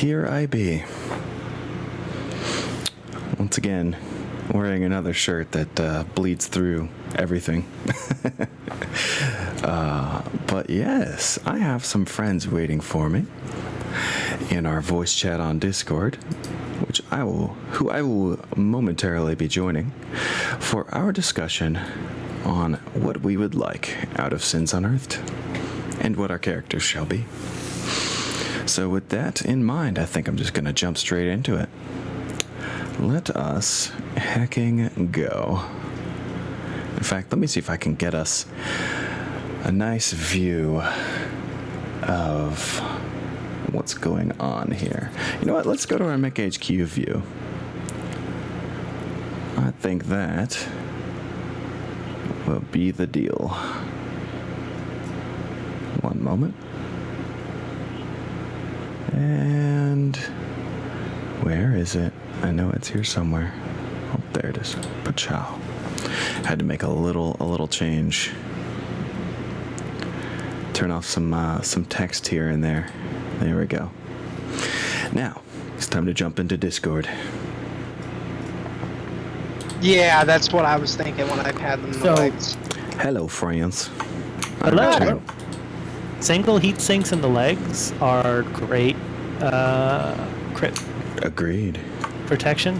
Here I be. Once again, wearing another shirt that bleeds through everything. But yes, I have some friends waiting for me in our voice chat on Discord, who I will momentarily be joining for our discussion on what we would like out of Sins Unearthed and what our characters shall be. So with that in mind, I think I'm just going to jump straight into it. Let us hecking go. In fact, let me see if I can get us a nice view of what's going on here. You know what? Let's go to our Mech HQ view. I think that will be the deal. One moment. And where is it? I know it's here somewhere. Oh, there it is. Pachow. Had to make a little change. Turn off some text here and there. There we go. Now, it's time to jump into Discord. Yeah, that's what I was thinking when I had them in the legs. Hello, friends. Hello. Single heat sinks in the legs are great crit Agreed. protection.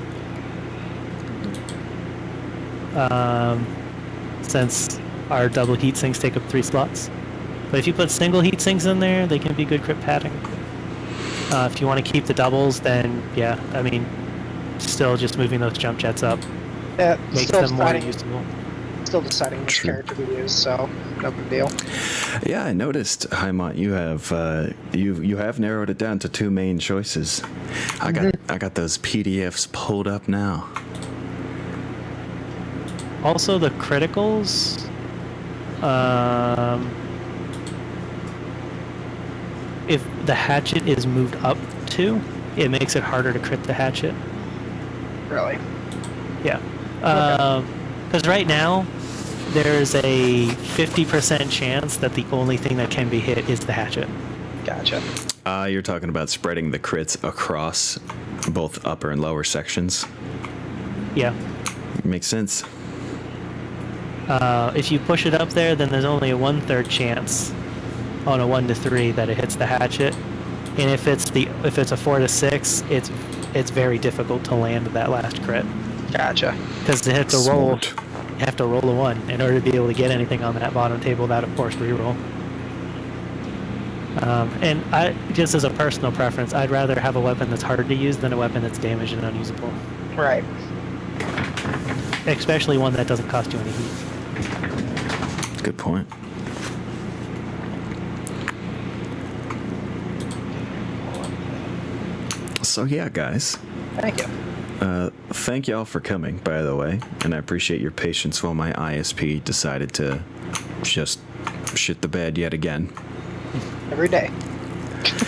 Since our double heat sinks take up 3 slots. But if you put single heat sinks in there, they can be good crit padding. If you want to keep the doubles, then yeah, I mean, still just moving those jump jets up makes them more usable. Still deciding which character to use, so no big deal. Yeah, I noticed, Haimont, you have you have narrowed it down to 2 main choices. I got those PDFs pulled up now. Also, the criticals. If the hatchet is moved up 2, it makes it harder to crit the hatchet. Really? Yeah. Because right now, there's a 50% chance that the only thing that can be hit is the hatchet. Gotcha. You're talking about spreading the crits across both upper and lower sections? Yeah. Makes sense. If you push it up there, then there's only a 1/3 chance on a 1 to 3 that it hits the hatchet. And if it's a 4 to 6, it's very difficult to land that last crit. Gotcha. Because you have to roll a 1 in order to be able to get anything on that bottom table without a forced reroll. And I, just as a personal preference, I'd rather have a weapon that's hard to use than a weapon that's damaged and unusable. Right. Especially one that doesn't cost you any heat. Good point. So yeah, guys. Thank you. Thank y'all for coming, by the way, and I appreciate your patience while my ISP decided to just shit the bed yet again. Every day.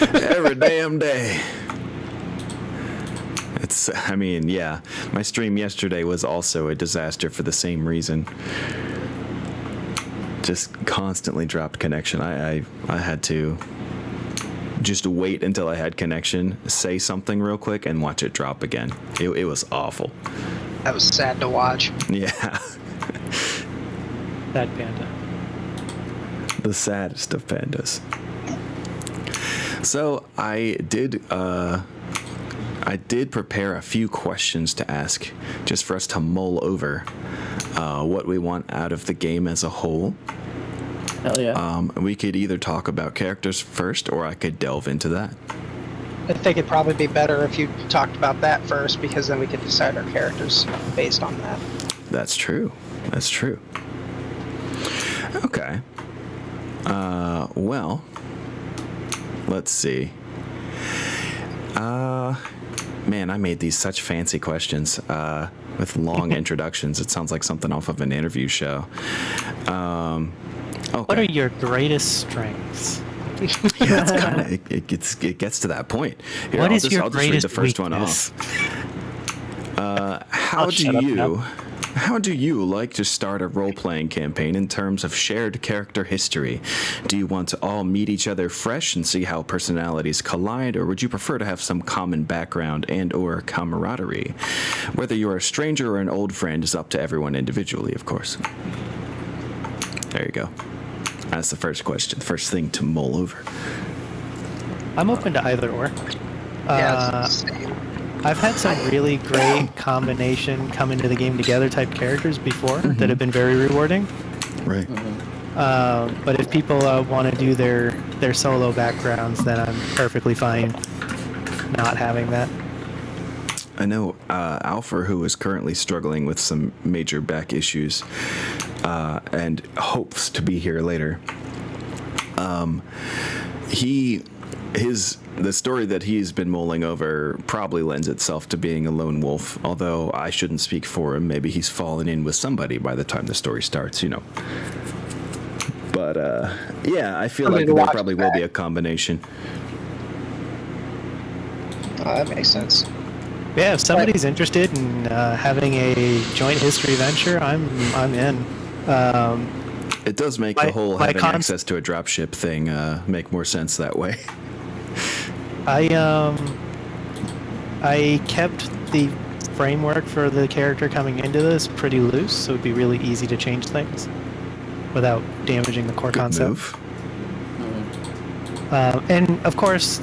Every damn day. I mean, yeah, my stream yesterday was also a disaster for the same reason. Just constantly dropped connection. I had to just wait until I had connection, say something real quick, and watch it drop again. It was awful. That was sad to watch. Yeah. Sad panda. The saddest of pandas. So I did prepare a few questions to ask, just for us to mull over what we want out of the game as a whole. Hell yeah. We could either talk about characters first, or I could delve into that. I think it'd probably be better if you talked about that first, because then we could decide our characters based on that. That's true. That's true. Okay. Well, let's see. Man, I made these such fancy questions with long introductions. It sounds like something off of an interview show. Okay. What are your greatest strengths? Yeah, it's kind of it gets to that point. Here, I'll just read the first weakness? one off. How do you How do you like to start a role-playing campaign in terms of shared character history? Do you want to all meet each other fresh and see how personalities collide, or would you prefer to have some common background and or camaraderie? Whether you're a stranger or an old friend is up to everyone individually, of course. There you go. That's the first question, first thing to mull over. I'm open to either or. Yeah, it's the same. I've had some really great combination come into the game together type characters before that have been very rewarding. Right. But if people want to do their solo backgrounds, then I'm perfectly fine not having that. I know Alpha, who is currently struggling with some major back issues and hopes to be here later. The story that he's been mulling over probably lends itself to being a lone wolf, although I shouldn't speak for him. Maybe he's fallen in with somebody by the time the story starts, you know. But, yeah, I feel like there probably will be a combination. That makes sense. Yeah, if somebody's interested in having a joint history venture, I'm in. It does make the whole having access to a dropship thing make more sense that way. I kept the framework for the character coming into this pretty loose, so it'd be really easy to change things without damaging the core concept. Move. And of course,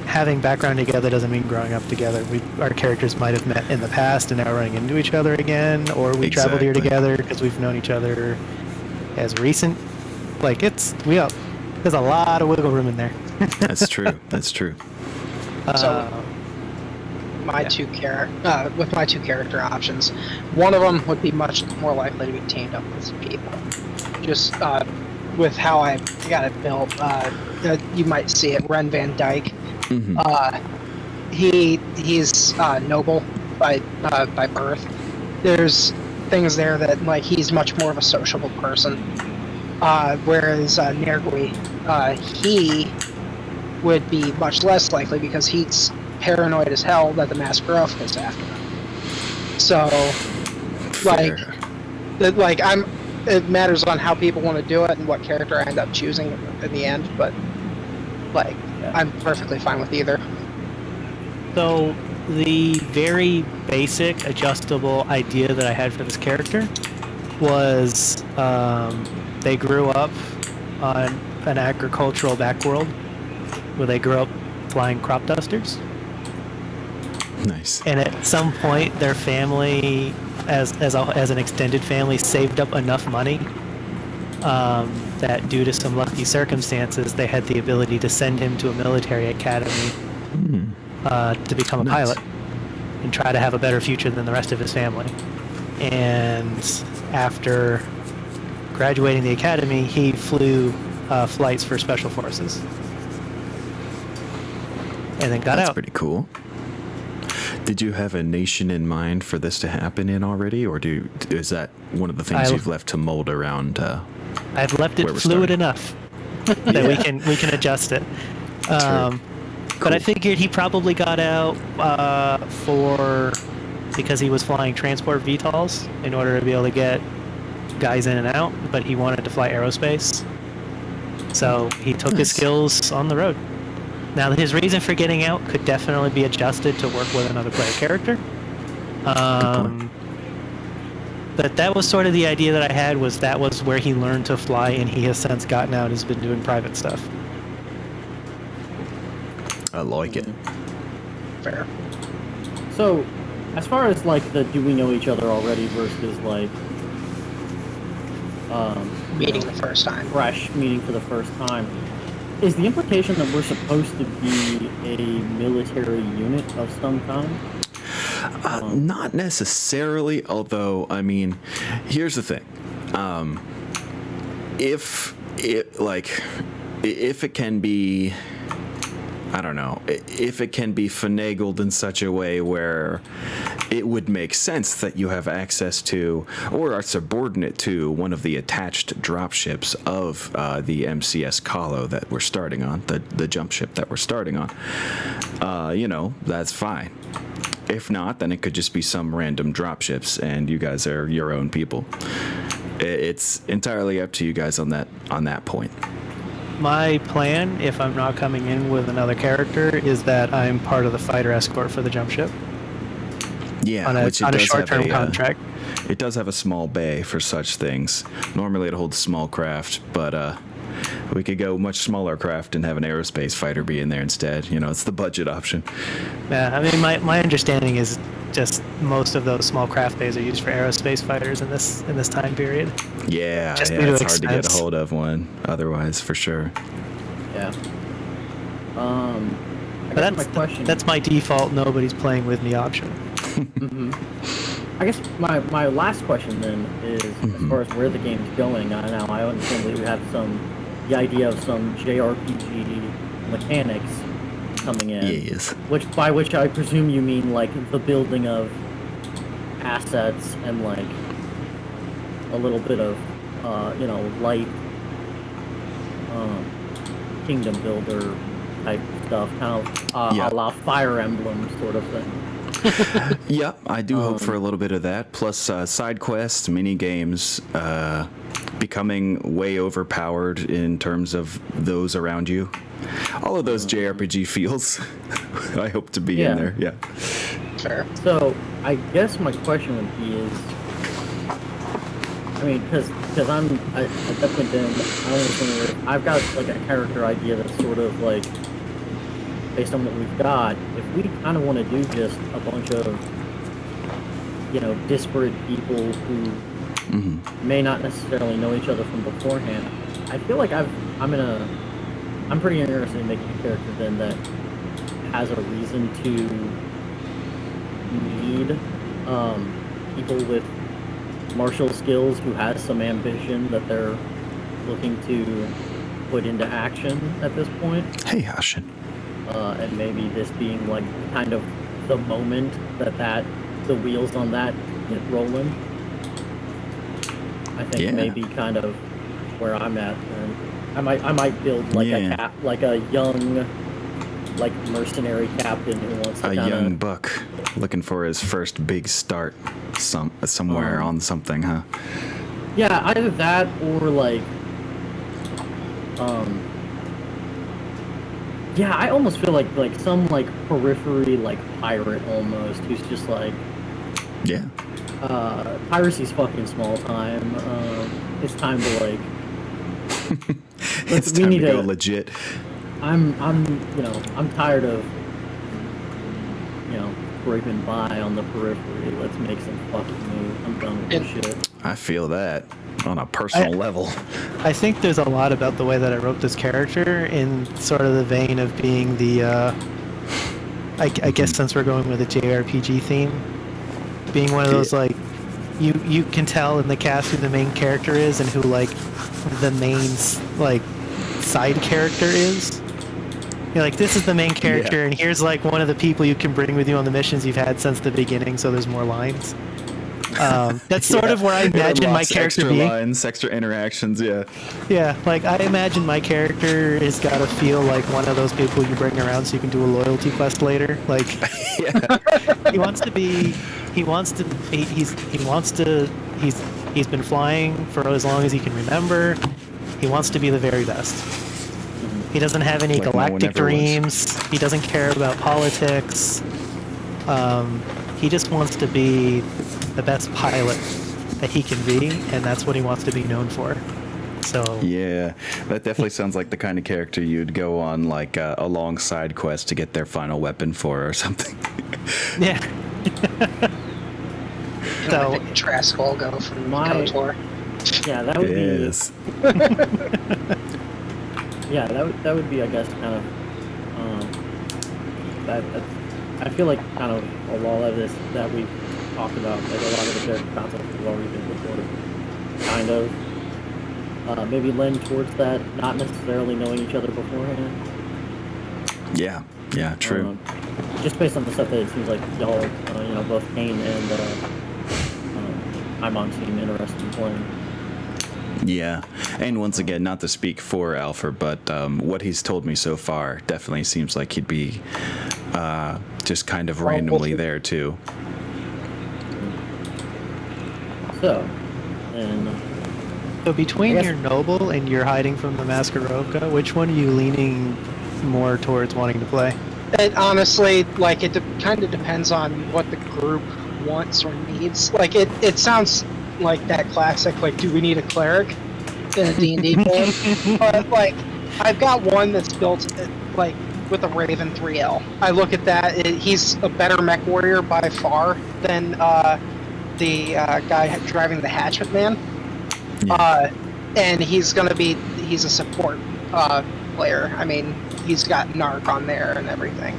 having background together doesn't mean growing up together. Our characters might have met in the past and now running into each other again, or we traveled here together because we've known each other as recent. Like there's a lot of wiggle room in there. That's true. That's true. So, with my two character options, one of them would be much more likely to be teamed up with some people. Just with how I got it built, you might see it. Ren Van Dyke. Mm-hmm. He's noble by birth. There's things there that he's much more of a sociable person, whereas Nergui, he would be much less likely because he's paranoid as hell that the Master Elf is after him. So, Fair. it matters on how people want to do it and what character I end up choosing in the end, but I'm perfectly fine with either. So the very basic adjustable idea that I had for this character was they grew up on an agricultural backworld where they grew up flying crop dusters. Nice. And at some point, their family, as an extended family, saved up enough money that due to some lucky circumstances, they had the ability to send him to a military academy to become a pilot and try to have a better future than the rest of his family. And after graduating the academy, he flew flights for Special Forces. And then got out. That's pretty cool. Did you have a nation in mind for this to happen in already, or is that one of the things you've left to mold around? I've left it fluid enough that we can adjust it. Cool. But I figured he probably got out because he was flying transport VTOLs in order to be able to get guys in and out, but he wanted to fly aerospace. So he took his skills on the road. Now, his reason for getting out could definitely be adjusted to work with another player character. But that was sort of the idea that I had, was that was where he learned to fly, and he has since gotten out and has been doing private stuff. I like it. Fair. So, as far as the do we know each other already versus Meeting the first time. fresh meeting for the first time, is the implication that we're supposed to be a military unit of some kind? Not necessarily, although, here's the thing. If it can be, I don't know, if it can be finagled in such a way where it would make sense that you have access to or are subordinate to one of the attached dropships of the MCS Kahlo that we're starting on, the jump ship that we're starting on, that's fine. If not, then it could just be some random dropships, and you guys are your own people. It's entirely up to you guys on that point. My plan, if I'm not coming in with another character, is that I'm part of the fighter escort for the jump ship Yeah, on a short-term contract. It does have a small bay for such things. Normally it holds small craft, but we could go much smaller craft and have an aerospace fighter be in there instead. You know, it's the budget option. Yeah, I mean, my understanding is just most of those small craft bays are used for aerospace fighters in this time period. Yeah, Just yeah, due to it's hard to get a expense. hold of one otherwise, for sure. Yeah. I But guess my question. that's my default nobody's playing with me option. I guess my last question then is, as far as where the game's going. Now I understand that you have the idea of some JRPG mechanics coming in. Yes. By which I presume you mean like the building of assets and like a little bit of light kingdom builder type stuff, kind of Yeah. a la Fire Emblem sort of thing. Yeah, I do hope for a little bit of that. Plus side quests, mini games, becoming way overpowered in terms of those around you. All of those JRPG feels. I hope to be in there. Yeah. Fair. So I guess my question would be is, I mean, because I definitely didn't. I've got like a character idea that's sort of like based on what we've got. If we kind of want to do just a bunch of disparate people who may not necessarily know each other from beforehand, I feel like I'm pretty interested in making a character then that has a reason to need people with martial skills who has some ambition that they're looking to put into action at this point. Hey, Hashin. And maybe this being like kind of the moment that the wheels on that get rolling. I think maybe kind of where I'm at. And I might build like a young like mercenary captain who wants to A young buck looking for his first big start somewhere on something, huh? Yeah, either that or like yeah, I almost feel like some like periphery like pirate almost who's just like piracy's fucking small time. It's time to like It's time to go legit. I'm tired of scraping by on the periphery. Let's make some fucking move. I'm done with this shit. I feel that on a personal level. I think there's a lot about the way that I wrote this character in sort of the vein of being the, I guess since we're going with a JRPG theme, being one of those like, you can tell in the cast who the main character is and who like the main like side character is. You're like, this is the main character, and here's like one of the people you can bring with you on the missions you've had since the beginning, so there's more lines. That's sort of where I imagine my character extra being. lines, extra interactions, Yeah, like I imagine my character has got to feel like one of those people you bring around so you can do a loyalty quest later. Like, he wants to be, he's been flying for as long as he can remember. He wants to be the very best. He doesn't have any Like no one galactic ever was. dreams. He doesn't care about politics. He just wants to be the best pilot that he can be, and that's what he wants to be known for. So Yeah, that definitely sounds like the kind of character you'd go on like a long side quest to get their final weapon for or something. yeah. So Like Traskull go from KOTOR. Yeah, that would Yes. Yeah, that would be, I guess, kind of that's I feel like kind of a lot of this that we've talked about, like a lot of the character concepts we've already been before, kind of maybe lend towards that, not necessarily knowing each other beforehand. Yeah, true. Just based on the stuff that it seems like y'all, both Kane and Imon seem interested in playing. Yeah, and once again, not to speak for Alpha, but what he's told me so far definitely seems like he'd be just kind of randomly there too. So, and So between I guess- your noble and your hiding from the Maskarovka, which one are you leaning more towards wanting to play? It honestly, like, it kind of depends on what the group wants or needs. Like, it sounds like that classic, like, do we need a cleric in a D&D game? But, like, I've got one that's built, like, with a Raven 3L. I look at that, he's a better MechWarrior by far than the guy driving the Hatchet Man. Yeah. And he's a support player. I mean, he's got Narc on there and everything.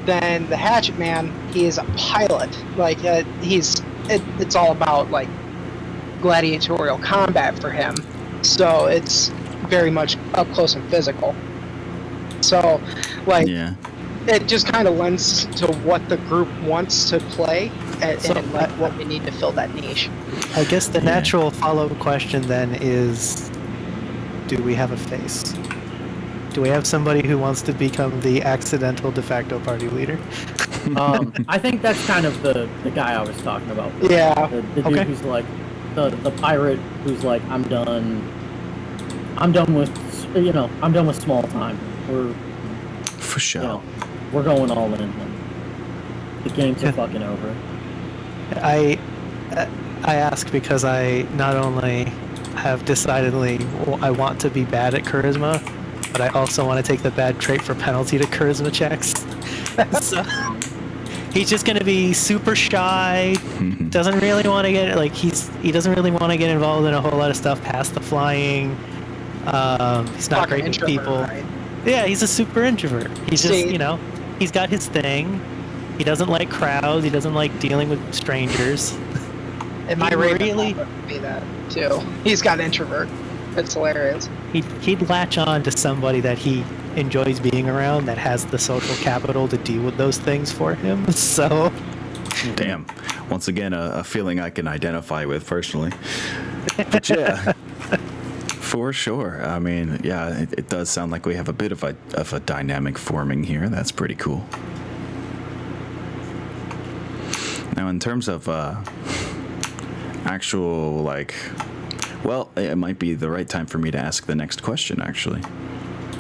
Then the Hatchet Man, he is a pilot. Like, it's all about, like, gladiatorial combat for him. So it's very much up close and physical. So, like, Yeah. it just kind of lends to what the group wants to play and like what we need to fill that niche. I guess the Yeah. natural follow-up question then is, do we have a face? Do we have somebody who wants to become the accidental de facto party leader? I think that's kind of the guy I was talking about. Yeah. The dude Okay. who's like the pirate who's like, I'm done with small time. For sure. We're going all in. The games are fucking over. I ask because I not only have decidedly I want to be bad at charisma, but I also want to take the bad trait for penalty to charisma checks. So he's just going to be super shy. Doesn't really want to get he doesn't really want to get involved in a whole lot of stuff past the flying. He's not Fucking great with introvert, people. right? Yeah, he's a super introvert. He's just, See- he's got his thing. He doesn't like crowds. He doesn't like dealing with strangers. And my He Raven really- would be that too. He's got an introvert. It's hilarious. He'd latch on to somebody that he enjoys being around that has the social capital to deal with those things for him. So, Damn. Once again, a feeling I can identify with personally. But yeah, for sure. I mean, yeah, it does sound like we have a bit of a dynamic forming here. That's pretty cool. Now, in terms of actual, like, well, it might be the right time for me to ask the next question, actually.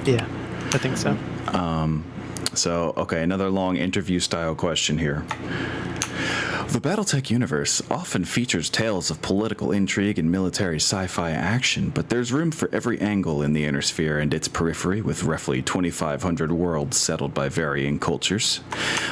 yeah, I think so. So, okay, another long interview-style question here. The BattleTech universe often features tales of political intrigue and military sci-fi action, but there's room for every angle in the Inner Sphere and its periphery, with roughly 2,500 worlds settled by varying cultures.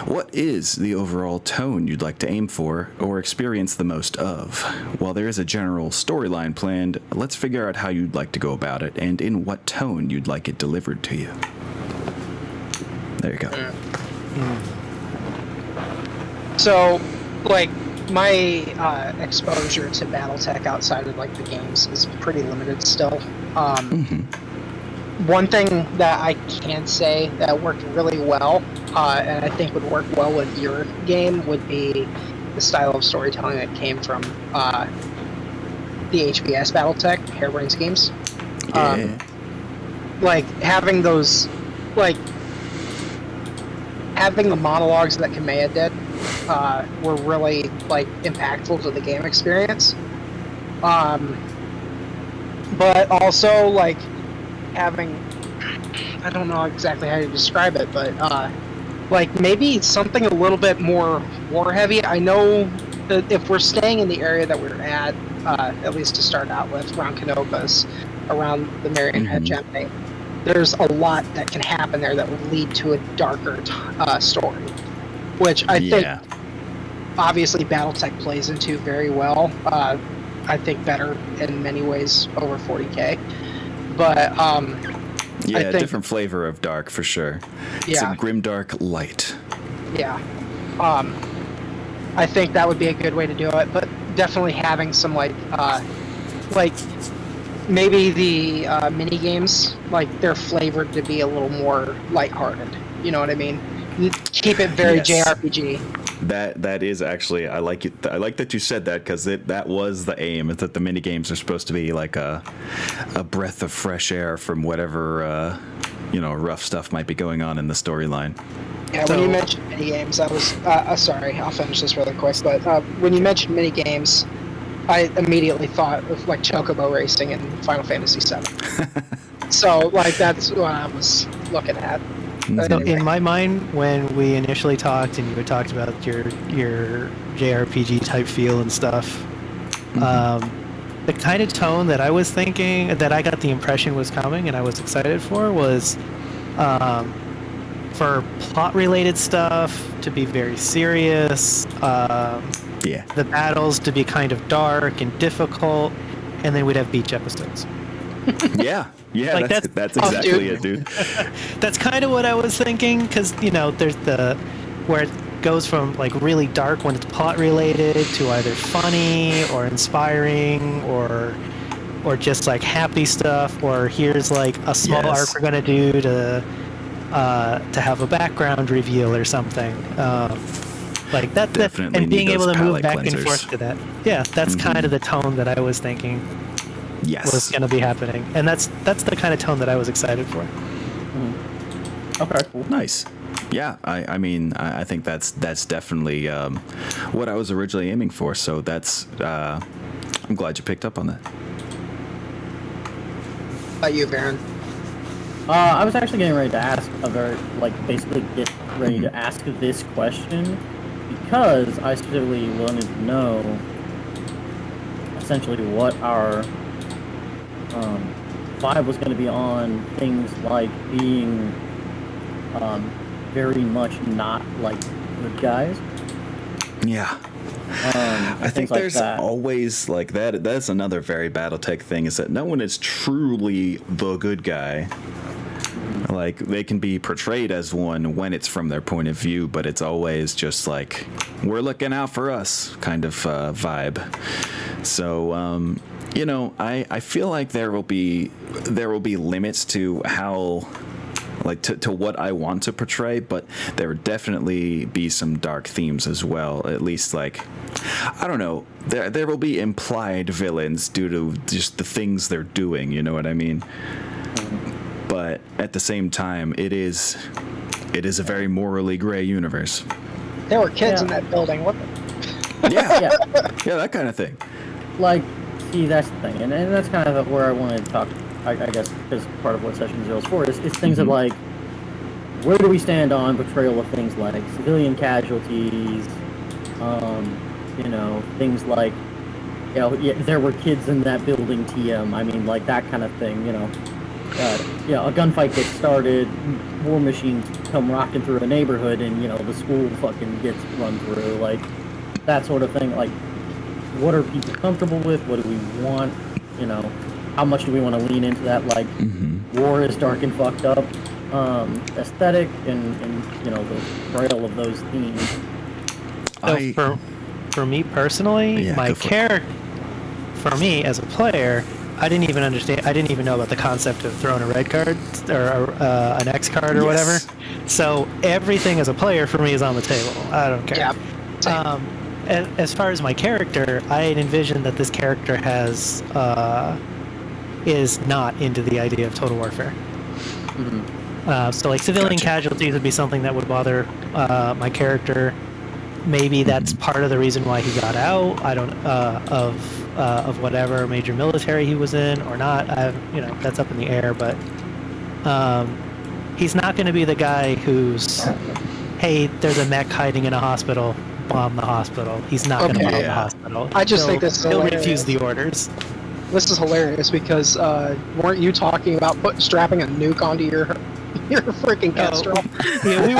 What is the overall tone you'd like to aim for or experience the most of? While there is a general storyline planned, let's figure out how you'd like to go about it and in what tone you'd like it delivered to you. There you go. So, like, my exposure to BattleTech outside of, like, the games is pretty limited still. One thing that I can say that worked really well, and I think would work well with your game, would be the style of storytelling that came from the HBS BattleTech, Harebrained Schemes. Yeah. Like, having those, like, having the monologues that Kamea did were really, like, impactful to the game experience. But also, like, having, I don't know exactly how to describe it, but, like, maybe something a little bit more war-heavy. I know that if we're staying in the area that we're at least to start out with, around Canopas, around the Marionhead Gemini, there's a lot that can happen there that will lead to a darker story, which I think obviously BattleTech plays into very well. I think better in many ways over 40K, but Yeah, I a think, different flavor of dark for sure. It's Yeah. a grimdark light. yeah, I think that would be a good way to do it. But definitely having some like maybe the mini games, like, they're flavored to be a little more lighthearted. You know what I mean? Keep it very Yes. JRPG. That is actually, I like it. I like that you said that, because that was the aim. Is that the mini games are supposed to be like a breath of fresh air from whatever rough stuff might be going on in the storyline. Yeah, when you mentioned minigames, I was sorry, I'll finish this really quick, but when you mentioned minigames, I immediately thought of like Chocobo racing in Final Fantasy VII. So like that's what I was looking at. But So anyway. in my mind, when we initially talked and you had talked about your JRPG type feel and stuff, the kind of tone that I was thinking, that I got the impression was coming and I was excited for, was for plot-related stuff to be very serious, Yeah. the battles to be kind of dark and difficult, and then we'd have beach episodes. Yeah. Like, that's that's- exactly it, dude. That's kind of what I was thinking, because there's where it goes from like really dark when it's plot related to either funny or inspiring or just like happy stuff, or here's like a small Yes. arc we're gonna do to have a background reveal or something. Like that, Definitely and being need able those to move palate back cleansers. and forth to that. Yeah, that's kind of the tone that I was thinking was Yes. going to be happening, and that's the kind of tone that I was excited for. Okay, cool. Nice. Yeah, I mean, I think that's definitely what I was originally aiming for. So that's I'm glad you picked up on that. How about you, Baron? I was actually getting ready to ask basically get ready to ask this question because I specifically wanted to know essentially what our vibe was going to be on things like being very much not like good guys. Yeah. I think things like there's that. always like that. That's another very BattleTech thing, is that no one is truly the good guy. Like, they can be portrayed as one when it's from their point of view, but it's always just like, we're looking out for us kind of vibe. So, I feel like there will be limits to how, like, to what I want to portray, but there would definitely be some dark themes as well. At least, like, I don't know, there will be implied villains due to just the things they're doing, you know what I mean? But at the same time, it is a very morally gray universe. There were kids in Yeah. that building. What? Yeah, Yeah, yeah, that kind of thing. like, see, that's the thing, and that's kind of where I wanted to talk, I guess, because part of what Session 0 is for is things that, like, where do we stand on portrayal of things like civilian casualties, things like, there were kids in that building, TM, I mean, like, that kind of thing, a gunfight gets started, war machines come rocking through a neighborhood, and, the school fucking gets run through, like, that sort of thing, like, what are people comfortable with? What do we want? How much do we want to lean into that, like, war is dark and fucked up aesthetic and the portrayal of those themes. So for me personally, Yeah, my go for it. character, for me as a player, I didn't even know about the concept of throwing a red card or an X card or Yes. whatever. So everything as a player for me is on the table. I don't care. Yeah. Same. As far as my character, I had envisioned that this character is not into the idea of total warfare. So like civilian Gotcha. casualties would be something that would bother my character. Maybe that's part of the reason why he got out. I don't of whatever major military he was in or not. That's up in the air. But he's not going to be the guy who's, hey, there's a mech hiding in a hospital, bomb the hospital. He's not going to Okay. bomb the Yeah. hospital. I just think this is he'll hilarious. refuse the orders. This is hilarious because weren't you talking about strapping a nuke onto your freaking Kestrel? Yeah, we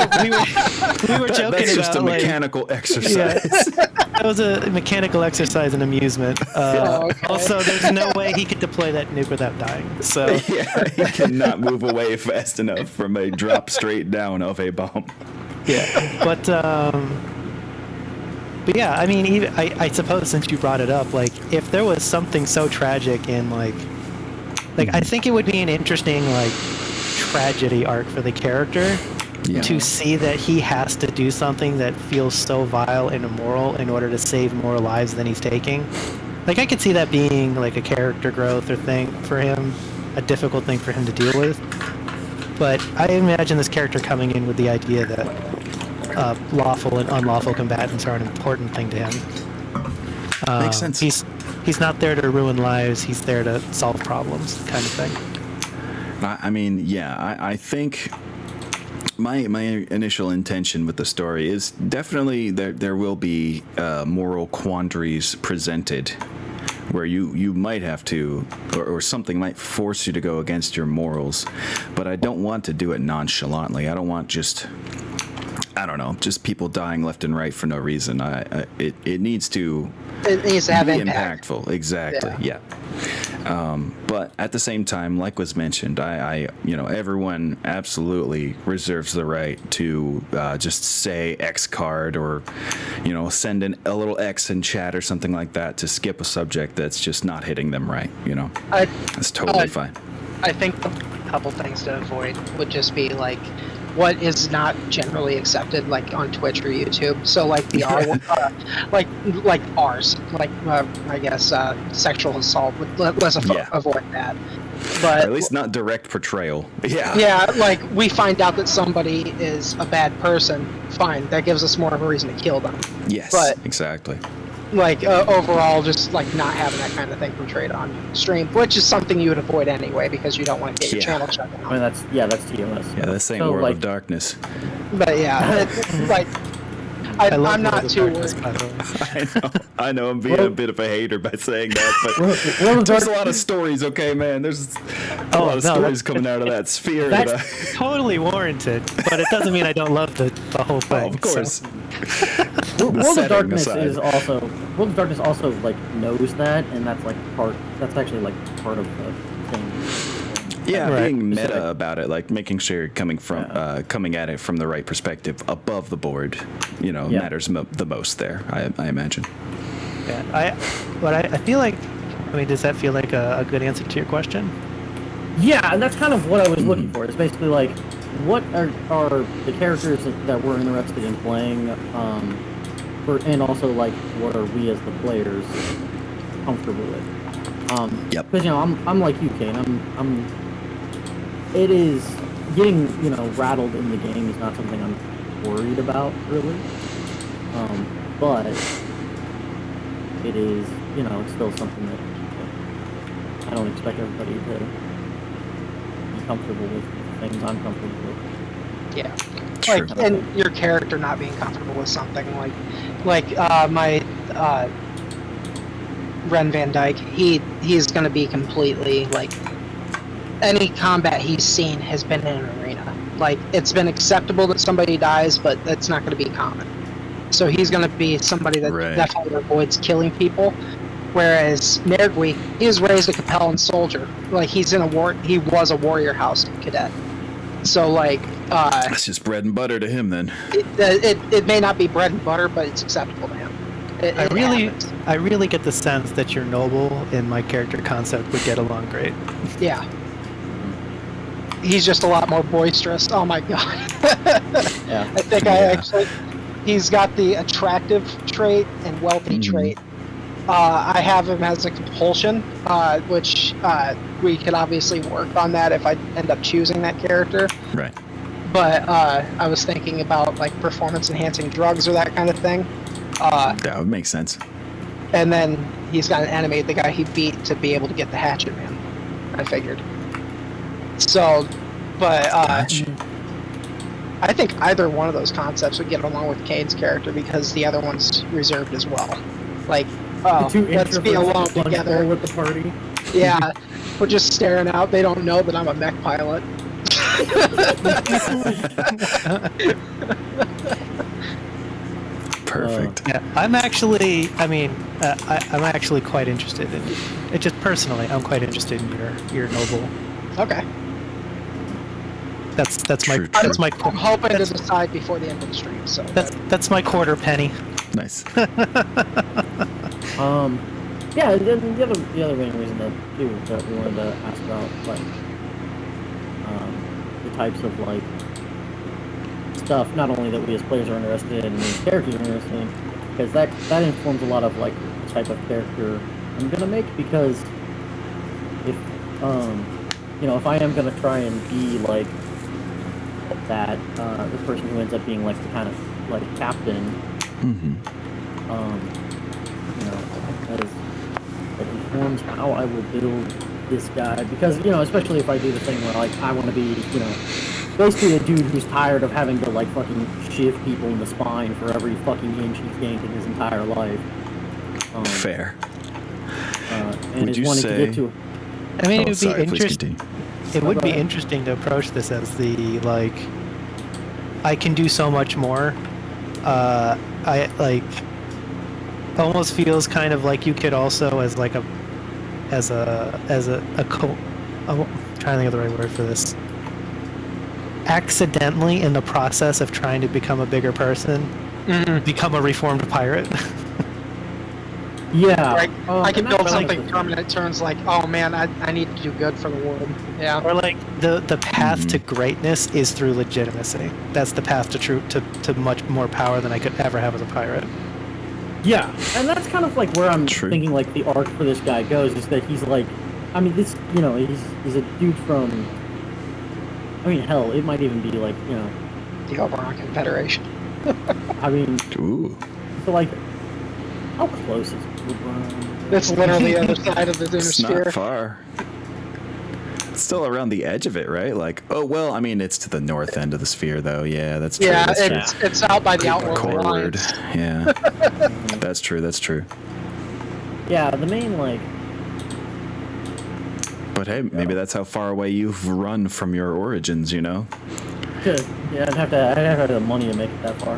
were joking That's just about a like, mechanical exercise. that was a mechanical exercise and amusement. Oh, okay. Also, there's no way he could deploy that nuke without dying. So Yeah, he cannot move away fast enough from a drop straight down of a bomb. yeah, but yeah, I mean, even I suppose since you brought it up, like if there was something so tragic in like I think it would be an interesting like tragedy arc for the character. Yeah. To see that he has to do something that feels so vile and immoral in order to save more lives than he's taking. Like I could see that being like a character growth or thing for him, a difficult thing for him to deal with. But I imagine this character coming in with the idea that lawful and unlawful combatants are an important thing to him. Makes sense. He's not there to ruin lives. He's there to solve problems, kind of thing. I mean, yeah, I think my initial intention with the story is definitely there will be moral quandaries presented where you might have to, or something might force you to go against your morals, but I don't want to do it nonchalantly. I don't want just people dying left and right for no reason. It needs to have be impact. impactful. Exactly. Yeah. But at the same time, like was mentioned, everyone absolutely reserves the right to just say X card or, send a little X in chat or something like that to skip a subject that's just not hitting them right. That's totally fine. I think a couple things to avoid would just be like what is not generally accepted, like on Twitch or YouTube. So like the R, like R's, I guess sexual assault. Let's avoid that. But or at least not direct portrayal. Yeah. Yeah, like we find out that somebody is a bad person. Fine, that gives us more of a reason to kill them. Yes. But exactly. like overall, just like not having that kind of thing portrayed on stream, which is something you would avoid anyway because you don't want to get your channel shut down. I mean, that's TMS. Yeah, this ain't So, World like, of Darkness. But yeah, I'm not too Darkness, worried. by the way. I know I'm being a bit of a hater by saying that, but World of there's a Dark- lot of stories, okay, man. There's a lot of stories coming out of that sphere. That's- Totally warranted, but it doesn't mean I don't love the whole thing. of course. So. World of setting Darkness aside. is also World of Darkness also like knows that, and that's like that's actually like part of the thing. Yeah, Right. being meta about it, like making sure you're coming at it from the right perspective, above the board, matters the most there. I imagine. Yeah, I feel like, does that feel like a good answer to your question? Yeah, and that's kind of what I was looking for. It's basically like, what are the characters that we're interested in playing, and also like, what are we as the players comfortable with? Yep. Because I'm like you, Kane. It is getting rattled in the game is not something I'm worried about really, but it is it's still something that I don't expect everybody to be comfortable with things I'm comfortable with. Yeah, True. like and your character not being comfortable with something like my Ren Van Dyke. He's going to be completely like. Any combat he's seen has been in an arena. Like, it's been acceptable that somebody dies, but that's not going to be common. So he's going to be somebody that definitely avoids killing people. Whereas Nergui, he was raised a Capellan soldier. Like, he was a warrior house cadet. So, like, That's just bread and butter to him, then. it may not be bread and butter, but it's acceptable to him. I really get the sense that your noble and my character concept would get along great. Yeah. He's just a lot more boisterous. Oh my god. Yeah. I think he's got the attractive trait and wealthy trait. I have him as a compulsion, which we could obviously work on that if I end up choosing that character. Right. But I was thinking about like performance enhancing drugs or that kind of thing. That would make sense. And then he's got to animate the guy he beat to be able to get the hatchet man. I figured. So, but Gotcha. I think either one of those concepts would get along with Kane's character because the other one's reserved as well. Like, let's be alone together with the party. Yeah, we're just staring out. They don't know that I'm a mech pilot. Perfect. Yeah, I'm actually quite interested in it. Just personally, I'm quite interested in your noble. Okay. That's my True, that's my I'm hoping to decide before the end of the stream. So that's my quarter penny. Nice. Yeah, the other main reason that we wanted to ask about like the types of like stuff not only that we as players are interested in and the characters are interested in, because that informs a lot of like the type of character I'm gonna make, because if if I am gonna try and be like that the person who ends up being like the kind of like captain, you know, that informs how I will build this guy. Because, you know, especially if I do the thing where like I want to be, you know, basically a dude who's tired of having to like fucking shiv people in the spine for every fucking inch he's gained in his entire life. Fair. And Would is you wanting say? to get to. I mean, Oh, it would sorry, be please interesting. continue. It would go be ahead. interesting to approach this as the like, I can do so much more. I like almost feels kind of like you could also as like a I'm trying to think of the right word for this. Accidentally, in the process of trying to become a bigger person, become a reformed pirate. Yeah. Like, I can and build that's something like- permanent. Turns like, oh man, I need to do good for the world. Yeah. Or like the path to greatness is through legitimacy. That's the path to much more power than I could ever have as a pirate. Yeah, and that's kind of like where I'm True. thinking like the arc for this guy goes is that he's like, I mean, this, you know, he's a dude from, I mean, hell, it might even be like, you know, The Oberon Confederation. I mean, Ooh. so like, how close is LeBron? That's literally the other side of the inner It's not sphere. far. It's still around the edge of it, right? Like, oh well, I mean, it's to the north end of the sphere, though. Yeah, that's true. Yeah, that's true. it's out by the Outworld Chord. Alliance. Yeah. That's true. That's true. Yeah, the main like, But hey, maybe that's how far away you've run from your origins. You know. yeah, I'd have to have the money to make it that far.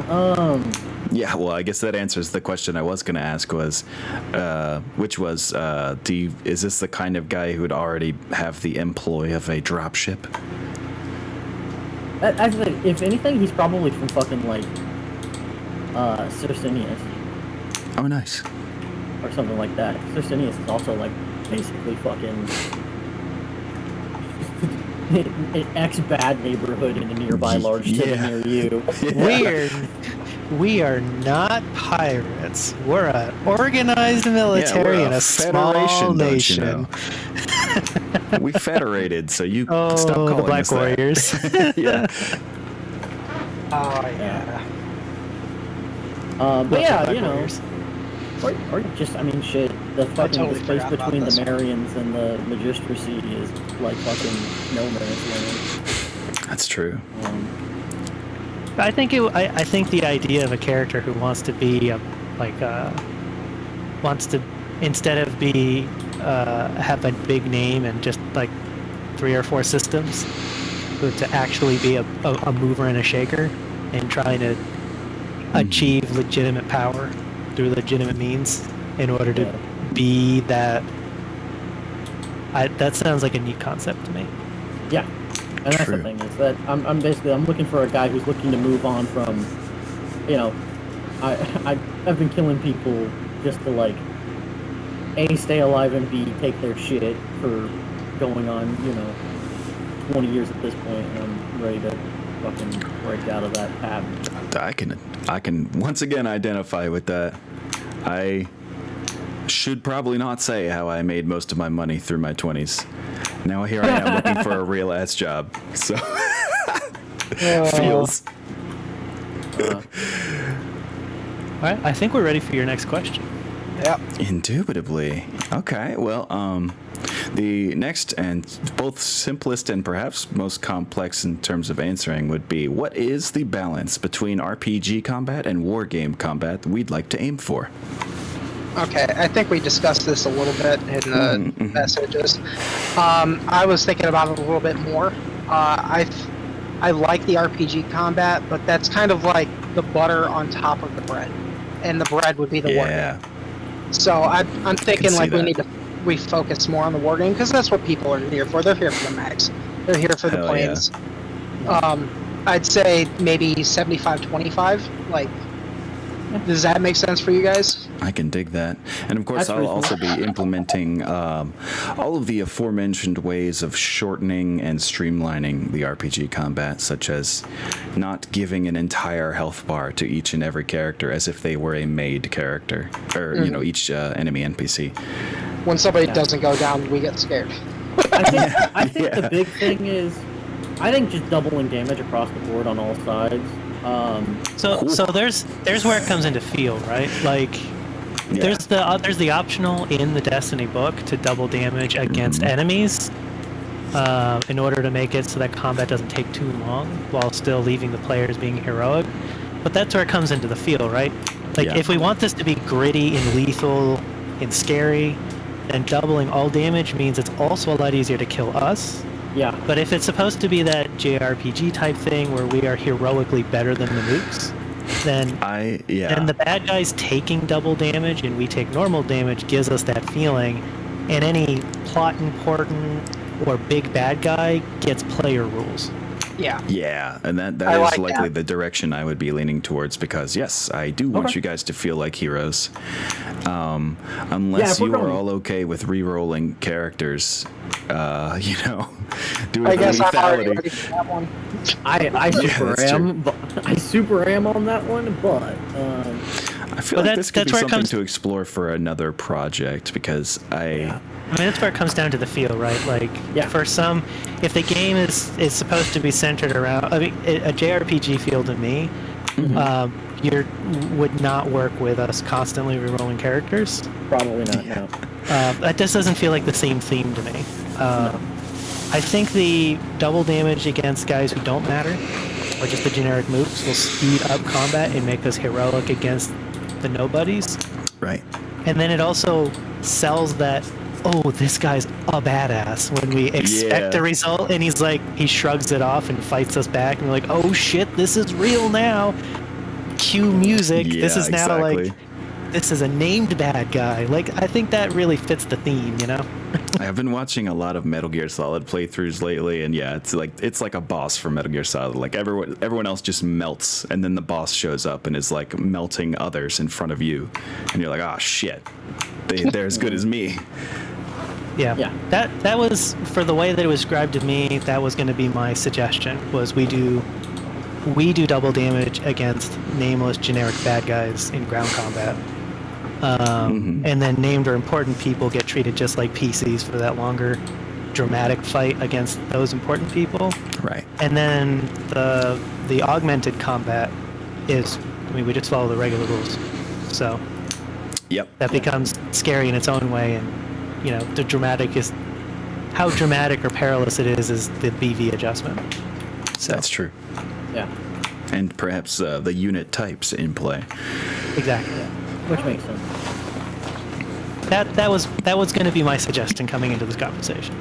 Yeah. Well, I guess that answers the question I was going to ask was, which was, is this the kind of guy who would already have the employ of a dropship? Actually, if anything, he's probably from fucking like, Circinius Oh, nice. or something like that. Circinius is also like basically fucking an ex-bad neighborhood in a nearby large city Yeah. near you. We are not pirates. We're an organized military we're in a a small federation, don't you nation. know? We federated, so you Oh, stop calling the Black us that. Warriors. Yeah. Oh yeah. But yeah, Black you know, Warriors. or just, I mean, shit, the fucking totally the space forgot about between the this. Marians and the Magistracy is like fucking no man's land. That's true. I think I think the idea of a character who wants to be wants to, instead of be have a big name and just like 3 or 4 systems, but to actually be a mover and a shaker and trying to achieve legitimate power through legitimate means in order to be that. That sounds like a neat concept to me. Yeah, and that's True. the thing is that I'm basically looking for a guy who's looking to move on from, you know, I've been killing people just to like A, stay alive, and B, take their shit for going on, you know, 20 years at this point, and I'm ready to fucking break out of that pattern. I can once again identify with that. I should probably not say how I made most of my money through my 20s. Now here I am looking for a real ass job. So feels. All right, I think we're ready for your next question. Yeah. Indubitably. Okay, well, the next and both simplest and perhaps most complex in terms of answering would be, what is the balance between RPG combat and wargame combat that we'd like to aim for? Okay, I think we discussed this a little bit in the messages. I was thinking about it a little bit more. I like the RPG combat, but that's kind of like the butter on top of the bread, and the bread would be the Yeah. wargame. So I'm thinking see like that. we focus more on the wargame because that's what people are here for. They're here for the mechs. They're here for the Hell planes. I'd say maybe 75-25. Like, does that make sense for you guys? I can dig that. And of course, That's I'll also be implementing all of the aforementioned ways of shortening and streamlining the RPG combat, such as not giving an entire health bar to each and every character as if they were a made character, or, you know, each enemy NPC. When somebody doesn't go down, we get scared. I think the big thing is I think just doubling damage across the board on all sides. So there's where it comes into feel, right? Like Yeah. there's the optional in the Destiny book to double damage against enemies, in order to make it so that combat doesn't take too long while still leaving the players being heroic. But that's where it comes into the feel, right? Like Yeah. if we want this to be gritty and lethal and scary, then doubling all damage means it's also a lot easier to kill us. Yeah. But if it's supposed to be that JRPG type thing where we are heroically better than the nukes, then and the bad guys taking double damage and we take normal damage gives us that feeling, and any plot important or big bad guy gets player rules. Yeah. Yeah, and that I is like likely that. the direction I would be leaning towards, because yes, I do want Okay. you guys to feel like heroes. Unless if we're you are going- all okay with re-rolling characters, doing I guess I'm already lethality. ready for that one. I super that's true. am, but I super am on that one, but I feel But like this could be that's where it something comes- to explore for another project, because I mean, that's where it comes down to the feel, right? Like, Yeah. for some, if the game is supposed to be centered around, I mean, a JRPG feel to me, would not work with us constantly rerolling characters. probably not. No. That just doesn't feel like the same theme to me. I think the double damage against guys who don't matter, or just the generic moves, will speed up combat and make us heroic against the nobodies. right. And then it also sells that, oh, this guy's a badass when we expect Yeah. a result, and he shrugs it off and fights us back, and we're like, oh shit, this is real now. Cue music. This Yeah, is now exactly. this is a named bad guy. Like, I think that really fits the theme, you know? I've been watching a lot of Metal Gear Solid playthroughs lately, and yeah, it's like a boss for Metal Gear Solid. Like everyone else just melts, and then the boss shows up and is like melting others in front of you, and you're like, oh shit, they're as good as me. Yeah. Yeah. That was, for the way that it was described to me, that was going to be my suggestion, was we do double damage against nameless generic bad guys in ground combat. And then named or important people get treated just like PCs for that longer dramatic fight against those important people. Right. And then the augmented combat is, I mean, we just follow the regular rules. So Yep. that becomes scary in its own way, and the dramatic is how dramatic or perilous it is the BV adjustment. So That's true. Yeah. And perhaps the unit types in play. exactly. Which makes sense. That was going to be my suggestion coming into this conversation.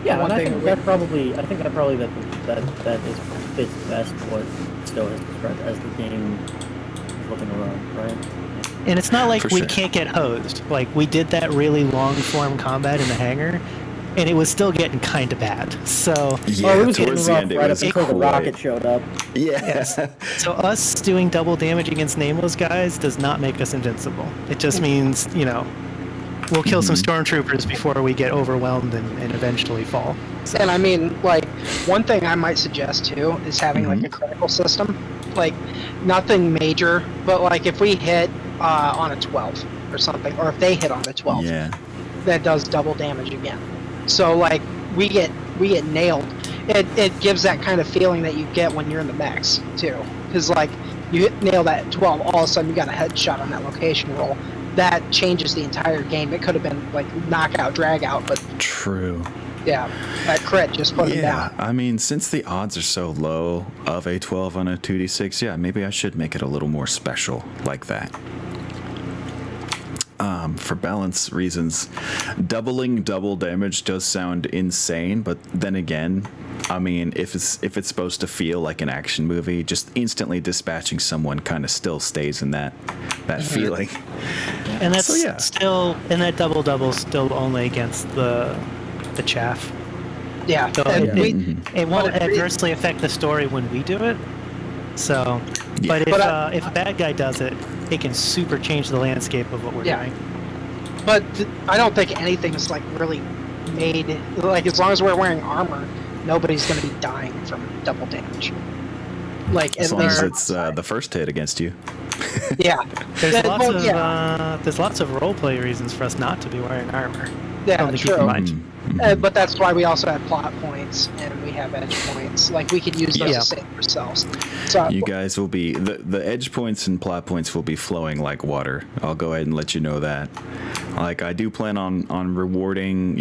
Yeah, One and I thing think we- that probably that is fits best what Stowe has described as the game is looking around, right? And it's not like For we sure. can't get hosed. Like, we did that really long form combat in the hangar, and it was still getting kind of bad. So Yeah, it was towards the rough end it right was up until the quite- rocket showed up. Yeah. So us doing double damage against nameless guys does not make us invincible. It just means, we'll kill some stormtroopers before we get overwhelmed and eventually fall. So, And I mean, like, one thing I might suggest too is having like a critical system. Like, nothing major, but like if we hit on a 12 or something, or if they hit on a 12, Yeah. that does double damage again. So like we get nailed. It gives that kind of feeling that you get when you're in the mechs too, because like you nail that at 12, all of a sudden you got a headshot on that location roll. That changes the entire game. It could have been like knockout, drag out, but True. yeah, that crit just put him Yeah, down. I mean, since the odds are so low of a 12 on a 2d6, yeah, maybe I should make it a little more special like that. For balance reasons, doubling double damage does sound insane, but then again, I mean, if it's supposed to feel like an action movie, just instantly dispatching someone kind of still stays in that feeling. and that's So, yeah. still, and that double still only against the chaff. Yeah, So and it won't but it- adversely affect the story when we do it. So, Yeah. but But if a bad guy does it, it can super change the landscape of what we're Yeah. doing. But I don't think anything's like really made like, as long as we're wearing armor, nobody's gonna be dying from double damage. Like As at long as least it's the first hit against you. yeah. There's That- lots well, of yeah. there's lots of roleplay reasons for us not to be wearing armor. Yeah, Something to keep true. in mind. But that's why we also have plot points and we have edge points. Like we could use those Yeah. to save ourselves. So You guys will be the edge points and plot points will be flowing like water. I'll go ahead and let you know that. Like I do plan on rewarding,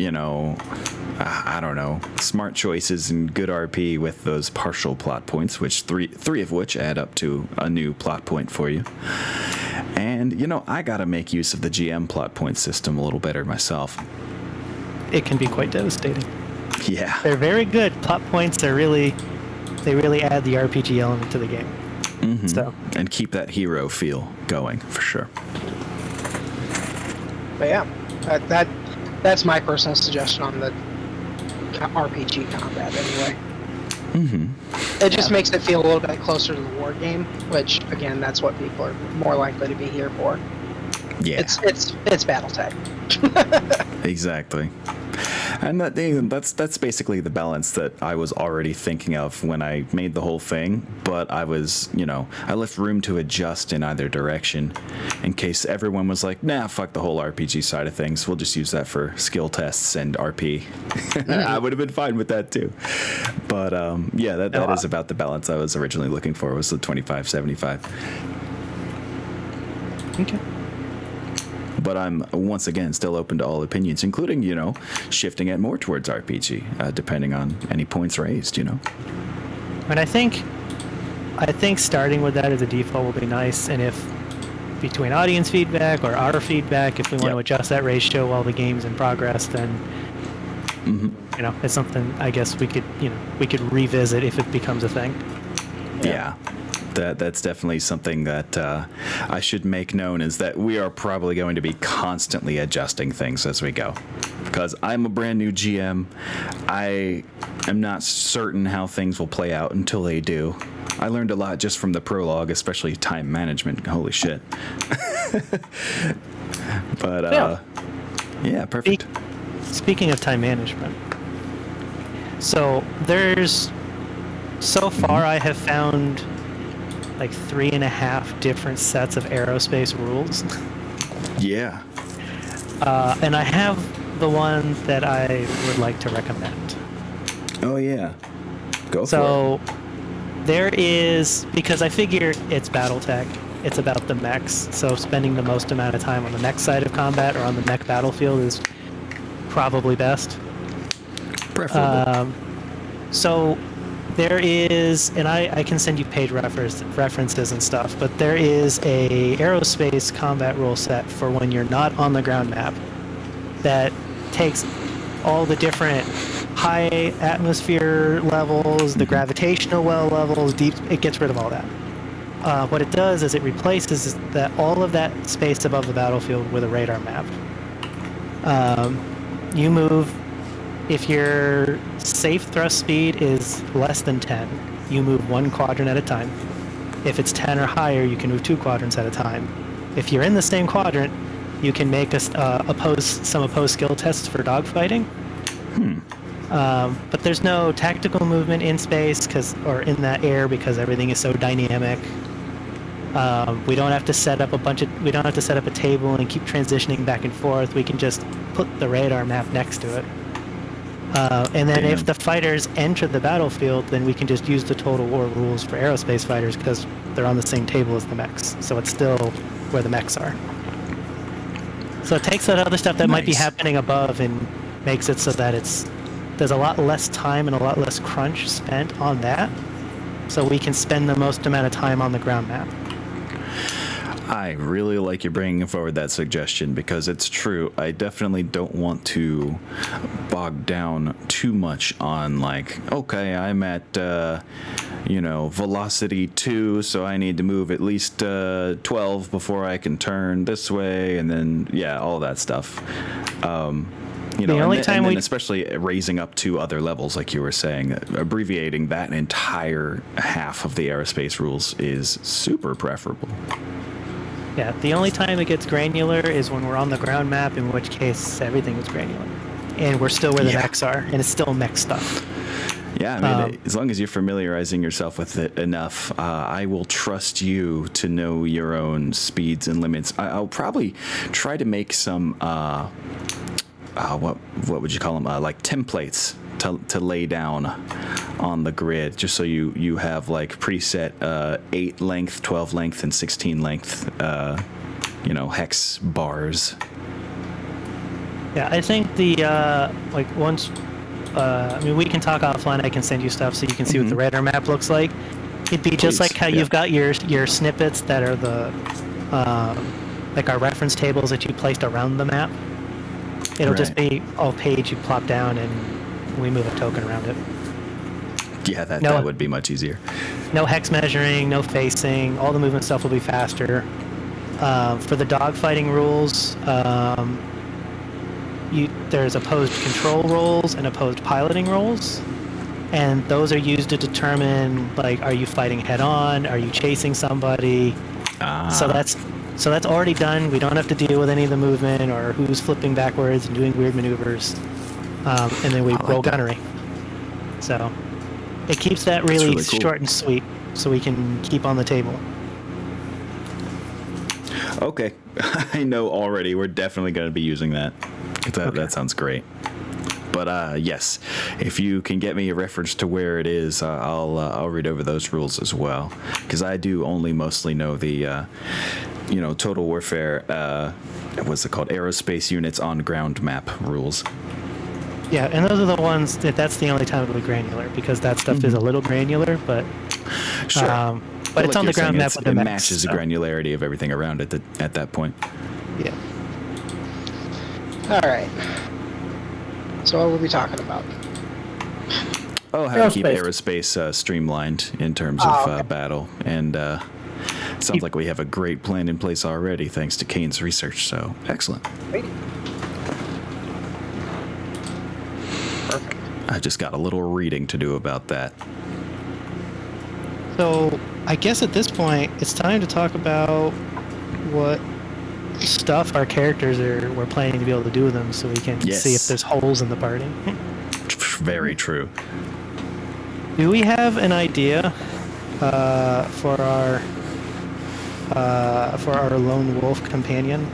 I don't know, smart choices and good RP with those partial plot points, which three of which add up to a new plot point for you. And I gotta make use of the GM plot point system a little better myself. It can be quite devastating. Yeah. They're very good. Plot points are really add the RPG element to the game. Mm-hmm. So And keep that hero feel going for sure. but yeah, that's my personal suggestion on the RPG combat anyway. Mm-hmm. It just makes it feel a little bit closer to the war game, which again, that's what people are more likely to be here for. Yeah. It's BattleTech. Exactly. And that's basically the balance that I was already thinking of when I made the whole thing, but I was, I left room to adjust in either direction in case everyone was like, nah, fuck the whole RPG side of things. We'll just use that for skill tests and RP. I would have been fine with that too. But that is about the balance I was originally looking for, was the 25-75. okay. But I'm once again still open to all opinions, including, shifting it more towards RPG, depending on any points raised, And I think starting with that as a default will be nice. And if between audience feedback or our feedback, if we want to adjust that ratio while the game's in progress, then it's something I guess we could revisit if it becomes a thing. Yeah. That's definitely something that I should make known, is that we are probably going to be constantly adjusting things as we go. Because I'm a brand new GM. I am not certain how things will play out until they do. I learned a lot just from the prologue, especially time management. Holy shit. But, yeah, perfect. Speaking of time management, so far I have found like 3.5 different sets of aerospace rules. Yeah. And I have the one that I would like to recommend. Oh, yeah. Go for it. So there is, because I figure it's BattleTech, it's about the mechs, so spending the most amount of time on the mech side of combat or on the mech battlefield is probably best. Preferable. So there is, and I can send you page references and stuff, but there is a aerospace combat rule set for when you're not on the ground map that takes all the different high atmosphere levels, the gravitational well levels, deep. It gets rid of all that. What it does is it replaces all of that space above the battlefield with a radar map. You move. If your safe thrust speed is less than 10, you move 1 quadrant at a time. If it's 10 or higher, you can move 2 quadrants at a time. If you're in the same quadrant, you can make some opposed skill tests for dogfighting. But there's no tactical movement in space or in that air because everything is so dynamic. We don't have to set up we don't have to set up a table and keep transitioning back and forth. We can just put the radar map next to it. And then if the fighters enter the battlefield, then we can just use the Total War rules for aerospace fighters because they're on the same table as the mechs. So it's still where the mechs are. So it takes that other stuff that might be happening above and makes it so that there's a lot less time and a lot less crunch spent on that. So we can spend the most amount of time on the ground map. I really like you bringing forward that suggestion because it's true. I definitely don't want to bog down too much on okay, I'm at, velocity 2, so I need to move at least 12 before I can turn this way, and then, all that stuff. Especially raising up to other levels, like you were saying, abbreviating that entire half of the aerospace rules is super preferable. Yeah, the only time it gets granular is when we're on the ground map, in which case everything is granular. And we're still where the mechs are, and it's still mech stuff. Yeah, I mean, as long as you're familiarizing yourself with it enough, I will trust you to know your own speeds and limits. I'll probably try to make some what would you call them? Like templates to lay down on the grid, just so you have like preset 8 length, 12 length, and 16 length, hex bars. Yeah, I think the once. We can talk offline. I can send you stuff so you can see what the radar map looks like. It'd be just like how you've got your snippets that are the like our reference tables that you placed around the map. It'll just be a page you plop down and we move a token around it. Yeah, that would be much easier. No hex measuring, no facing. All the movement stuff will be faster. For the dogfighting rules, there's opposed control rolls and opposed piloting rolls, and those are used to determine, like, are you fighting head on, are you chasing somebody. So that's already done. We don't have to deal with any of the movement or who's flipping backwards and doing weird maneuvers, and then we roll gunnery. So it keeps that really cool. Short and sweet, so we can keep on the table. Okay, I know already. We're definitely going to be using that. That sounds great. But yes, if you can get me a reference to where it is, I'll read over those rules as well, because I do only mostly know the Total Warfare. What's it called? Aerospace units on ground map rules. Yeah, and those are the ones that's the only time it'll be granular, because that stuff is a little granular, but sure. But it's on the ground map with the map. It mechs, matches the granularity of everything around it at that point. Yeah. All right. So what were we talking about? Oh, how to keep aerospace streamlined in terms of battle. And it sounds like we have a great plan in place already, thanks to Kane's research. So, excellent. Great. Perfect. I just got a little reading to do about that. So, I guess at this point, it's time to talk about what stuff our characters we're planning to be able to do with them, so we can see if there's holes in the party. Very true. Do we have an idea for our lone wolf companion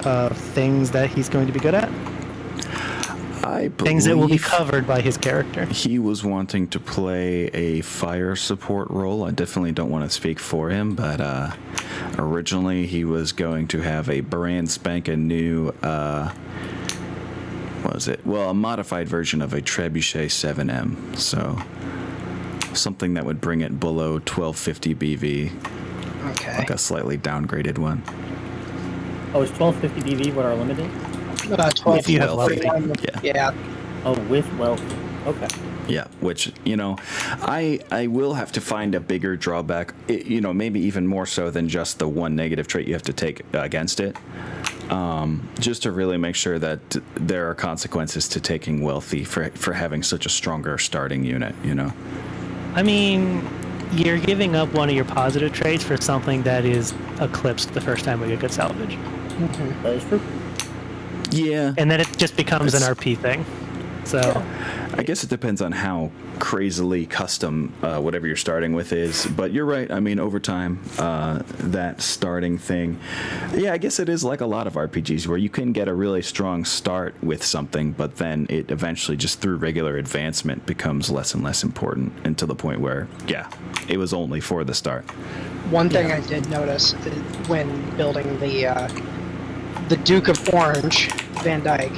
of things that he's going to be good at? I believe things that will be covered by his character. He was wanting to play a fire support role. I definitely don't want to speak for him, but originally he was going to have a brand spanking new, what was it? Well, a modified version of a Trebuchet 7M. So something that would bring it below 1250 BV. Okay. Like a slightly downgraded one. Oh, is 1250 BV what our limit is? 12 if you have wealthy. Yeah. Oh, with wealthy. Okay. Yeah, which, I will have to find a bigger drawback, maybe even more so than just the one negative trait you have to take against it, just to really make sure that there are consequences to taking wealthy for having such a stronger starting unit, I mean, you're giving up one of your positive traits for something that is eclipsed the first time we get good salvage. Mm-hmm. That is true. Yeah. And then it just becomes an RP thing. So I guess it depends on how crazily custom whatever you're starting with is. But you're right. I mean, over time, that starting thing, I guess it is like a lot of RPGs where you can get a really strong start with something, but then it eventually just through regular advancement becomes less and less important, and to the point where, it was only for the start. One thing I did notice when building the Duke of Orange, Van Dyke,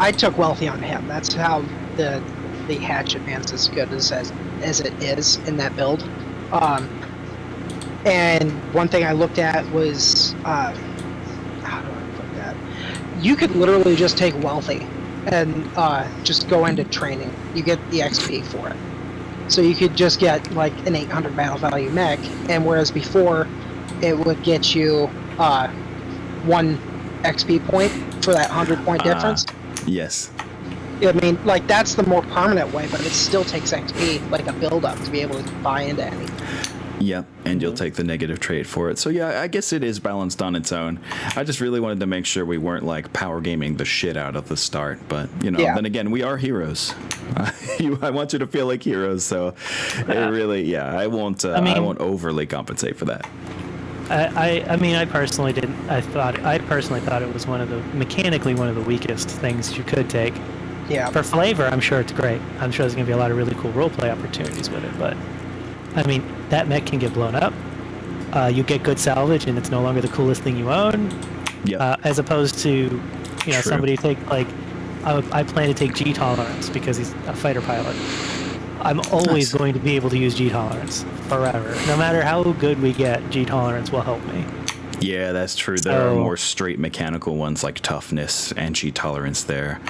I took wealthy on him. That's how the hatch advance is good as it is in that build. And one thing I looked at was how do I put that? You could literally just take wealthy and just go into training. You get the XP for it. So you could just get like an 800 battle value mech, and whereas before it would get you 1 XP point for that 100-point difference. Yes. I mean, like, that's the more permanent way, but it still takes XP, like a build-up, to be able to buy into anything. Yep, and you'll take the negative trait for it. So I guess it is balanced on its own. I just really wanted to make sure we weren't like power gaming the shit out of the start. But then again, we are heroes. I want you to feel like heroes. So it really, I won't overly compensate for that. I mean, I personally didn't. I personally thought it was mechanically one of the weakest things you could take. Yeah. For flavor, I'm sure it's great. I'm sure there's going to be a lot of really cool roleplay opportunities with it. But, I mean, that mech can get blown up. You get good salvage, and it's no longer the coolest thing you own. Yep. As opposed to, you know, True. somebody take, like, I plan to take G tolerance because he's a fighter pilot. I'm always Nice. going to be able to use G tolerance forever. No matter how good we get, G tolerance will help me. Yeah, that's true. There are So- more straight mechanical ones like toughness and G tolerance there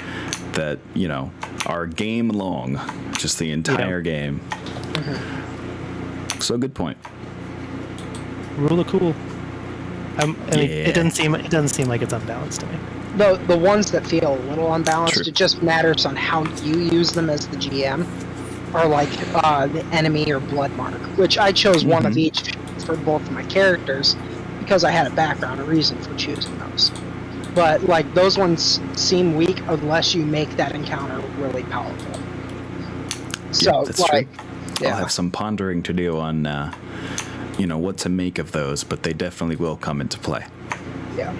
that, you know, are game long, just the entire game. So good point. Rule of cool. I mean, Yeah. it doesn't seem like it's unbalanced to me. The ones that feel a little unbalanced, True. it just matters on how you use them as the GM, are like the enemy or blood mark, which I chose one of each for both of my characters because I had a background, a reason for choosing those. But like those ones seem weak unless you make that encounter really powerful. So that's like, true. I'll have some pondering to do on, you know, what to make of those, but they definitely will come into play. yeah.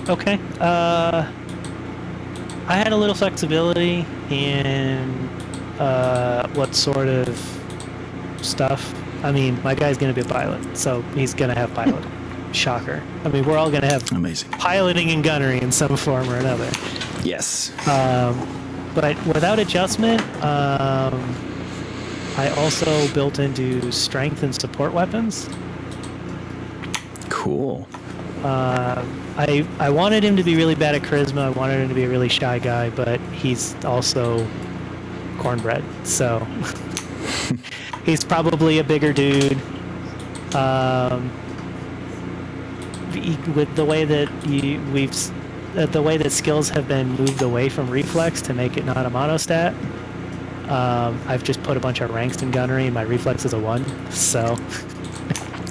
Okay. I had a little flexibility in what sort of stuff. I mean, my guy's going to be a pilot, so he's going to have pilot. Shocker. I mean, we're all going to have Amazing. piloting and gunnery in some form or another. Yes. But without adjustment, I also built into strength and support weapons. Cool. I wanted him to be really bad at charisma. I wanted him to be a really shy guy, but he's also cornbread, so he's probably a bigger dude. With the way that the way that skills have been moved away from reflex to make it not a monostat, I've just put a bunch of ranks in gunnery, and my reflex is a 1. So.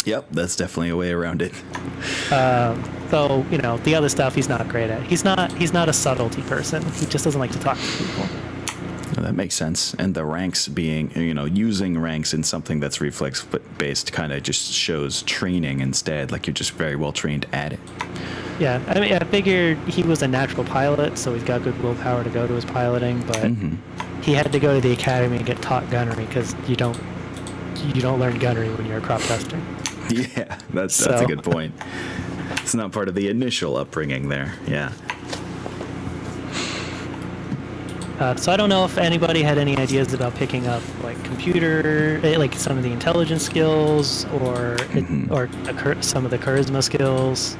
Yep, that's definitely a way around it. So, you know, the other stuff he's not great at. He's not a subtlety person. He just doesn't like to talk to people. Well, that makes sense. And the ranks being, you know, using ranks in something that's reflex based kind of just shows training instead. Like you're just very well trained at it. Yeah, I mean, I figured he was a natural pilot, so he's got good willpower to go to his piloting, but he had to go to the academy and get taught gunnery because you don't learn gunnery when you're a crop duster. Yeah, that's a good point. It's not part of the initial upbringing there. Yeah. So I don't know if anybody had any ideas about picking up like computer, like some of the intelligence skills, or some of the charisma skills,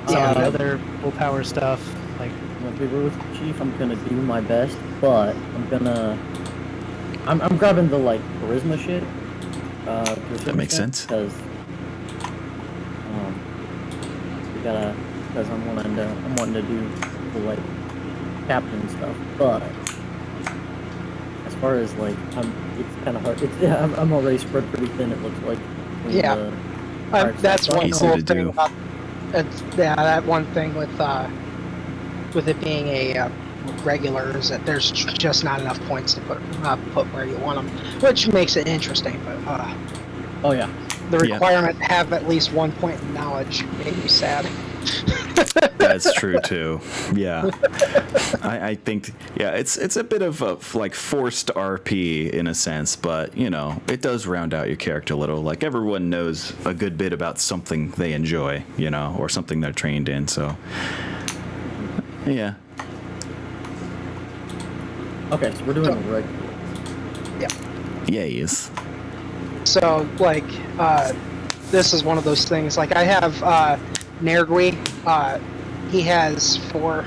some of the other willpower stuff. Like, I'm gonna be with Chief. I'm gonna do my best, but I'm grabbing the like charisma shit. That makes sense. Because because I'm wanting to do the like captain stuff, but as far as like it's kind of hard. I'm already spread pretty thin. It looks like. Yeah. That's one Easy cool to thing do. about that one thing with it being a regular is that there's just not enough points to put where you want them, which makes it interesting. But Oh yeah. the requirement to have at least 1 point in knowledge made me sad. That's true too. Yeah, I think it's a bit of a like forced RP in a sense, but you know it does round out your character a little. Like everyone knows a good bit about something they enjoy, you know, or something they're trained in. So yeah. Okay, so we're doing a regular. Yes. So like this is one of those things. Like I have Nergui. He has 4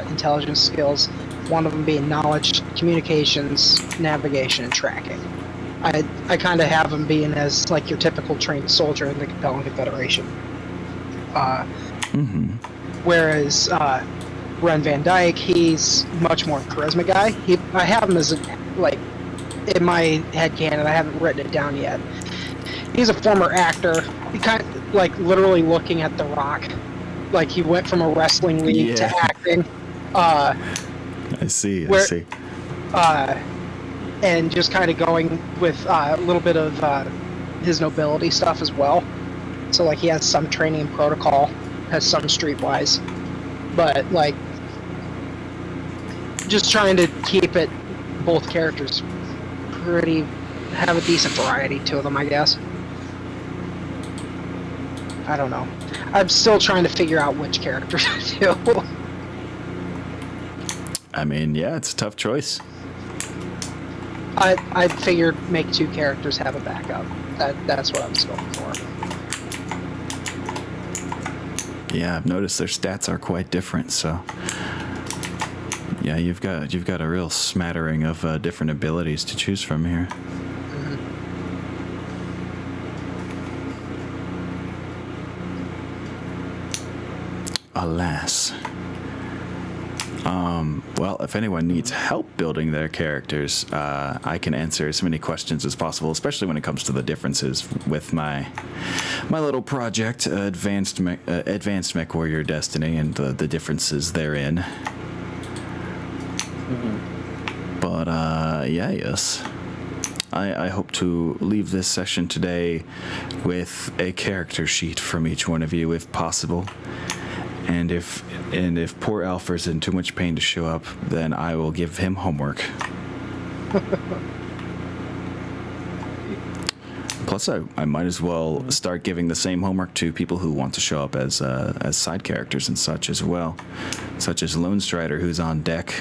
intelligence skills. One of them being knowledge, communications, navigation, and tracking. I kind of have him being as like your typical trained soldier in the Compelling Confederation. Whereas Ren Van Dyke, he's much more charisma guy. I have him as like in my headcanon. I haven't written it down yet. He's a former actor. He kind of like literally looking at The Rock. Like he went from a wrestling league to acting. I see. and just kind of going with a little bit of his nobility stuff as well. So like he has some training in protocol, has some streetwise, but like just trying to keep it both characters pretty, have a decent variety to them, I guess. I don't know. I'm still trying to figure out which character to do. I mean, yeah, it's a tough choice. I figured make 2 characters have a backup. That's what I was going for. Yeah, I've noticed their stats are quite different, so yeah, you've got a real smattering of different abilities to choose from here. Alas. Well, if anyone needs help building their characters, I can answer as many questions as possible, especially when it comes to the differences with my little project, Advanced MechWarrior Destiny, and the differences therein. But, yes. I hope to leave this session today with a character sheet from each one of you, if possible. And if poor Alfred's in too much pain to show up, then I will give him homework. Plus, I might as well start giving the same homework to people who want to show up as side characters and such as well, such as Lone Strider, who's on deck.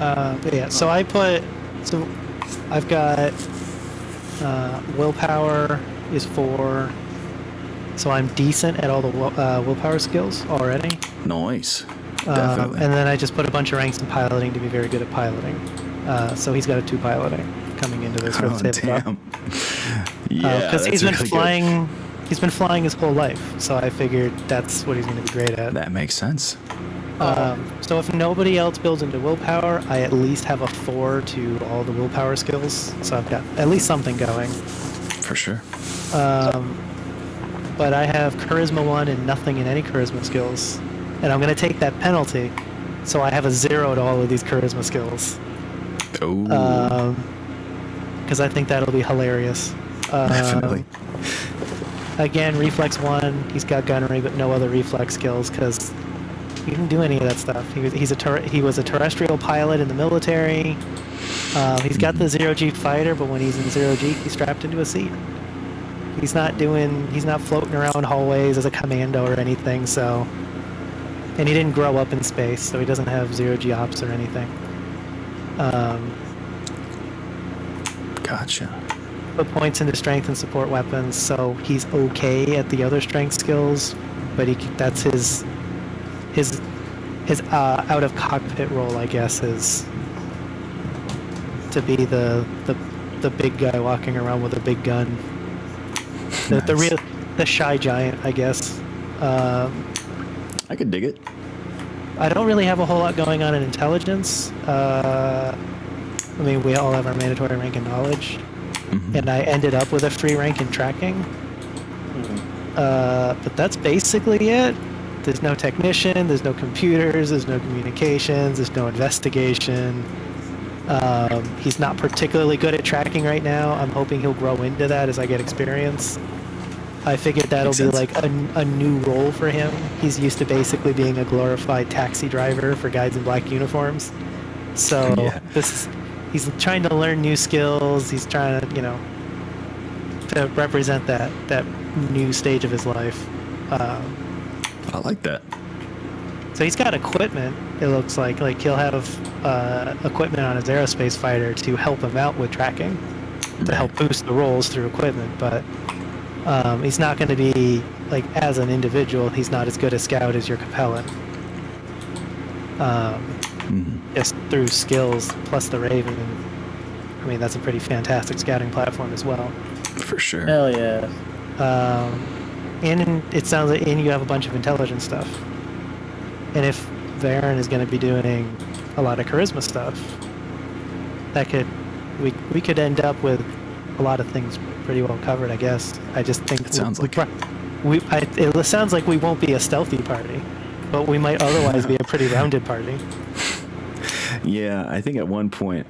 Yeah. So I've got willpower is 4. So I'm decent at all the willpower skills already. Nice. Definitely. And then I just put a bunch of ranks in piloting to be very good at piloting. So he's got a 2 piloting coming into this. Oh, damn. Yeah, because he's been really flying. He's been flying his whole life, so I figured that's what he's going to be great at. That makes sense. So if nobody else builds into willpower, I at least have a 4 to all the willpower skills. So I've got at least something going. For sure. But I have charisma 1 and nothing in any charisma skills. And I'm going to take that penalty, so I have a 0 to all of these charisma skills. Oh. Because I think that'll be hilarious. Definitely. Again, reflex 1, he's got gunnery, but no other reflex skills, because he didn't do any of that stuff. He was a terrestrial pilot in the military. He's got the 0G fighter, but when he's in 0G, he's strapped into a seat. He's not floating around hallways as a commando or anything, so... And he didn't grow up in space, so he doesn't have 0G ops or anything. Gotcha. Put points into strength and support weapons, so he's okay at the other strength skills, but that's his out of cockpit role, I guess, is to be the big guy walking around with a big gun. The shy giant, I guess. I could dig it. I don't really have a whole lot going on in intelligence. I mean, we all have our mandatory rank in knowledge, and I ended up with a free rank in tracking. But that's basically it. There's no technician, there's no computers, there's no communications, there's no investigation. He's not particularly good at tracking right now. I'm hoping he'll grow into that as I get experience. I figured that'll be like a new role for him. He's used to basically being a glorified taxi driver for guys in black uniforms. So he's trying to learn new skills. He's trying to, to represent that new stage of his life. I like that. So he's got equipment, it looks like. Like he'll have equipment on his aerospace fighter to help him out with tracking, to help boost the rolls through equipment, but he's not going to be, like, as an individual, he's not as good a scout as your Capellan. Just through skills, plus the Raven. I mean, that's a pretty fantastic scouting platform as well. For sure. Hell yeah. And it sounds like, and you have a bunch of intelligence stuff. And if Varen is going to be doing a lot of charisma stuff, we could end up with a lot of things pretty well covered, I guess. I just think it sounds like it sounds like we won't be a stealthy party, but we might otherwise be a pretty rounded party. Yeah, I think at one point,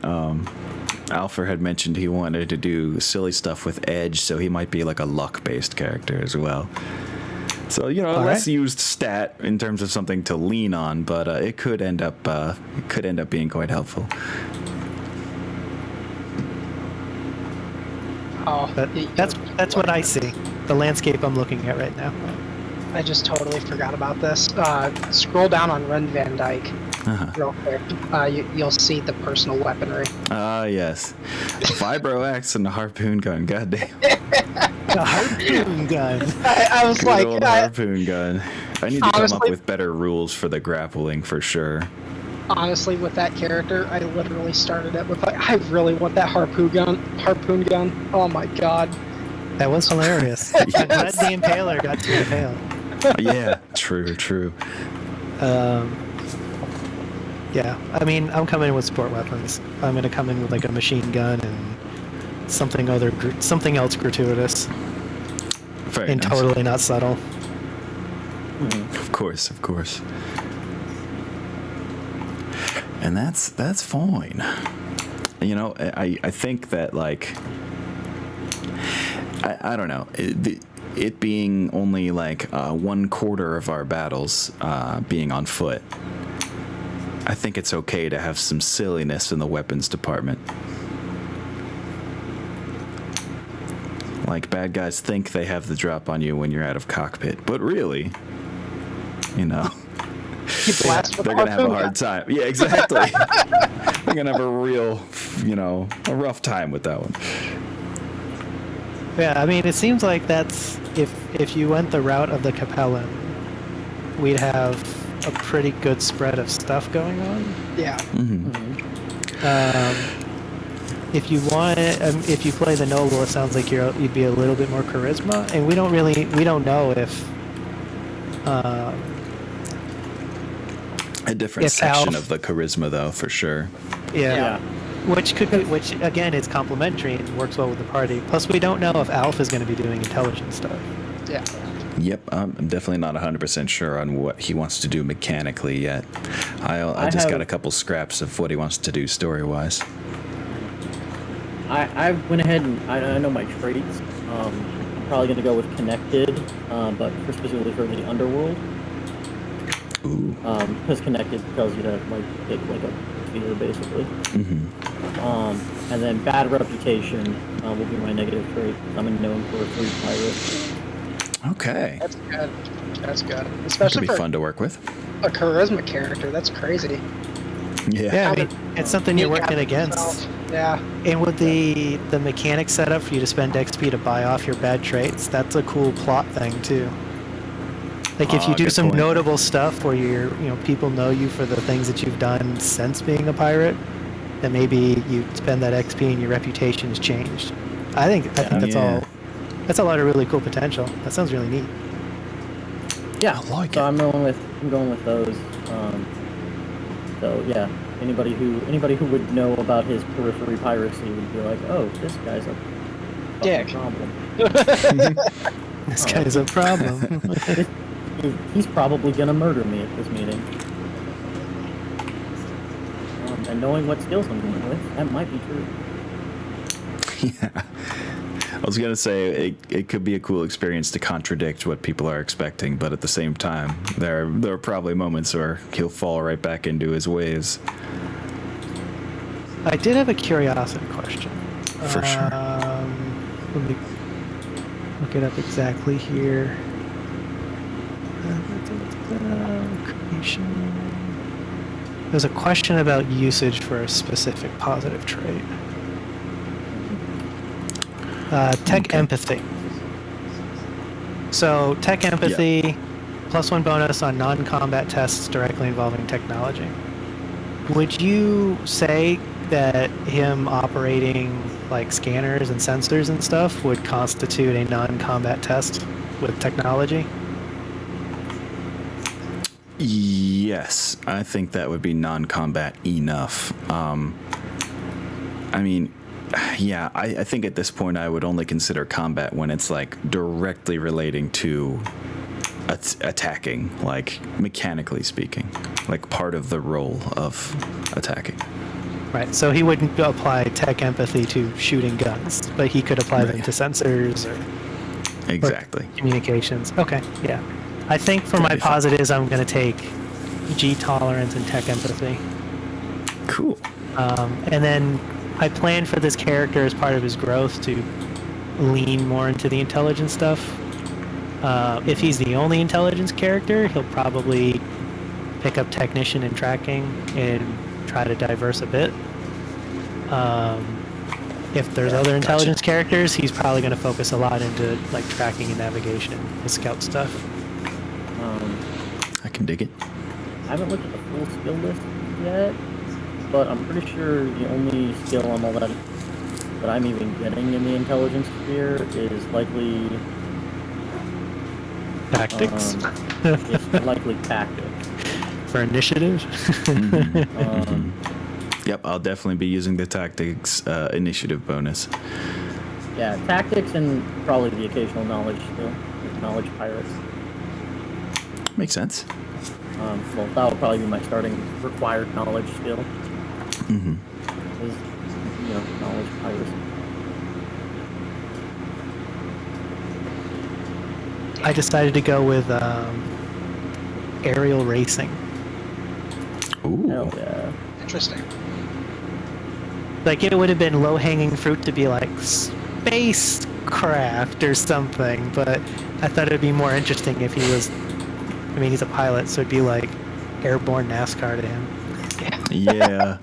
Alfred had mentioned he wanted to do silly stuff with Edge, so he might be like a luck-based character as well. So, you know, a less used stat in terms of something to lean on, but it could end up being quite helpful. Oh, That's what I see. The landscape I'm looking at right now. I just totally forgot about this. Scroll down on Ren Van Dyke real quick. You'll see the personal weaponry. Ah, yes. Vibro axe and the harpoon gun. Goddamn. The harpoon gun. I was Good like, old harpoon gun. I need to come up with better rules for the grappling for sure. honestly, with that character, I literally started it with like, I really want that harpoon gun. Oh my god. That was hilarious. I'm glad the Impaler got to impale. Yeah, true. Yeah, I mean, I'm coming in with sport weapons. I'm gonna come in with like a machine gun and something else gratuitous. Very And nice. totally not subtle. Of course. And that's fine. You know, I think that, like, I don't know, it being only like 1/4 of our battles being on foot, I think it's okay to have some silliness in the weapons department. Like, bad guys think they have the drop on you when you're out of cockpit, but really, you know, You blast with they're gonna have a harpoon hard time. Yeah, exactly. They're gonna have a real, a rough time with that one. Yeah, I mean, it seems like that's if you went the route of the Capellan, we'd have a pretty good spread of stuff going on. Yeah. If you want, if you play the noble, it sounds like you'd be a little bit more charisma, and we don't know if A different If section Alf- of the charisma, though, for sure. yeah. Which again, it's complementary and works well with the party. Plus, we don't know if Alf is going to be doing intelligence stuff. Yeah. Yep, I'm definitely not 100% sure on what he wants to do mechanically yet. I just got a couple scraps of what he wants to do story-wise. I went ahead and I know my traits. I'm probably going to go with connected, but specifically for the underworld. Ooh. Because connected tells you to take like a fear basically. And then bad reputation will be my negative trait. I'm known for a free pirate. Okay. That's good. That's good. That could Especially be for fun to work with. a charisma character. That's crazy. Yeah. I mean, it's something you're working against. Yeah. And with the mechanic setup for you to spend XP to buy off your bad traits, that's a cool plot thing too. Like if you do good some point. notable stuff where people know you for the things that you've done since being a pirate, then maybe you spend that XP and your reputation is changed. I think that's Yeah. all. That's a lot of really cool potential. That sounds really neat. Yeah, I like so it. I'm going with those. So yeah, anybody who would know about his periphery piracy would be like, oh, this guy's a Dick. problem. This guy's a problem. He's probably gonna murder me at this meeting. And knowing what skills I'm going with, that might be true. Yeah. I was going to say it could be a cool experience to contradict what people are expecting, but at the same time, there are probably moments where he'll fall right back into his ways. I did have a curiosity question. For sure. Let me look it up exactly here. Creation. There's a question about usage for a specific positive trait. Tech empathy. So tech empathy, +1 bonus on non-combat tests directly involving technology. Would you say that him operating like scanners and sensors and stuff would constitute a non-combat test with technology? Yes, I think that would be non-combat enough. I mean, yeah, I think at this point I would only consider combat when it's like directly relating to attacking, like mechanically speaking, like part of the role of attacking. Right. So he wouldn't apply tech empathy to shooting guns, but he could apply them to sensors or Exactly. or communications. Okay. Yeah. I think for my That'd be fun. positives, I'm going to take G tolerance and tech empathy. Cool. And then I plan for this character as part of his growth to lean more into the intelligence stuff. If he's the only intelligence character, he'll probably pick up technician and tracking and try to diverse a bit. If there's other intelligence characters, he's probably going to focus a lot into like tracking and navigation and scout stuff. I can dig it. I haven't looked at the full skill list yet, but I'm pretty sure the only skill on all that I'm even getting in the intelligence sphere is likely Tactics it's likely tactics. for initiative. Yep, I'll definitely be using the tactics initiative bonus. Yeah, tactics and probably the occasional knowledge skill, knowledge pirates. Makes sense. Well, that would probably be my starting required knowledge skill. Mm-hmm. Is, knowledge pirates. I decided to go with aerial racing. Ooh. Hell yeah. Interesting. Like it would have been low-hanging fruit to be like spacecraft or something, but I thought it'd be more interesting if he was. I mean, he's a pilot, so it'd be like airborne NASCAR to him. Yeah.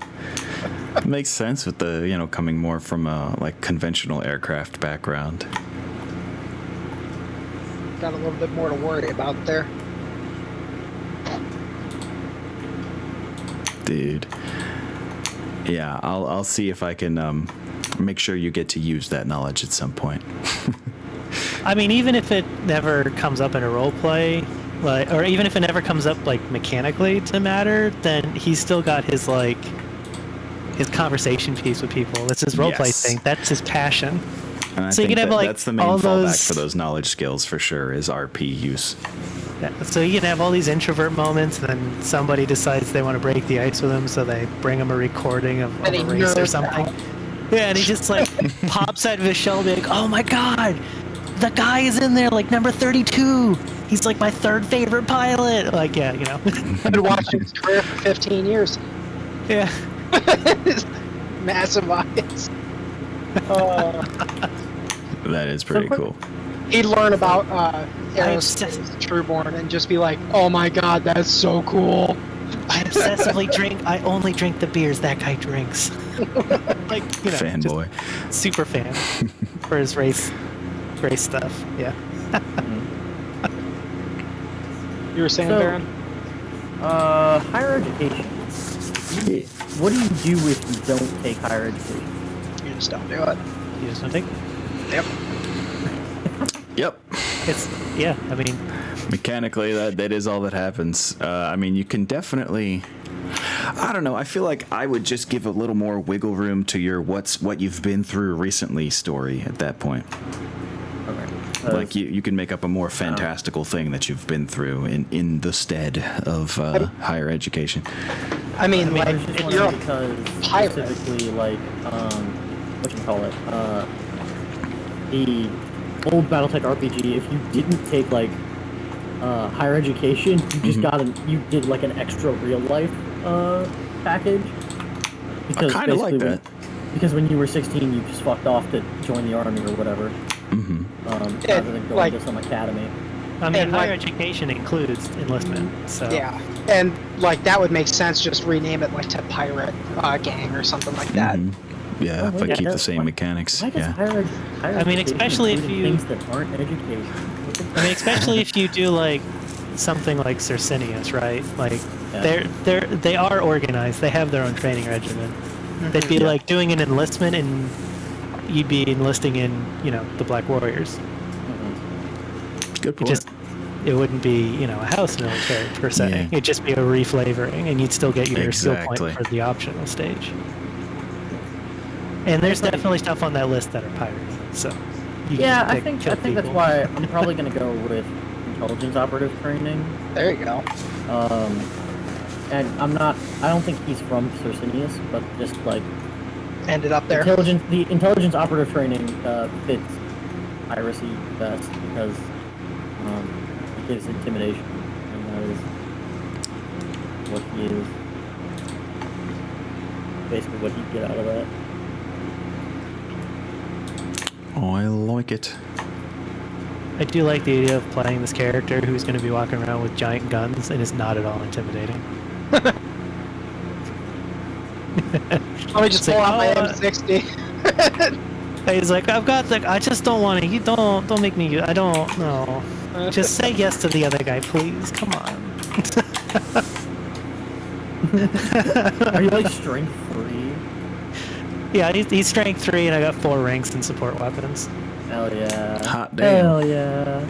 Makes sense with the, coming more from a like conventional aircraft background. Got a little bit more to worry about there. Dude. Yeah, I'll see if I can make sure you get to use that knowledge at some point. I mean, even if it never comes up in a role play, like, or even if it never comes up like mechanically to matter, then he's still got his like his conversation piece with people. It's his role play Yes. thing. That's his passion. And I So you think can have, that like, that's the main all fallback those- for those knowledge skills for sure is RP use. Yeah, so you can have all these introvert moments, and then somebody decides they want to break the ice with him, so they bring him a recording of And a he race or nerds something. out. Yeah, and he just like pops out of his shell, and be like, "Oh my god, the guy is in there, like number 32. He's like my third favorite pilot." Like, yeah, I've been watching his career for 15 years. yeah. Massive eyes. That is pretty quick- cool. He'd learn about obsessed- aerospace, Trueborn, and just be like, "Oh my god, that's so cool." I obsessively drink. I only drink the beers that guy drinks. Like, Fanboy. just super fan for his race stuff. Yeah. You were saying, So- Baron? Higher education. What do you do if you don't take higher education? You just don't do it. You just don't think Yep. Yep. it's yeah. I mean, Mechanically, that is all that happens. I mean, you can definitely. I don't know. I feel like I would just give a little more wiggle room to your what you've been through recently story at that point. Okay. Like you can make up a more fantastical thing that you've been through in the stead of higher education. I mean, I like, was just if you're wondering a because pirate. specifically, like, the old BattleTech RPG, if you didn't take, like, higher education, you just you did, like, an extra real life, package. I kind of like basically that. Because when you were 16, you just fucked off to join the army or whatever. Yeah, Rather than going like- to some academy. I mean, And, higher like- education includes enlistment. So Yeah, and like that would make sense. Just rename it like to Pirate Gang or something like that. Yeah, Oh, if I wait, keep the yeah, same why- mechanics. Why does Yeah. higher I mean, education especially if include you- things that aren't education? I mean, especially if you do like something like Cercinius, right? Like Yeah. they are organized. They have their own training regimen. They'd be Yeah. like doing an enlistment, and you'd be enlisting in the Black Warriors. Good It point. just it wouldn't be a house military per se. Yeah. It'd just be a reflavoring, and you'd still get your skill point Exactly. for the optional stage. And there's definitely stuff on that list that are pirates. So you Yeah, can I pick- think kill that's people. why I'm probably gonna go with intelligence operative training. There you go. And I don't think he's from Cercinius, but just like Ended up there. the intelligence operative training fits piracy best because it gives intimidation, and that is what he is. Basically, what he'd get out of that. Oh, I like it. I do like the idea of playing this character who's going to be walking around with giant guns and is not at all intimidating. Let me just pull out my M60. He's like, I've got the. I just don't want to. You don't make me. I don't know. Just say yes to the other guy, please. Come on. Are you like strength 3? Yeah, he's strength 3, and I got 4 ranks in support weapons. Hell yeah. Hot damn. Hell yeah.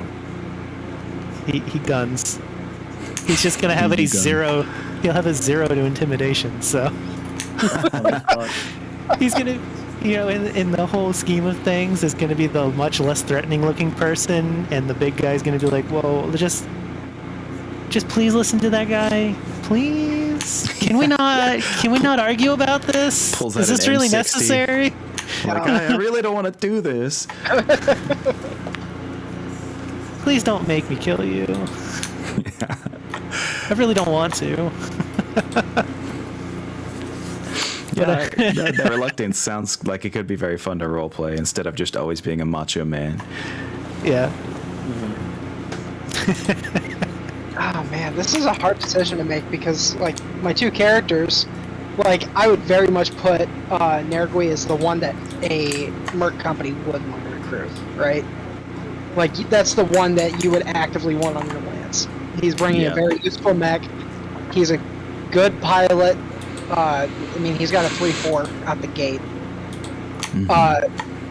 He guns. He's just gonna have He a gun. 0. He'll have a 0 to intimidation. So he's gonna, in the whole scheme of things, is gonna be the much less threatening looking person, and the big guy's gonna be like, whoa, just please listen to that guy, please. Can we not argue about this? Pulls Is out this an really M60. necessary? Like, I really don't want to do this. Please don't make me kill you. I really don't want to. Yeah, that reluctance sounds like it could be very fun to roleplay instead of just always being a macho man. Yeah. Oh man, this is a hard decision to make because, like, my two characters, like, I would very much put Nergui as the one that a merc company would want to recruit, right? Like, that's the one that you would actively want on your lance. He's bringing Yeah. a very useful mech. He's a good pilot. I mean, he's got a 3-4 out the gate.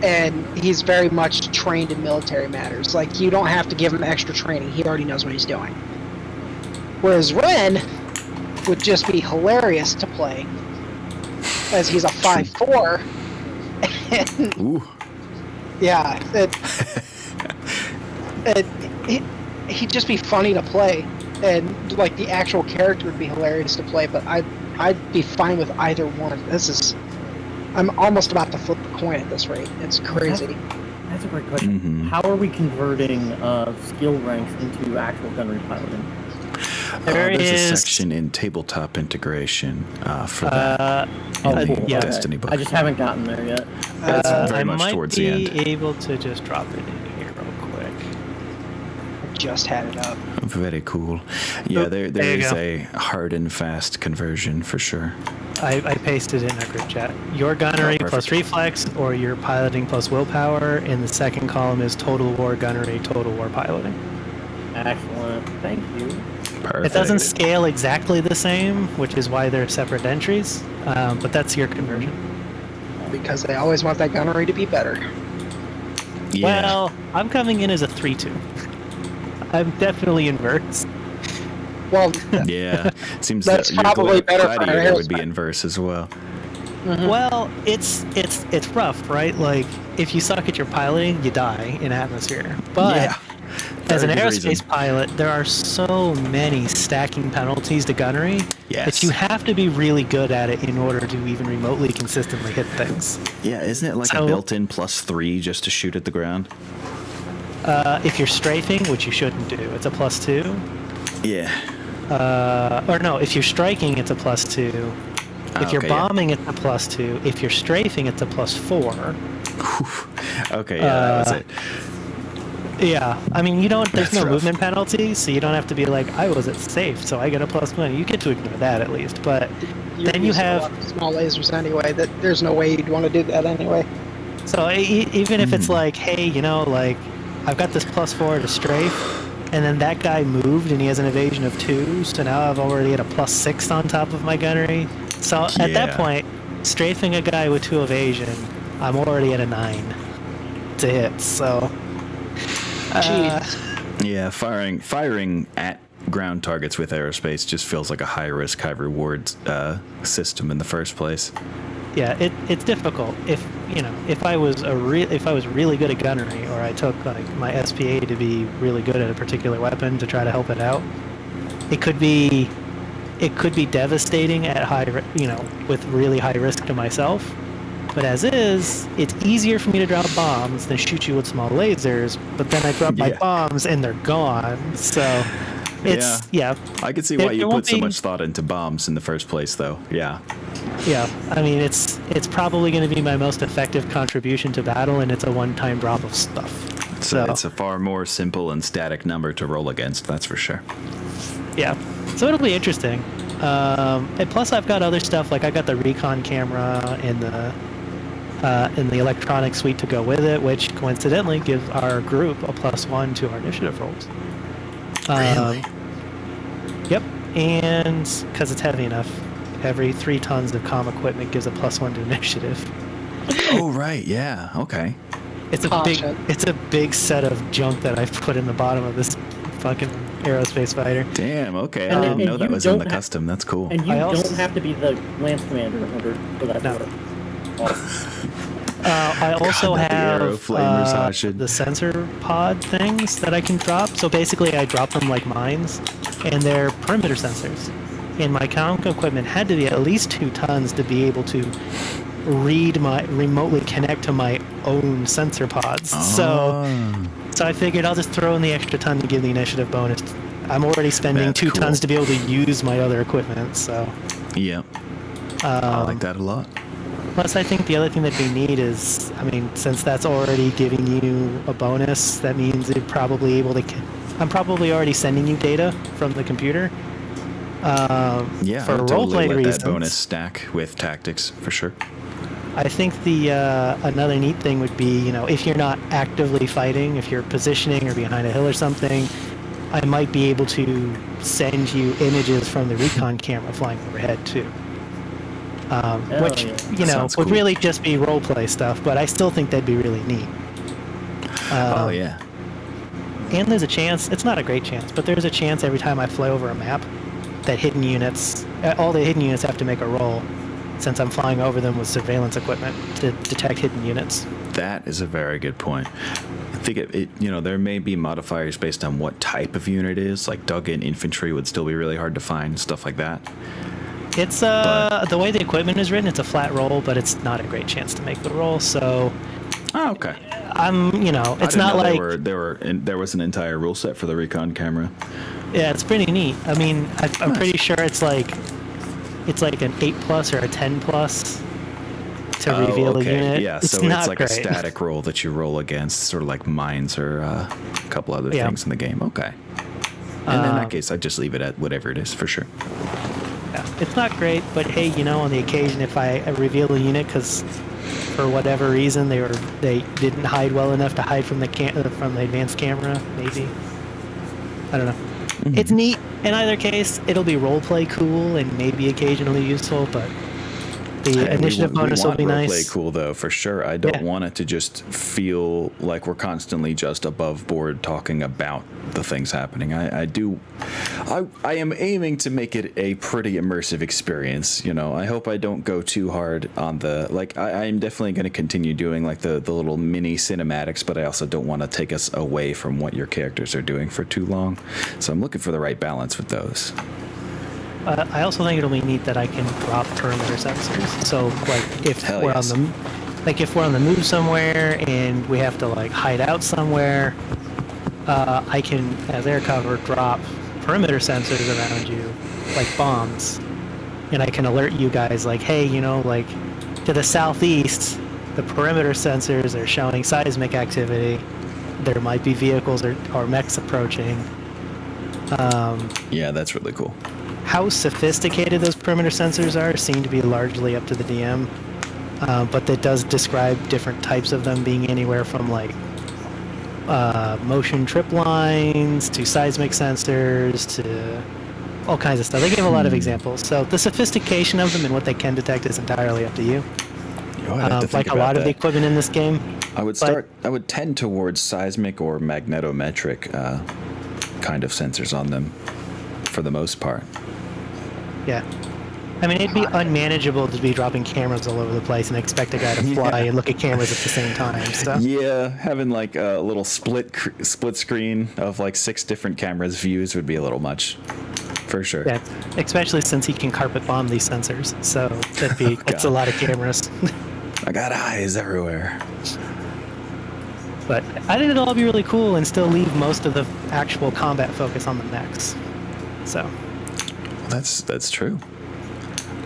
And he's very much trained in military matters. Like, you don't have to give him extra training. He already knows what he's doing. Whereas Ren would just be hilarious to play, as he's a 5-4. And, Ooh. yeah, he'd just be funny to play. And, like, the actual character would be hilarious to play, but I'd be fine with either one. I'm almost about to flip the coin at this rate. It's crazy. That's a great question. Mhm. How are we converting skill ranks into actual gunnery piloting? There There's a is- section in tabletop integration for that. Oh, in the cool. yeah. Destiny book. I just haven't gotten there yet. It's very I much might towards be the end. able to just drop it in here real quick. Just had it up. Very cool. Yeah, Oh, there there you is go. a hard and fast conversion for sure. I pasted it in our group chat. Your gunnery Oh, plus perfect. reflex, or your piloting plus willpower. In the second column is total war gunnery, total war piloting. Excellent. Thank you. Perfect. It doesn't scale exactly the same, which is why they're separate entries. But that's your conversion. Because they always want that gunnery to be better. Yeah. Well, I'm coming in as a 3-2. I'm definitely inverse. Well, Yeah. Seems That's that your probably better for gladiator our would be aerospace. inverse as well. Well, it's rough, right? Like, if you suck at your piloting, you die in atmosphere. But Yeah. as an Very good aerospace reason. pilot, there are so many stacking penalties to gunnery Yes. that you have to be really good at it in order to even remotely consistently hit things. Yeah, isn't it like So- a built-in +3 just to shoot at the ground? If you're strafing, which you shouldn't do, it's a +2. Yeah. Or no, if you're striking, it's a +2. If you're Okay, yeah. bombing, it's a +2. If you're strafing, it's a +4. Okay, yeah, that was it. Yeah, I mean, you don't. There's That's no rough. movement penalty, so you don't have to be like, I was at safe, so I get a +1. You get to ignore that at least, but then you using a have. lot of small lasers anyway. That there's no way you'd want to do that anyway. So even if it's like, hey, like, I've got this +4 to strafe, and then that guy moved and he has an evasion of 2, so now I've already had a +6 on top of my gunnery. So at that Yeah. point, strafing a guy with 2 evasion, I'm already at a 9 to hit. So. Jeez. Yeah, firing at ground targets with aerospace just feels like a high risk, high reward system in the first place. Yeah, it's difficult. If I was really good at gunnery, or I took like my SPA to be really good at a particular weapon to try to help it out, it could be devastating at with really high risk to myself. But as is, it's easier for me to drop bombs than shoot you with small lasers. But then I drop my bombs and they're gone. So it's I can see why you put so much thought into bombs in the first place, though. Yeah. Yeah, I mean it's probably going to be my most effective contribution to battle, and it's a one-time drop of stuff. So it's a far more simple and static number to roll against. That's for sure. Yeah, so it'll be interesting. And plus, I've got other stuff, like I got the recon camera and the electronic suite to go with it, which coincidentally gives our group a +1 to our initiative rolls. Really? Yep, and because it's heavy enough, every 3 tons of comm equipment gives a +1 to initiative. Oh right, yeah, okay. It's a big set of junk that I've put in the bottom of this fucking aerospace fighter. Damn, okay. I didn't know that was in the custom. That's cool. And you don't have to be the lance commander for that. No. I also have the sensor pod things that I can drop. So basically I drop them like mines, and they're perimeter sensors. And my comm equipment had to be at least 2 tons to be able to remotely connect to my own sensor pods. Oh. So I figured I'll just throw in the extra ton to give the initiative bonus. I'm already spending 2 tons to be able to use my other equipment, so... Yeah. I like that a lot. Plus, I think the other thing that we need is, I mean, since that's already giving you a bonus, that means I'm probably already sending you data from the computer. For roleplay reasons. That bonus stack with tactics, for sure. I think the another neat thing would be, if you're not actively fighting, if you're positioning or behind a hill or something, I might be able to send you images from the recon camera flying overhead too. Which would really just be roleplay stuff, but I still think that'd be really neat. And there's a chance, it's not a great chance, but there's a chance every time I fly over a map that all the hidden units have to make a roll, since I'm flying over them with surveillance equipment to detect hidden units. That is a very good point. I think there may be modifiers based on what type of unit it is, like dug-in infantry would still be really hard to find, stuff like that. It's the way the equipment is written, it's a flat roll, but it's not a great chance to make the roll, so... Oh, okay. It's not like... There was an entire rule set for the recon camera. Yeah, it's pretty neat. I mean, I'm pretty sure it's like an 8+ or a 10+ to reveal a unit. Yeah, so it's like a static roll that you roll against, sort of like mines or a couple other things in the game. Okay. And in that case, I'd just leave it at whatever it is, for sure. Yeah, it's not great, but hey, on the occasion, if I reveal a unit because for whatever reason they didn't hide well enough to hide from the advanced camera, maybe. I don't know. Mm-hmm. It's neat. In either case, it'll be roleplay cool and maybe occasionally useful, but the initiative bonus will be nice. Roleplay cool though, for sure. I don't want it to just feel like we're constantly just above board talking about the things happening. I am aiming to make it a pretty immersive experience. I hope I don't go too hard on I am definitely going to continue doing like the little mini cinematics, but I also don't want to take us away from what your characters are doing for too long. So I'm looking for the right balance with those. I also think it'll be neat that I can drop perimeter sensors. So, if we're on the move somewhere and we have to hide out somewhere, I can, as air cover, drop perimeter sensors around you, like bombs, and I can alert you guys, hey, to the southeast, the perimeter sensors are showing seismic activity. There might be vehicles or mechs approaching. Yeah, that's really cool. How sophisticated those perimeter sensors are seem to be largely up to the DM, but that does describe different types of them, being anywhere from motion trip lines to seismic sensors to all kinds of stuff. They give a lot of examples, so the sophistication of them and what they can detect is entirely up to you. Like a lot of the equipment in this game. I would tend towards seismic or magnetometric kind of sensors on them. for the most part. Yeah. I mean, it'd be unmanageable to be dropping cameras all over the place and expect a guy to fly and look at cameras at the same time. So. Yeah, having like a little split screen of like 6 different cameras views would be a little much, for sure. Yeah, especially since he can carpet bomb these sensors. So that's a lot of cameras. I got eyes everywhere. But I think it'll all be really cool and still leave most of the actual combat focus on the mechs. So. That's true.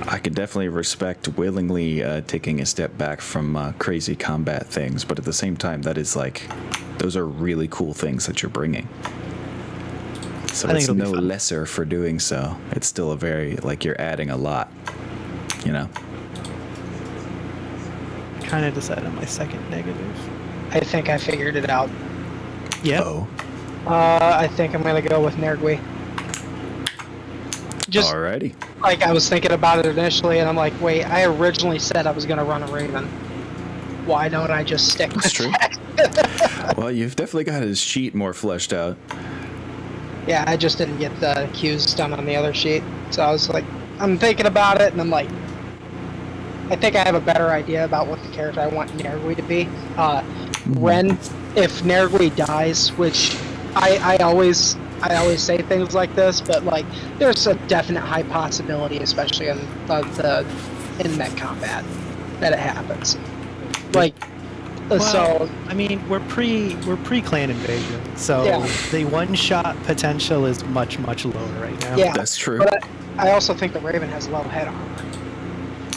I can definitely respect willingly taking a step back from crazy combat things, but at the same time, that is like, those are really cool things that you're bringing. So it's no lesser for doing so. It's still a very, like, you're adding a lot, you know? I'm trying to decide on my second negative. I think I figured it out. Yeah. Oh. I think I'm gonna go with Nergui. Just Alrighty. like I was thinking about it initially, and I'm like, wait, I originally said I was gonna run a Raven. Why don't I just stick with that? Well, you've definitely got his sheet more fleshed out. Yeah, I just didn't get the cues done on the other sheet, so I was like, I'm thinking about it, and I'm like, I think I have a better idea about what the character I want Nergui to be. Ren, if Nergui dies, which I always say things like this, but like there's a definite high possibility, especially in mech combat, that it happens. Like, so I mean, we're pre clan invasion, so the one shot potential is much lower right now. Yeah, that's true. But I also think the Raven has low head armor.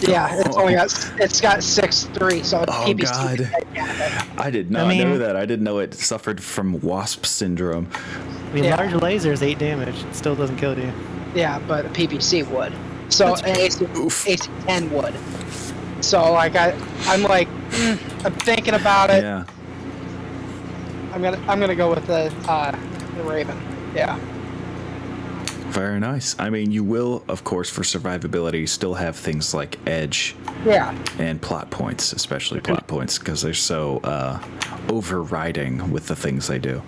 Yeah, it's got 6'3", so it's oh god, I did not know that. I didn't know it suffered from wasp syndrome. I mean, large lasers 8 damage. It still doesn't kill you. Yeah, but a PVC would. So an AC-10 would. So like I'm like, I'm thinking about it. Yeah. I'm gonna go with the Raven. Yeah. Very nice. I mean, you will, of course, for survivability, still have things like edge. Yeah. And plot points, especially plot points, because they're so overriding with the things they do.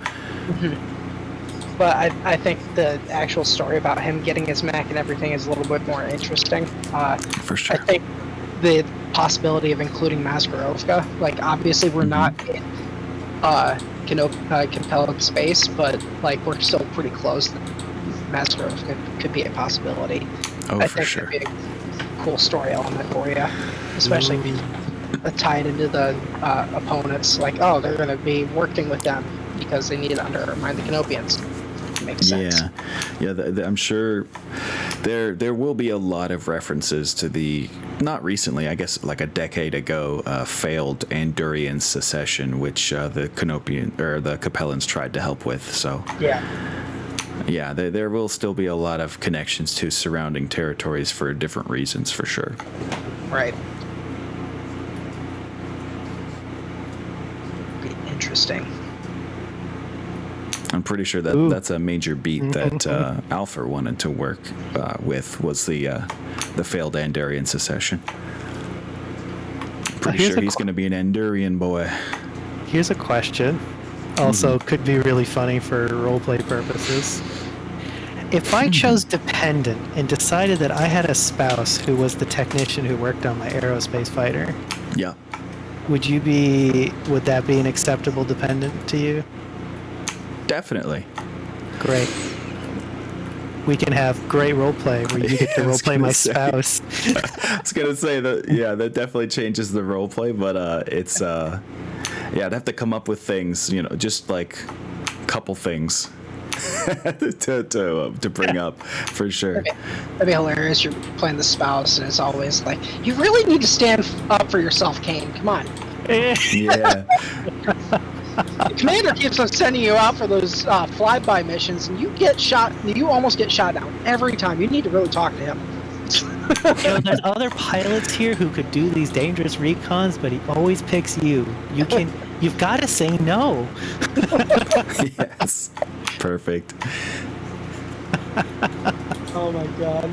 Mm-hmm. But I think the actual story about him getting his mech and everything is a little bit more interesting. For sure. I think the possibility of including Maskarovka, like obviously we're not in compelled space, but like we're still pretty close. Maskarovka could be a possibility. Oh, for sure. That'd be a cool story element for you, especially tied into the opponents. Like, oh, they're going to be working with them because they need to undermine the Canopians. Makes sense. Yeah. I'm sure there will be a lot of references to the, not recently, I guess like a decade ago, failed Andurian secession, which the Capellans tried to help with. So yeah, there will still be a lot of connections to surrounding territories for different reasons, for sure. Right. Be interesting. I'm pretty sure that's a major beat that Alpha wanted to work with, was the failed Andurian secession. Pretty sure he's going to be an Andurian boy. Here's a question. Also, could be really funny for roleplay purposes. If I chose dependent and decided that I had a spouse who was the technician who worked on my aerospace fighter, yeah, would that be an acceptable dependent to you? Definitely. Great. We can have great roleplay where you get to roleplay my spouse. I was gonna say that. Yeah, that definitely changes the roleplay, but it's yeah, I'd have to come up with things, just like a couple things to bring up for sure. That'd be hilarious. You're playing the spouse, and it's always like, you really need to stand up for yourself, Kane. Come on. Yeah. The commander keeps on sending you out for those flyby missions, and you get shot. You almost get shot down every time. You need to really talk to him. There's other pilots here who could do these dangerous recons, but he always picks you. You've got to say no. Yes. Perfect. Oh my god.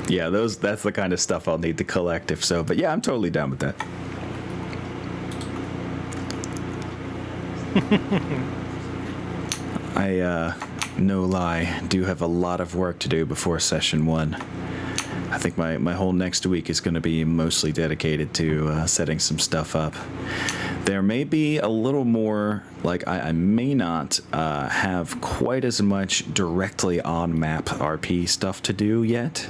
Yeah, that's the kind of stuff I'll need to collect if so. But yeah, I'm totally down with that. no lie, do have a lot of work to do before session 1. I think my whole next week is going to be mostly dedicated to setting some stuff up. There may be a little more, like I may not have quite as much directly on map RP stuff to do yet.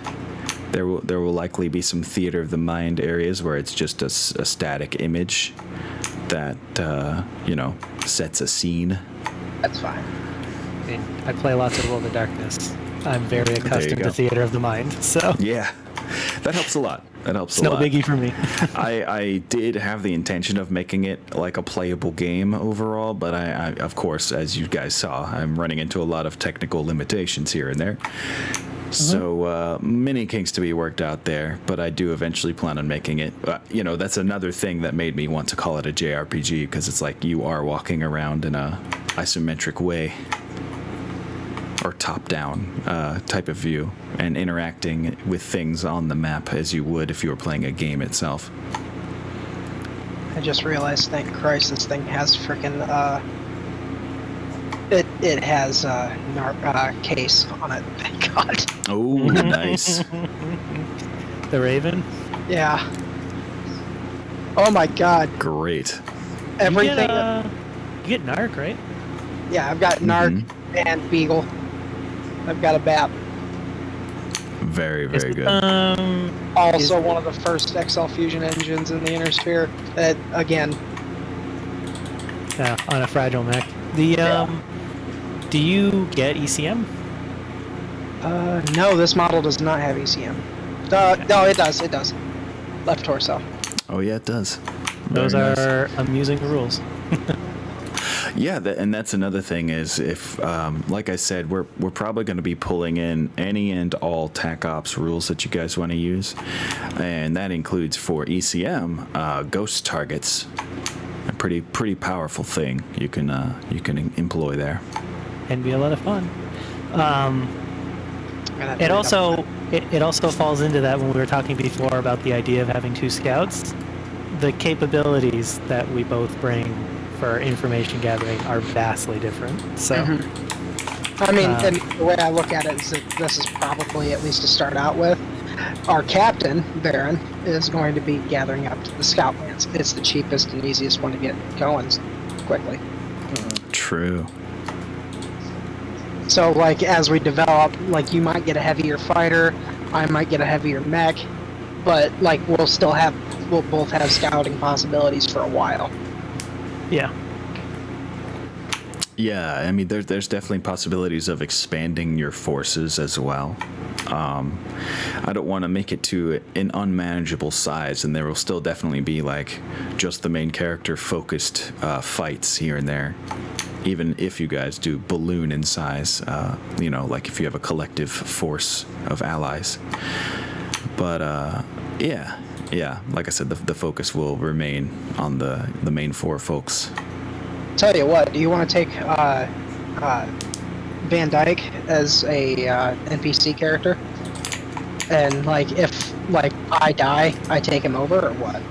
There will likely be some theater of the mind areas where it's just a static image that sets a scene. That's fine. I mean, I play lots of World of Darkness. I'm very accustomed go. to theater of the mind, so Yeah, that helps a lot. That helps it's a no lot. biggie for me. I did have the intention of making it like a playable game overall, but I of course, as you guys saw, I'm running into a lot of technical limitations here and there. So many kinks to be worked out there, but I do eventually plan on making it. That's another thing that made me want to call it a JRPG, because it's like you are walking around in a isometric way, or top-down type of view, and interacting with things on the map as you would if you were playing a game itself. I just realized, thank Christ, this thing has freaking it has case on it. Thank God. Oh, nice. The Raven. Yeah. Oh my God. Great. Everything. You get Narc, right? Yeah, I've got Narc and Beagle. I've got a Bat. Very, very good. Also, one of the first XL Fusion engines in the Inner Sphere. Again. Yeah, on a fragile mech. Do you get ECM? No, this model does not have ECM. No, it does. It does. Left torso. Oh yeah, it does. Those Very nice. are amusing rules. Yeah, and that's another thing is if, like I said, we're probably going to be pulling in any and all TAC Ops rules that you guys want to use, and that includes for ECM ghost targets, a pretty powerful thing you can employ there. Can be a lot of fun. It also falls into that when we were talking before about the idea of having 2 scouts. The capabilities that we both bring for information gathering are vastly different. So, I mean, and the way I look at it is that this is probably, at least to start out with, our captain, Baron, is going to be gathering up to the scout lands. It's the cheapest and easiest one to get going quickly. True. So, like, as we develop, like, you might get a heavier fighter, I might get a heavier mech, but, like, we'll both have scouting possibilities for a while. yeah. Yeah, I mean, there's definitely possibilities of expanding your forces as well. I don't want to make it to an unmanageable size, and there will still definitely be, like, just the main character focused fights here and there. Even if you guys do balloon in size, like if you have a collective force of allies. But, yeah, like I said, the focus will remain on the main 4 folks. Tell you what, do you want to take Van Dyke as a NPC character? And, like, if, like, I die, I take him over, or what?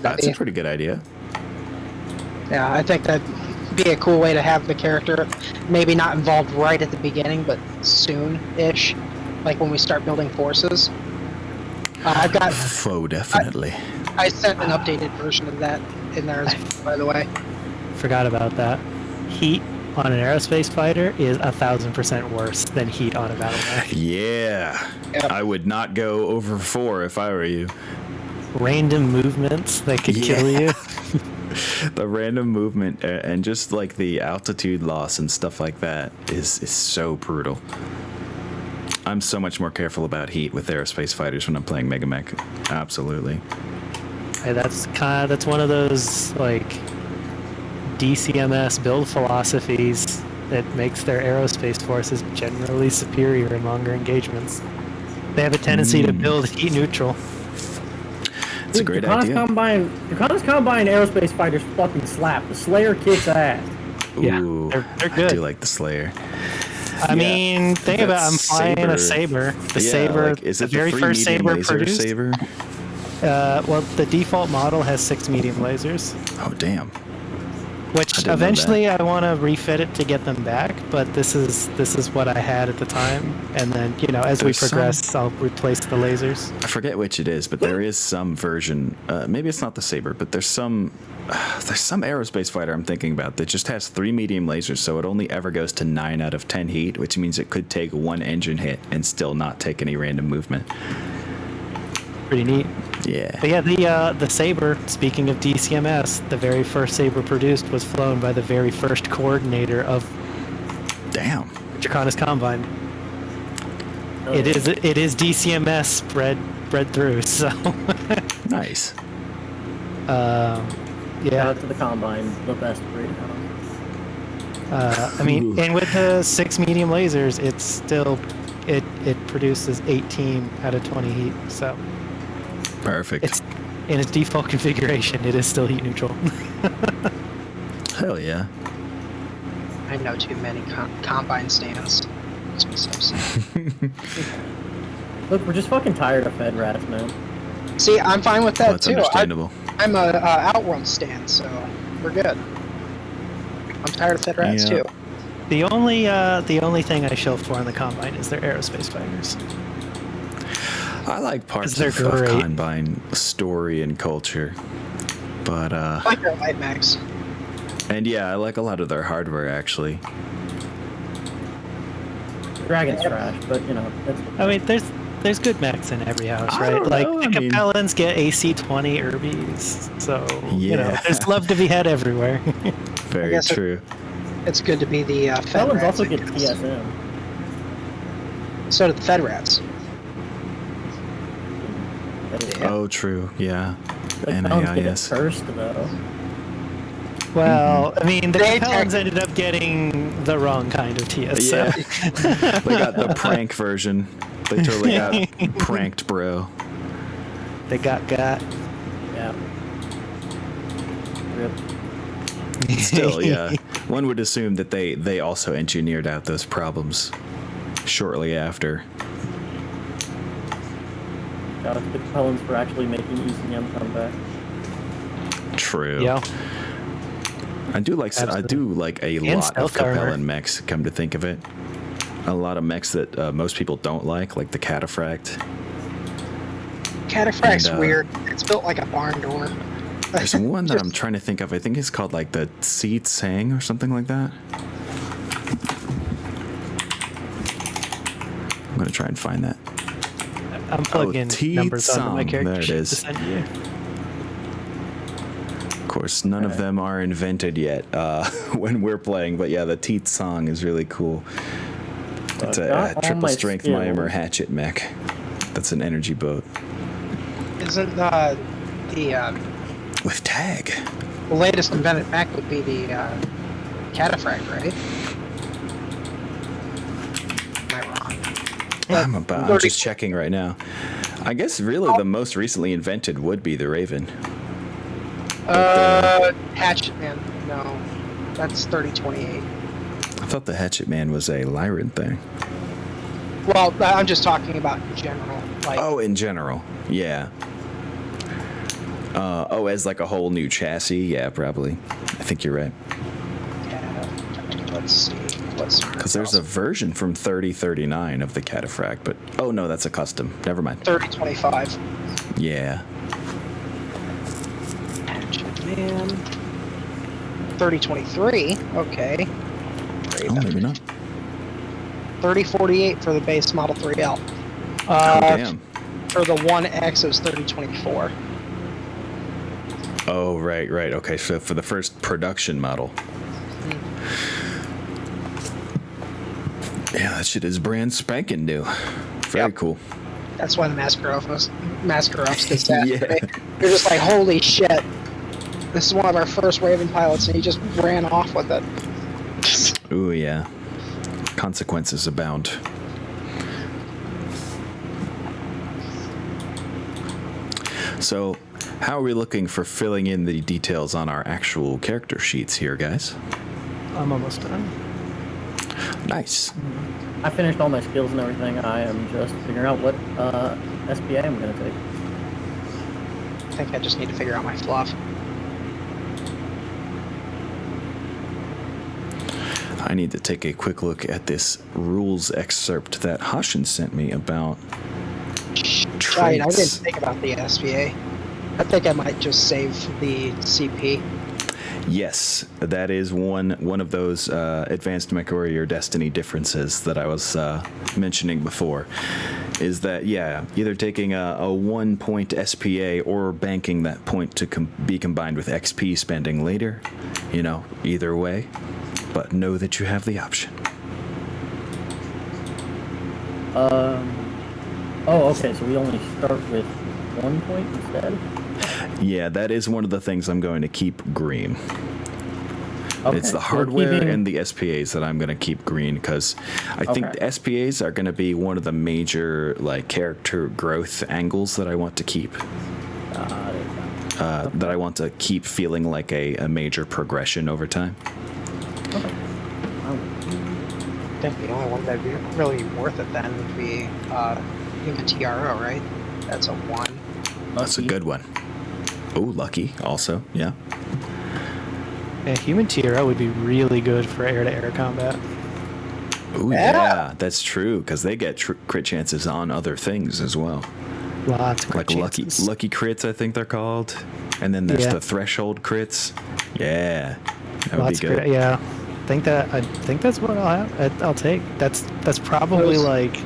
That's a pretty good idea. Yeah, I think that'd be a cool way to have the character maybe not involved right at the beginning, but soon-ish, like when we start building forces. I've got... Definitely. I sent an updated version of that in there, by the way. Forgot about that. Heat on an aerospace fighter is 1,000% worse than heat on a battle mech. Yeah. Yep. I would not go over 4 if I were you. Random movements that could kill you. The random movement and just like the altitude loss and stuff like that is so brutal. I'm so much more careful about heat with aerospace fighters when I'm playing Mega Mech. Absolutely. Hey, that's one of those, like, DCMS build philosophies that makes their aerospace forces generally superior in longer engagements. They have a tendency to build heat neutral. It's a great idea. The Cons Combine aerospace fighters fucking slap. The Slayer kicks ass. Yeah, Ooh, they're good. I do like the Slayer. I mean, think about I'm flying a Saber. The Saber, like, is it the very first Saber produced. Saber? Well, the default model has 6 medium lasers. Oh, damn. Which didn't know eventually I want to refit it to get them back, but this is what I had at the time, and then as we There's progress, I'll replace the lasers. I forget which it is, but there is some version. Maybe it's not the Saber, but there's some aerospace fighter I'm thinking about that just has 3 medium lasers, so it only ever goes to 9 out of 10 heat, which means it could take 1 engine hit and still not take any random movement. Pretty neat. Yeah. But yeah, the Saber, speaking of DCMS, the very first Saber produced was flown by the very first coordinator of Damn. Draconis Combine. It is DCMS spread through, so Nice. Shout yeah. out to the Combine, the best breed. I mean, Ooh. and with the 6 medium lasers, it's still it produces 18 out of 20 heat, so Perfect. it's in its default configuration, it is still heat neutral. Hell yeah. I know too many combine stands. Makes me so sad. Look, we're just fucking tired of Fed rats, man. See, I'm fine with that Well, that's too. understandable. I'm a Outworld stand, so we're good. I'm tired of Fed rats Yeah. too. The only thing I shell for on the Combine is their aerospace fighters. I like parts they're of great. Combine story and culture, but I like their light mags. and yeah, I like a lot of their hardware actually. Dragon's trash, but that's I mean, there's good mechs in every house, I right? don't Like know, the I mean- Capellans get AC-20 Irbies, so Yeah. there's love to be had everywhere. Very guess true. It's good to be the Fed Felons rats. also I get guess. TSM. So do the Fed rats. Yeah. Oh, true. Yeah. Like, Felons get it NAIS. first, though. Well, I mean, the They Capellans tech- ended up getting the wrong kind of TSM. Yeah. They got the prank version. They totally got pranked, bro. They got. Yeah. Rip. Still, yeah. One would assume that they also engineered out those problems shortly after. Shout out to the Pelons for actually making ECM come back. True. Yeah. I do like a And lot of stealth armor. Capellan mechs. Come to think of it, a lot of mechs that most people don't like the Cataphract. Cataphract's And, weird. It's built like a barn door. There's one that I'm Just- trying to think of. I think it's called like the Seed Sang or something like that. I'm gonna try and find that. I'm plugging Teeth numbers onto my Song. character There it sheet is. to send you. Of course, none of them are invented yet when we're playing, but yeah, the Teeth Song is really cool. It's I've a got all triple my strength skills. Mimir hatchet mech. That's an energy boat Isn't the with tag. latest invented mech would be the Cataphract, right? Am I wrong? I'm just checking right now. I guess really the most recently invented would be the Raven. Hatchet Man. No, that's 3028. I thought the Hatchet Man was a Lyran thing. Well, I'm just talking about in general. Like, Oh, in general, yeah. As like a whole new chassis, yeah, probably. I think you're right. yeah, let's see. What's Because there's a version from 3039 of the Cataphract, but oh no, that's a custom. Never mind. 3025. Yeah. Hatchet Man. 3023. Okay. Oh, maybe not. 3048 for the base Model 3L. Oh damn. For the 1X, it was 3024. Oh right. Okay, so for the first production model. Yeah, that shit is brand spanking new. Very Yep. cool. That's why the Mascarovs did that. Yeah. You're just like, holy shit. This is one of our first Raven pilots, and he just ran off with it. Ooh yeah. Consequences abound. So, how are we looking for filling in the details on our actual character sheets here, guys? I'm almost done. Nice. I finished all my skills and everything. I am just figuring out what SPA I'm gonna take. I think I just need to figure out my fluff. I need to take a quick look at this rules excerpt that Hashin sent me about Right, I didn't traits. think about the SPA. I think I might just save the CP. Yes, that is one of those advanced MechWarrior Destiny differences that I was mentioning before. Is that, yeah, either taking a 1 point SPA or banking that point to be combined with XP spending later. You know, either way. But know that you have the option. Oh, okay, so we only start with 1 point instead? Yeah, that is one of the things I'm going to keep green. Okay, It's the so we're hardware keeping- and the SPAs that I'm going to keep green because I think Okay. the SPAs are going to be one of the major like character growth angles that I want to keep. That I want to keep feeling like a major progression over time. Okay. I think the only one that'd be really worth it then would be Human TRO, right? That's a 1. That's a good one. Oh, lucky also, yeah. Yeah, human TRO would be really good for air-to-air combat. Oh Yeah. yeah, that's true because they get crit chances on other things as well. Lots of Like crit lucky chances. crits, I think they're called. And then there's Yeah. the threshold crits. Yeah, that would Lots be of good. crit, yeah. I think that's what I'll take. That's probably Those- like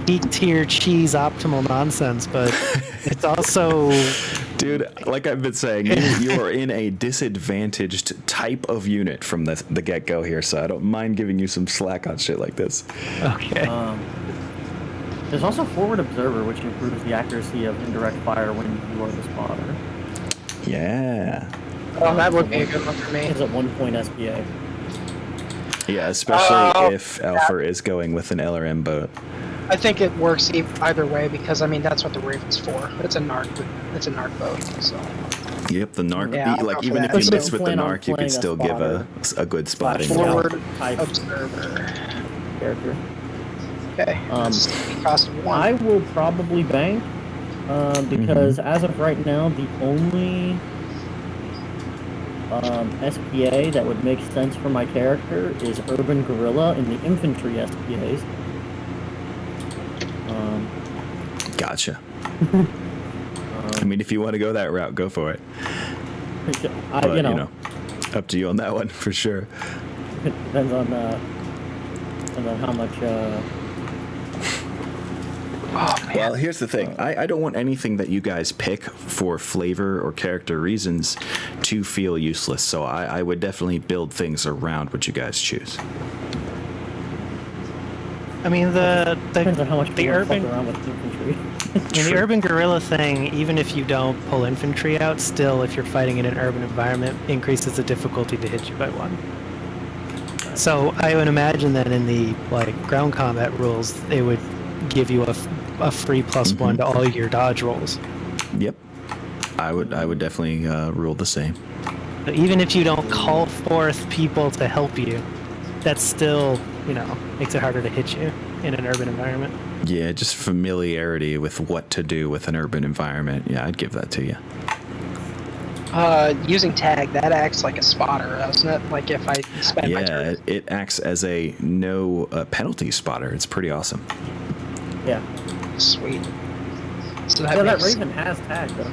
peak tier cheese optimal nonsense, but it's also Dude, like I've been saying, you are in a disadvantaged type of unit from the get-go here, so I don't mind giving you some slack on shit like this. okay. There's also Forward Observer, which improves the accuracy of indirect fire when you are the spotter. Yeah. Oh, that would be a good one for me. It's at 1 point SPA. Yeah, especially Oh, if Alpha is going with an LRM boat. I think it works either way because I mean that's what the Raven's for. It's a narc. It's a narc boat. So Yep, the narc. Yeah, I'll like go even for if that. you miss with the Plan on narc, you playing can a still give a good spotting. Slash forward type observer. character. Okay. That's the cost of 1. I will probably bank because as of right now, the only SPA that would make sense for my character is Urban Guerrilla in the infantry SPAs. Gotcha. I mean, if you want to go that route, go for it. But, you know, up to you on that one for sure. it depends on how much. Oh man. Well, here's the thing. I don't want anything that you guys pick for flavor or character reasons to feel useless. So I would definitely build things around what you guys choose. I mean Depends on how much the you wanna fuck urban around with infantry. the urban guerrilla thing, even if you don't pull infantry out, still if you're fighting in an urban environment, increases the difficulty to hit you by 1. So I would imagine that in the ground combat rules, they would give you a free +1 to all your dodge rolls. Yep. I would definitely rule the same. So even if you don't call forth people to help you, that still, makes it harder to hit you in an urban environment. Yeah, just familiarity with what to do with an urban environment. Yeah, I'd give that to you. Using tag, that acts like a spotter, doesn't it? Like if I spend my Yeah, turn. it acts as a no penalty spotter. It's pretty awesome. Yeah. Sweet. So Yeah, that makes, Raven has tag though.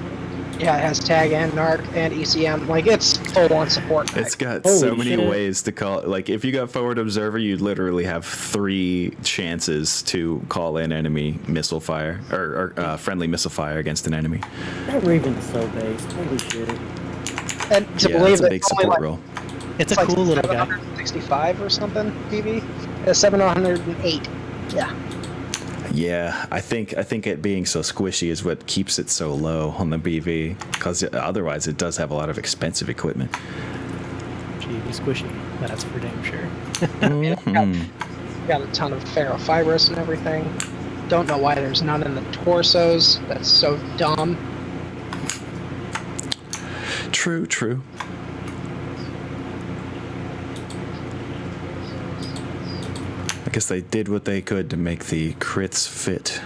yeah, it has tag and narc and ECM. Like it's full on support. Tag. It's got Holy so many shit. ways to call it. Like, if you got Forward Observer, you'd literally have 3 chances to call in enemy missile fire or friendly missile fire against an enemy. That Raven's so based. Holy shit. And to Yeah, believe it's a that big it's only support like, role. It's a like cool little guy. 765 or something, PV? 708. Yeah. Yeah, I think it being so squishy is what keeps it so low on the BV, because otherwise it does have a lot of expensive equipment. Gee, squishy. That's for damn sure. Got a ton of ferrofibrous and everything. Don't know why there's none in the torsos. That's so dumb. True. I guess they did what they could to make the crits fit.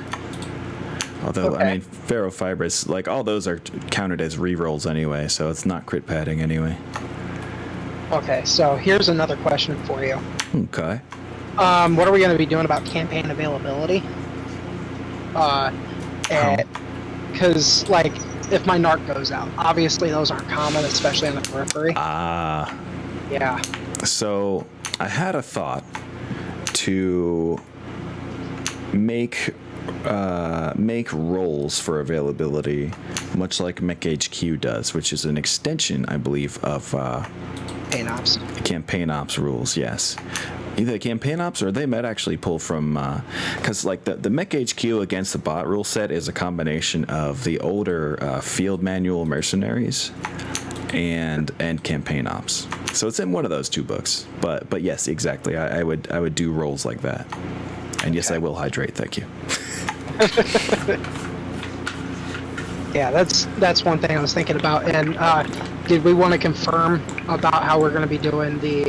Although, I Okay. mean, ferrofibrous, like all those are counted as rerolls anyway, so it's not crit padding anyway. Okay, so here's another question for you. Okay. What are we going to be doing about campaign availability? Because, like, if my NARC goes out, obviously those aren't common, especially on the periphery. Yeah. So I had a thought to make roles for availability, much like MechHQ does, which is an extension, I believe, of Campaign ops. campaign ops rules. Yes, either campaign ops or they might actually pull from because like the MechHQ against the bot rule set is a combination of the older field manual mercenaries and campaign ops. So it's in one of those two books. But yes, exactly. I would do roles like that. And yes, I will hydrate. Thank you. Yeah, that's one thing I was thinking about. And did we want to confirm about how we're going to be doing the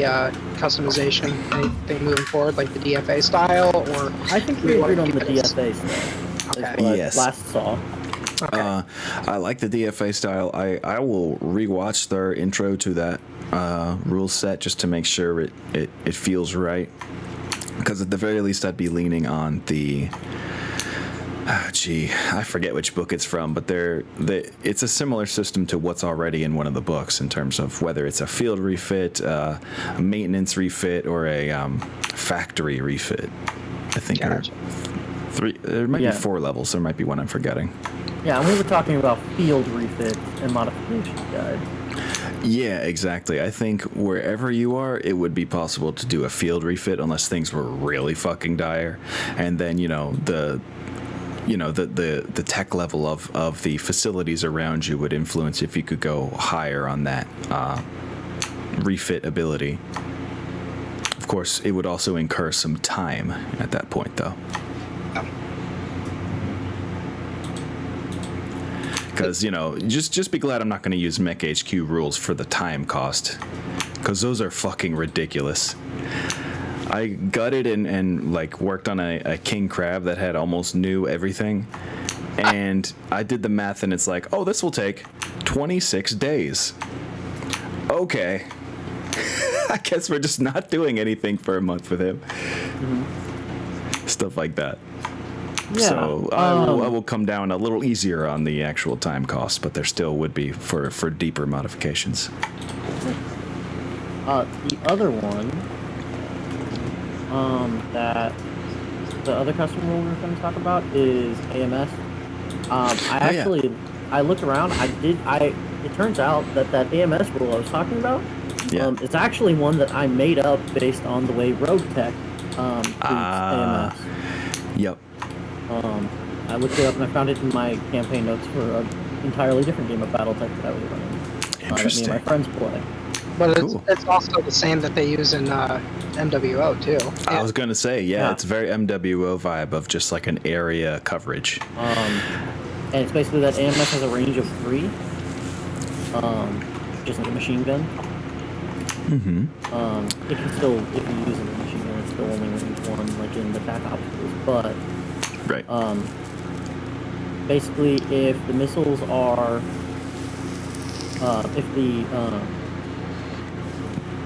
customization, anything moving forward, like the DFA style, or I think we agreed on the DFA style. Okay. Is what Yes. I last saw. Okay. I like the DFA style. I will rewatch their intro to that rule set just to make sure it feels right. Because at the very least, I'd be leaning on the. I forget which book it's from, but it's a similar system to what's already in one of the books in terms of whether it's a field refit, a maintenance refit, or a factory refit. I think Gotcha. there might be 4 levels. There might be one I'm forgetting. Yeah, and we were talking about field refits and modification guide. Yeah, exactly. I think wherever you are, it would be possible to do a field refit unless things were really fucking dire, and then the tech level of the facilities around you would influence if you could go higher on that refit ability. Of course, it would also incur some time at that point, though. Because, just be glad I'm not going to use MechHQ rules for the time cost. Because those are fucking ridiculous. I gutted and like worked on a king crab that had almost new everything. And I did the math and it's like, oh, this will take 26 days. Okay. I guess we're just not doing anything for a month with him. Mm-hmm. Stuff like that. Yeah, so I will come down a little easier on the actual time cost, but there still would be for deeper modifications. The other one, that the other custom rule we're going to talk about is AMS. I looked around. It turns out that AMS rule I was talking about, it's actually one that I made up based on the way BattleTech treats AMS. Yep. I looked it up and I found it in my campaign notes for an entirely different game of BattleTech that I was running. Interesting. That me and my friends play. But Cool. it's also the same that they use in MWO too. I was going to say, it's very MWO vibe of just like an area coverage. And it's basically that AMS has a range of 3, just like a machine gun. Mm-hmm. It can still, if you use a machine gun, it's still only range 1, like in the attack obstacles. But Right. basically, if the missiles are, if the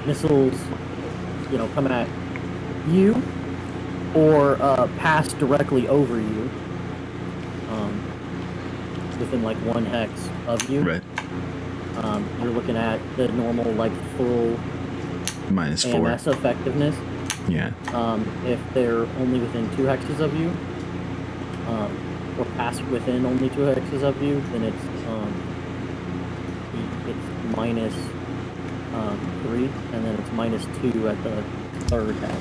missiles, come at you or pass directly over you, within like 1 hex of you, Right. You're looking at the normal like full -4. AMS effectiveness. Yeah. If they're only within 2 hexes of you, or pass within only 2 hexes of you, then it's minus 3, and then it's minus 2 at the 3rd hex.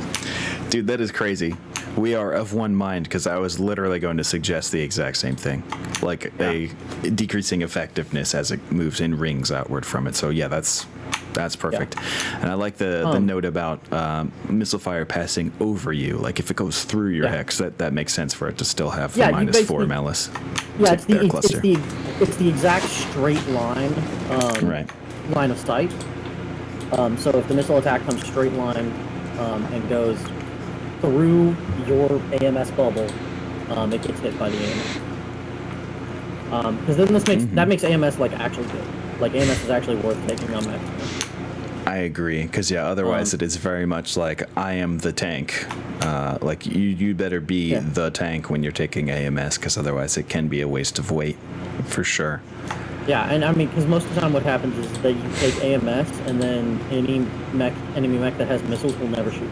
Dude, that is crazy. We are of one mind because I was literally going to suggest the exact same thing. Like a decreasing effectiveness as it moves in rings outward from it. So yeah, that's perfect. Yeah. And I like the note about missile fire passing over you. Like if it goes through your hex, that makes sense for it to still have the -4 malice. Yeah, it's the exact straight line, line of sight. So if the missile attack comes straight line and goes through your AMS bubble, it gets hit by the AMS. Because then that makes AMS like actually good. Like AMS is actually worth taking on maximum. I agree, because otherwise it is very much like I am the tank. Like you better be the tank when you're taking AMS, because otherwise it can be a waste of weight, for sure. Yeah, and I mean, because most of the time what happens is that you take AMS, and then any enemy mech that has missiles will never shoot.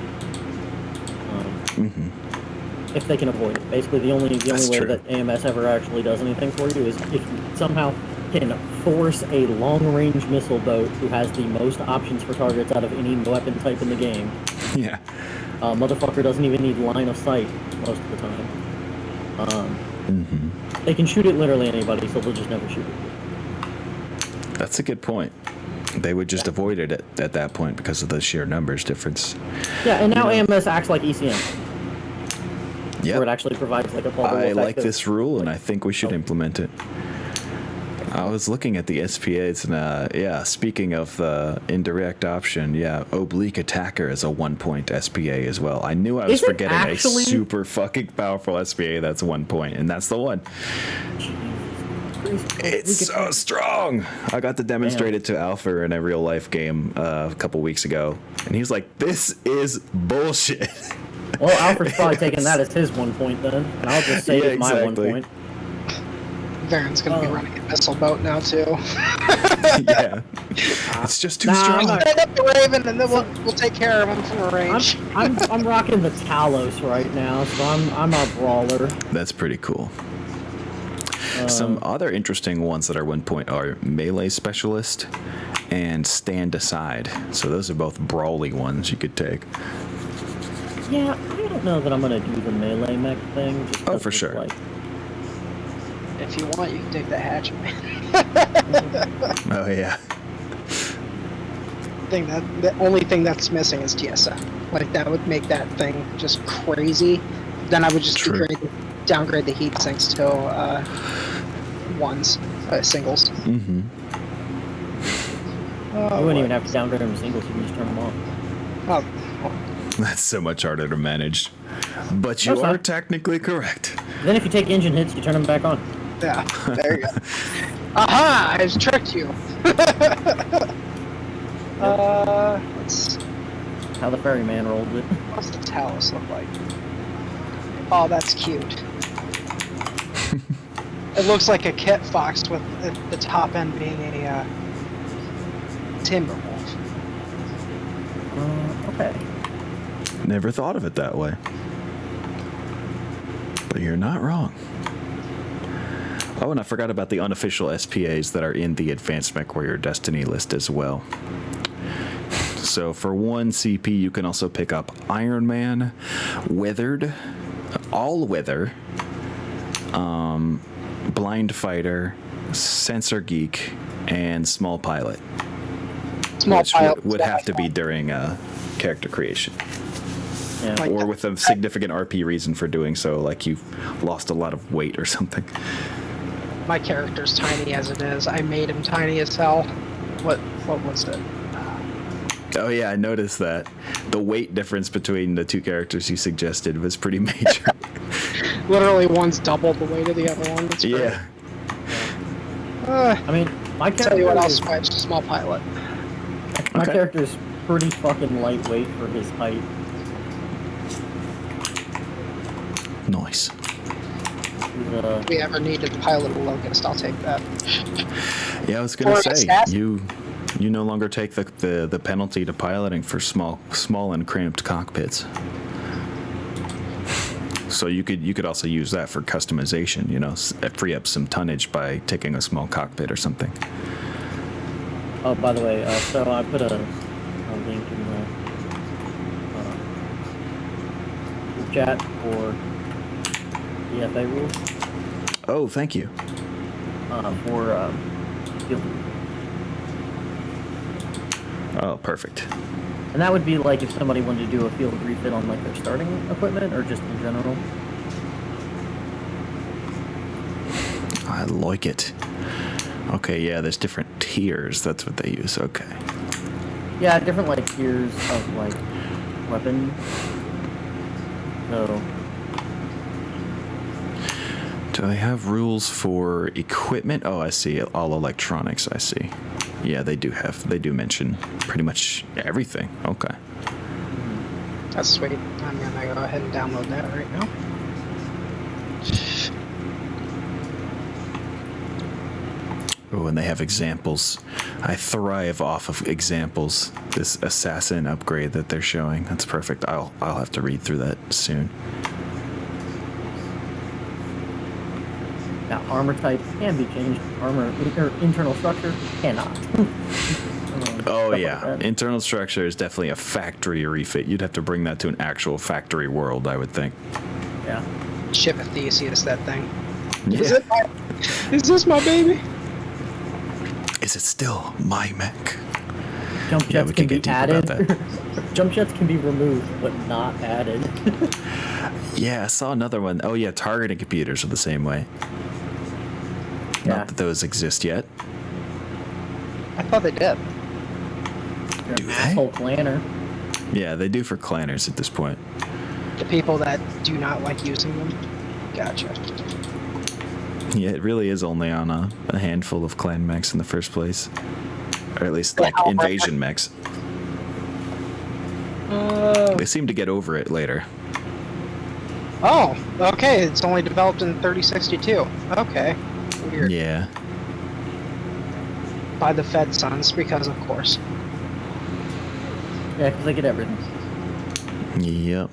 If they can avoid it. Basically, the only way that AMS ever actually does anything for you is if you somehow can force a long-range missile boat who has the most options for targets out of any weapon type in the game. Yeah. Motherfucker doesn't even need line of sight most of the time. They can shoot at literally anybody, so they'll just never shoot it. That's a good point. They would just avoid it at that point because of the sheer numbers difference. Yeah, and now AMS acts like ECM. Yeah. Where it actually provides like a bubble I effect like of, this rule, and I think we should implement it. I was looking at the SPAs, and speaking of the indirect option, oblique attacker is a 1 point SPA as well. I knew I was forgetting actually? a super fucking powerful SPA that's 1 point, and that's the one. It's so strong. I got to demonstrate it to Alpha in a real life game a couple weeks ago, and he's like, "This is bullshit." Well, Alfred's probably taking that as his 1 point then, and I'll just say it's my 1 point. Varen's gonna be running a missile boat now too. Yeah, it's just too strong. Stand up the Raven, and then we'll take care of him from a range. I'm rocking the Talos right now, so I'm a brawler. That's pretty cool. Some other interesting ones that are 1 point are melee specialist and stand aside. So those are both brawly ones you could take. Yeah, I don't know that I'm gonna do the melee mech thing. Just Oh, for sure. Like... If you want, you can take the hatchet man. Oh yeah. The only thing that's missing is TSM. Like that would make that thing just crazy. Then I would just downgrade the heat sinks to singles. Mm-hmm. You wouldn't even have to downgrade them to singles. You can just turn them off. Oh. That's so much harder to manage. But you are technically correct. Then if you take engine hits, you turn them back on. Yeah, there you go. Aha! I just tricked you. Let's... How the ferryman rolled it. What's the Talos look like? Oh, that's cute. It looks like a kit fox with the top end being a timber wolf. Okay. Never thought of it that way. But you're not wrong. Oh, and I forgot about the unofficial SPAs that are in the Advanced MechWarrior Destiny list as well. So for 1 CP, you can also pick up Iron Man, Withered, All Wither, Blind Fighter, Sensor Geek, and Small Pilot. Which would have to be during character creation. Yeah. Or with a significant RP reason for doing so, like you've lost a lot of weight or something. My character's tiny as it is. I made him tiny as hell. What was it? Oh yeah, I noticed that. The weight difference between the two characters you suggested was pretty major. Literally, one's double the weight of the other one. It's Yeah. I mean, my character. Tell you what, I'll switch to Small Pilot. My character's pretty fucking lightweight for his height. Nice. If we ever needed to pilot a Locust, I'll take that. Yeah, I was gonna For an say assassin. you no longer take the penalty to piloting for small and cramped cockpits. So you could also use that for customization. You know, free up some tonnage by taking a small cockpit or something. Oh, by the way, so I put a link in the group chat for EFA rules. Oh, thank you. For field. Oh, perfect. And that would be like if somebody wanted to do a field refit on like their starting equipment or just in general. I like it. Okay, yeah, there's different tiers. That's what they use. Okay. Yeah, different like tiers of like weapon. So. Do they have rules for equipment? Oh, I see. All electronics, I see. Yeah, they do mention pretty much everything. Okay. That's sweet. I'm gonna go ahead and download that right now. Oh, and they have examples. I thrive off of examples. This assassin upgrade that they're showing. That's perfect. I'll have to read through that soon. Now, armor type can be changed. Internal structure cannot. Oh Stuff yeah, like that. internal structure is definitely a factory refit. You'd have to bring that to an actual factory world, I would think. Yeah. Ship of Theseus, that thing. Yeah. Is this my baby? Is it still my mech? Jump Yeah, jets we can could be get deep about added. that. Jump jets can be removed, but not added. Yeah, I saw another one. Oh yeah, targeting computers are the same way. Yeah. Not that those exist yet. I thought they did. You're Do an they? asshole planner. Yeah, they do for clanners at this point. The people that do not like using them. Gotcha. Yeah, it really is only on a handful of clan mechs in the first place. Or at least, Yeah, like, I'll- invasion mechs. They seem to get over it later. Oh, okay. It's only developed in 3062. Okay. Weird. Yeah. By the Fed Sons, because of course. Yeah, because they get everything. Yep.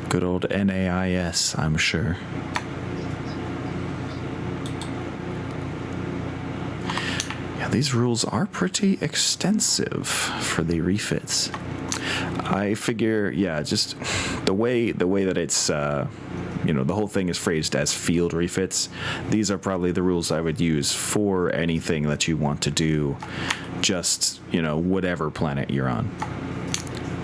Good old NAIS, I'm sure. Yeah, these rules are pretty extensive for the refits. I figure, yeah, just the way that it's, the whole thing is phrased as field refits. These are probably the rules I would use for anything that you want to do, just, whatever planet you're on.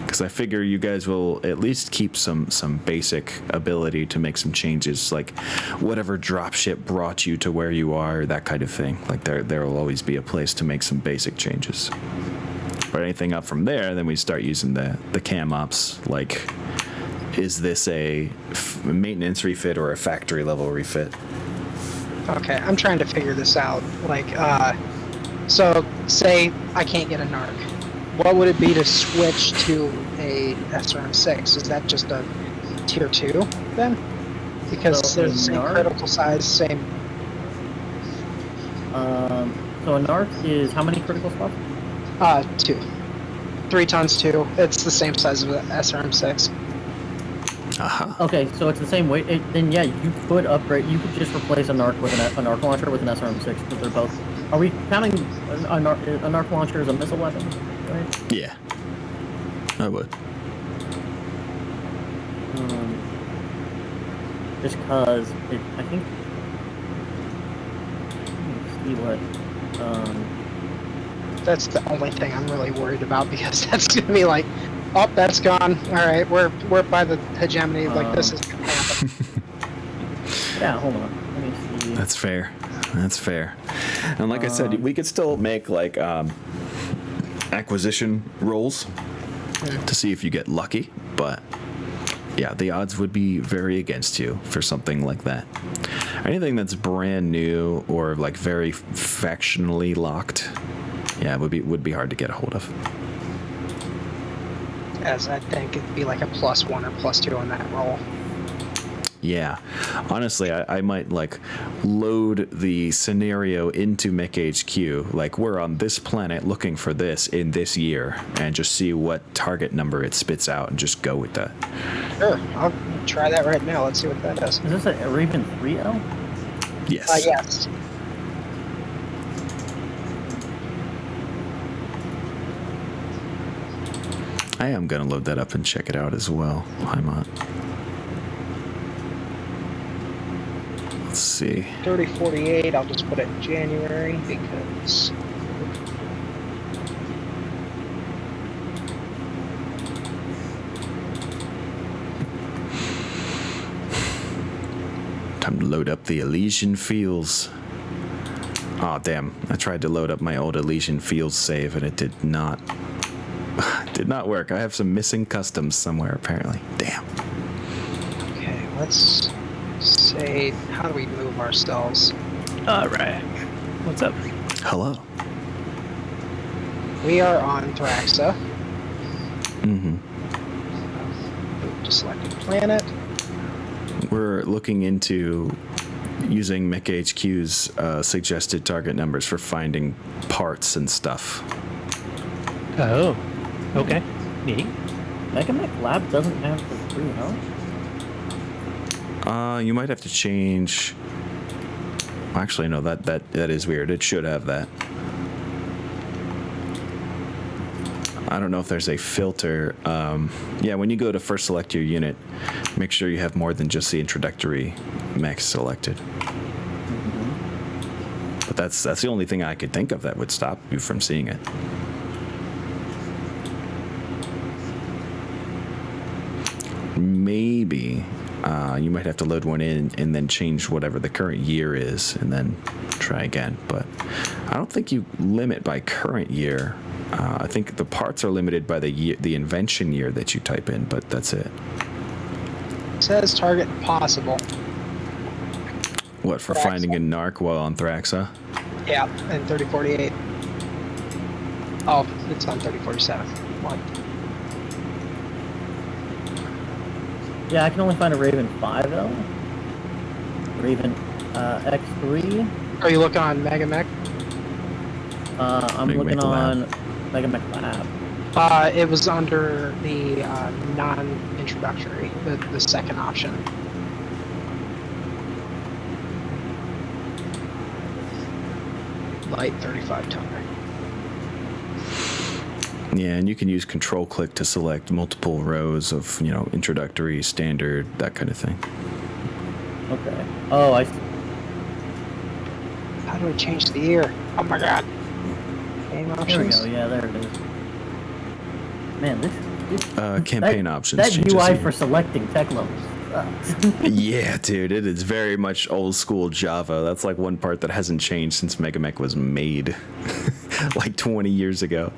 Because I figure you guys will at least keep some basic ability to make some changes, like whatever dropship brought you to where you are, that kind of thing. Like there will always be a place to make some basic changes. But anything up from there, then we start using the cam ops, like, is this a maintenance refit or a factory level refit? Okay, I'm trying to figure this out. Like, so say I can't get a narc. What would it be to switch to a SRM6? Is that just a tier 2 then? Because So there's the same narc? critical size, same. So a narc is how many critical spots? 2. 3 tons 2. It's the same size of the SRM6. Aha. Okay, so it's the same weight. Then yeah, you could upgrade. You could just replace a narc with a narc launcher with an SRM6 because they're both. Are we counting a narc launcher as a missile weapon? Right. Yeah. I would. Just because I think. Let's see what. That's the only thing I'm really worried about because that's gonna be like, oh, that's gone. All right, we're by the hegemony. Like this is gonna happen. Yeah, hold on. Let me see. That's fair. That's fair. And like I said, we could still make like acquisition rolls to see if you get lucky, but yeah, the odds would be very against you for something like that. Anything that's brand new or like very factionally locked, yeah, it would be hard to get a hold of. As I think it'd be like a +1 or +2 on that roll. Yeah, honestly, I might like load the scenario into MechHQ. Like we're on this planet looking for this in this year, and just see what target number it spits out, and just go with that. Sure, I'll try that right now. Let's see what that is. Is this a Raven 3L? Yes. Yes. I am gonna load that up and check it out as well. I'm on. Let's see. 3048. I'll just put it in January because. Time to load up the Elysian Fields. Aw, damn. I tried to load up my old Elysian Fields save and it did not work. I have some missing customs somewhere apparently. Damn. Okay, let's say, how do we move ourselves? All right. What's up? Hello. We are on Thraxa. Mm-hmm. Move to selected planet. We're looking into using MechHQ's suggested target numbers for finding parts and stuff. Oh, okay. Neat. Mech Lab doesn't have the 3, huh? You might have to change. Actually, no. That is weird. It should have that. I don't know if there's a filter. Yeah, when you go to first select your unit, make sure you have more than just the introductory mech selected. But that's the only thing I could think of that would stop you from seeing it. Maybe you might have to load one in and then change whatever the current year is and then try again. But I don't think you limit by current year. I think the parts are limited by the invention year that you type in, but that's it. It says target possible. What, for Thraxa. finding a narc while on Thraxa? Yeah, and 3048. Oh, it's on 3047. What? Yeah, I can only find a Raven 5L. Raven X3. Are you looking on Mega Mech? I'm Mech looking Lab. on Mega Mech Lab. It was under the non-introductory, the second option. Light 35 toner. Yeah, and you can use control click to select multiple rows of, introductory, standard, that kind of thing. Okay. Oh, I see. How do I change the year? Oh my god. Game There we options. go. Yeah, there it is. Man, this Campaign options. That changes UI here. for selecting tech levels sucks. Yeah, dude, it is very much old school Java. That's like one part that hasn't changed since MegaMech was made, like 20 years ago.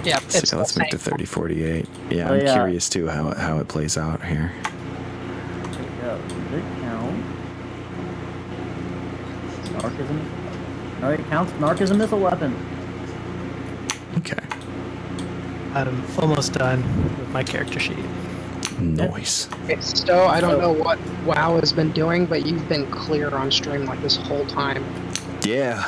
Yeah, it's So let's the make the same. 3048. Yeah, Oh, I'm yeah. curious too how it plays out here. There we go. Does it count? Narc is a missile weapon. Alright, counts. Narc is a missile weapon. Okay, I'm almost done with my character sheet. nice. Okay, Stowe, I don't So- know what WoW has been doing, but you've been clear on stream like this whole time. Yeah,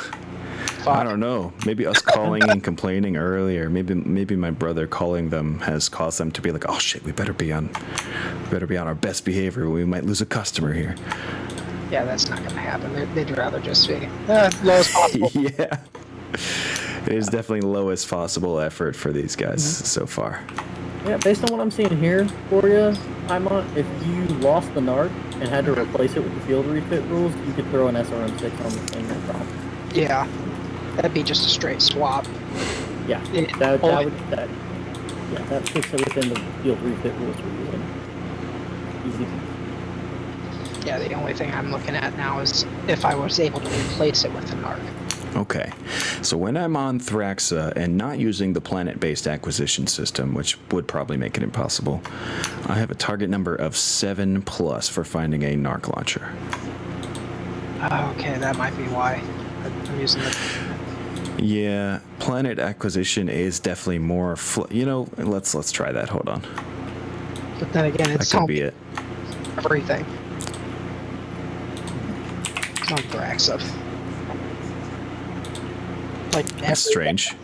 Fuck. I don't know. Maybe us calling and complaining earlier. Maybe my brother calling them has caused them to be like, oh shit, we better be on our best behavior. We might lose a customer here. Yeah, that's not gonna happen. They'd rather just be low as possible. Yeah. It is definitely lowest possible effort for these guys so far. Yeah, based on what I'm seeing here for you, Paimon, if you lost the Narc and had to replace it with the field refit rules, you could throw an SRM6 on the thing, no problem. Yeah, that'd be just a straight swap. Yeah, Yeah, that only- fits it within the field refit rules we're using. Easy. Yeah, the only thing I'm looking at now is if I was able to replace it with an arc. Okay, so when I'm on Thraxa and not using the planet-based acquisition system, which would probably make it impossible, I have a target number of 7+ for finding a narc launcher. Okay, that might be why I'm using the. Yeah, planet acquisition is definitely more. Let's try that. Hold on, But then again, that it's could on be it. everything. It's on Thraxa. Like That's strange.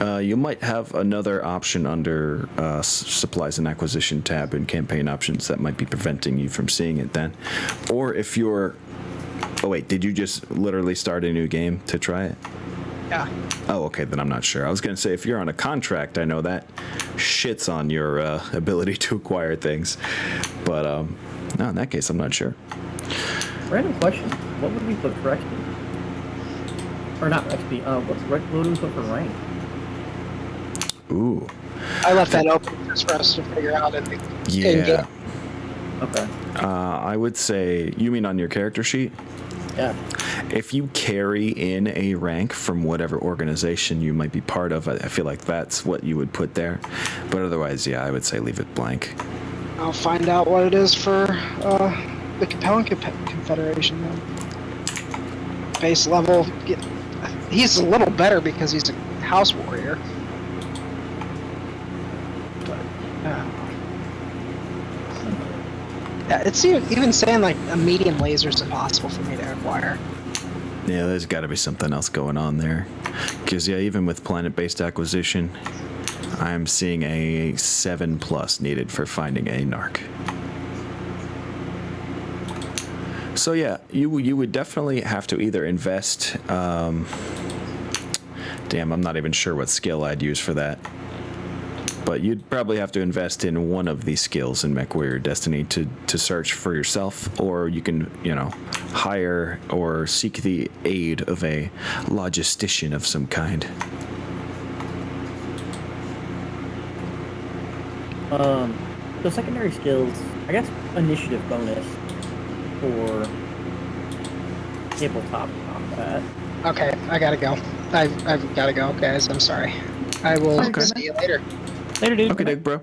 You might have another option under supplies and acquisition tab in campaign options that might be preventing you from seeing it then. Or if you're... Oh wait, did you just literally start a new game to try it? Yeah. Oh, okay, then I'm not sure. I was going to say, if you're on a contract, I know that shits on your ability to acquire things. But no, in that case, I'm not sure. Random question. What would we put for XP? Or not XP, what would we put for rank? Ooh. I left that open just for us to figure out in the Yeah. in-game. Okay. I would say, you mean on your character sheet? Yeah. If you carry in a rank from whatever organization you might be part of, I feel like that's what you would put there. But otherwise, yeah, I would say leave it blank. I'll find out what it is for the Capellan Confederation then. base level. He's a little better because he's a house warrior. But, yeah, it's even saying like a medium laser is impossible for me to acquire. Yeah, there's got to be something else going on there. Because, yeah, even with planet-based acquisition, I'm seeing a 7+ needed for finding a narc. So, yeah, you would definitely have to either invest... damn, I'm not even sure what skill I'd use for that. But you'd probably have to invest in one of these skills in MechWarrior Destiny to search for yourself, or you can, hire or seek the aid of a logistician of some kind. So secondary skills, I guess initiative bonus for tabletop combat. Okay, I gotta go. I've gotta go, guys. I'm sorry. I will see you later. Later, dude. Okay, Dick, bro.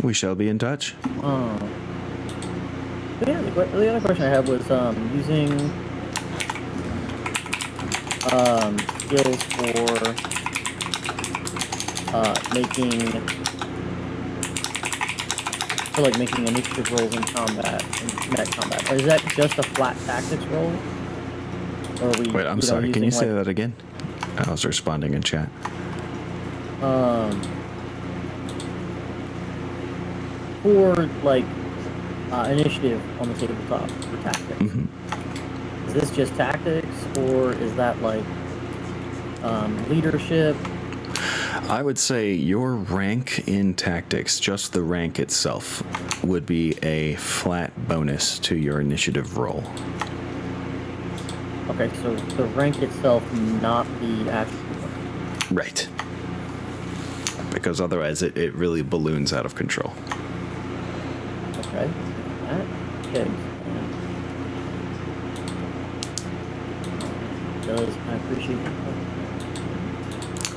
We shall be in touch. But yeah, the other question I had was using skills for making initiative rolls in combat, in net combat. Or is that just a flat tactics roll? Or are we, Wait, I'm sorry. Can you say that again? I was responding in chat. For initiative on the tabletop for tactics. Mm-hmm. Is this just tactics, or is that leadership? I would say your rank in tactics, just the rank itself, would be a flat bonus to your initiative roll. Okay, so the rank itself, not the actual rank. Right. Because otherwise it really balloons out of control. Okay. Okay. I appreciate that.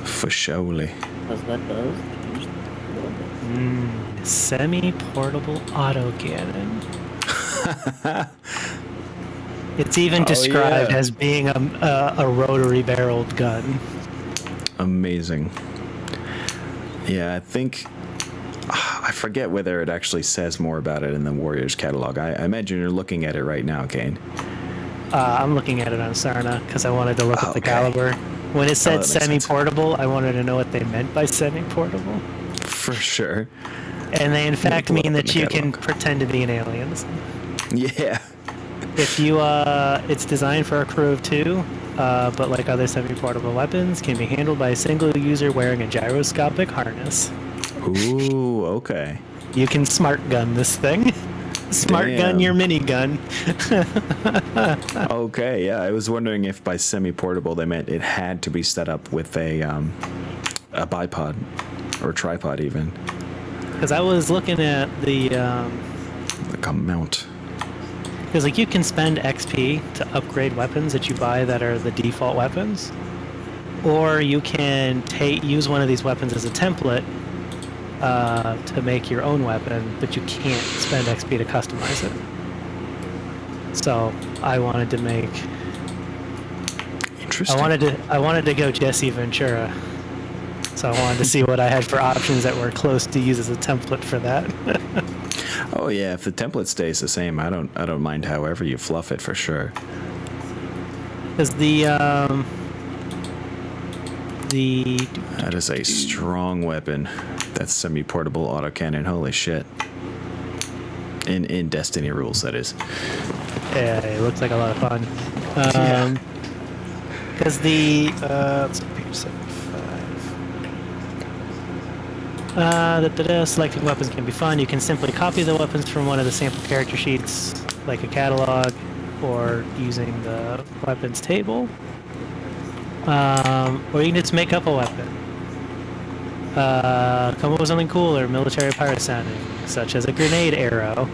For surely. Because that does change a little bit. Semi-portable autocannon. It's even described as being a rotary-barreled gun. Amazing. Yeah, I think... I forget whether it actually says more about it in the Warriors catalog. I imagine you're looking at it right now, Kane. I'm looking at it on Sarna because I wanted to look at the caliber. When it said semi-portable, I wanted to know what they meant by semi-portable. For sure. And they in fact mean that you can pretend to be an alien. Yeah. If you, it's designed for a crew of 2, but like other semi-portable weapons, can be handled by a single user wearing a gyroscopic harness. Ooh, okay. You can smart gun this thing. Smart gun your minigun. Okay, yeah. I was wondering if by semi-portable they meant it had to be set up with a bipod or tripod even. Because I was looking at the like a mount. Because like you can spend XP to upgrade weapons that you buy that are the default weapons, or you can use one of these weapons as a template to make your own weapon, but you can't spend XP to customize it. So I wanted to make. Interesting. I wanted to go Jesse Ventura. So I wanted to see what I had for options that were close to use as a template for that. Oh yeah, if the template stays the same, I don't mind however you fluff it for sure. Because that is a strong weapon. That's semi-portable autocannon. Holy shit. In Destiny rules, that is. Yeah, it looks like a lot of fun. Because let's see, page 75. Selecting weapons can be fun. You can simply copy the weapons from one of the sample character sheets, like a catalog, or using the weapons table. Or you can just make up a weapon. Come up with something cooler, military pirate sounding, such as a grenade arrow.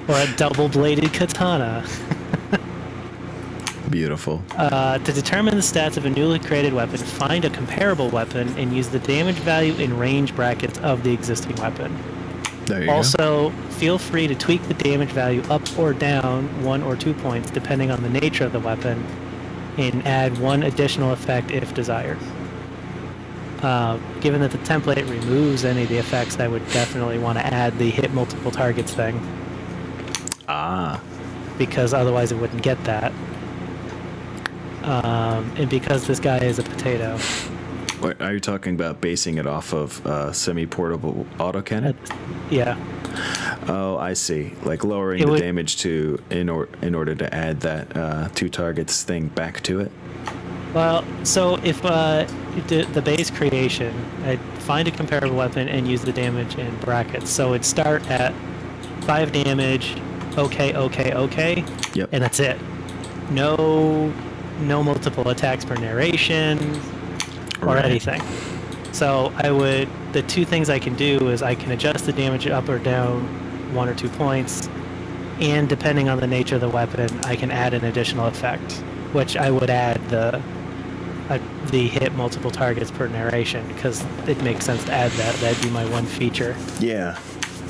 Or a double-bladed katana. Beautiful. To determine the stats of a newly created weapon, find a comparable weapon and use the damage value and range brackets of the existing weapon. There you go. Also, feel free to tweak the damage value up or down 1 or 2 points depending on the nature of the weapon, and add 1 additional effect if desired. Given that the template removes any of the effects, I would definitely want to add the hit multiple targets thing. Because otherwise it wouldn't get that. And because this guy is a potato. What, are you talking about basing it off of semi-portable autocannon? Yeah. Oh, I see. Like lowering the damage to in order to add that 2 targets thing back to it. Well, so if the base creation, I'd find a comparable weapon and use the damage in brackets. So it'd start at 5 damage, okay, Yep. and that's it. No multiple attacks per narration or anything. So the 2 things I can do is I can adjust the damage up or down 1 or 2 points, and depending on the nature of the weapon, I can add an additional effect, which I would add the hit multiple targets per narration, because it makes sense to add that. That'd be my 1 feature. Yeah,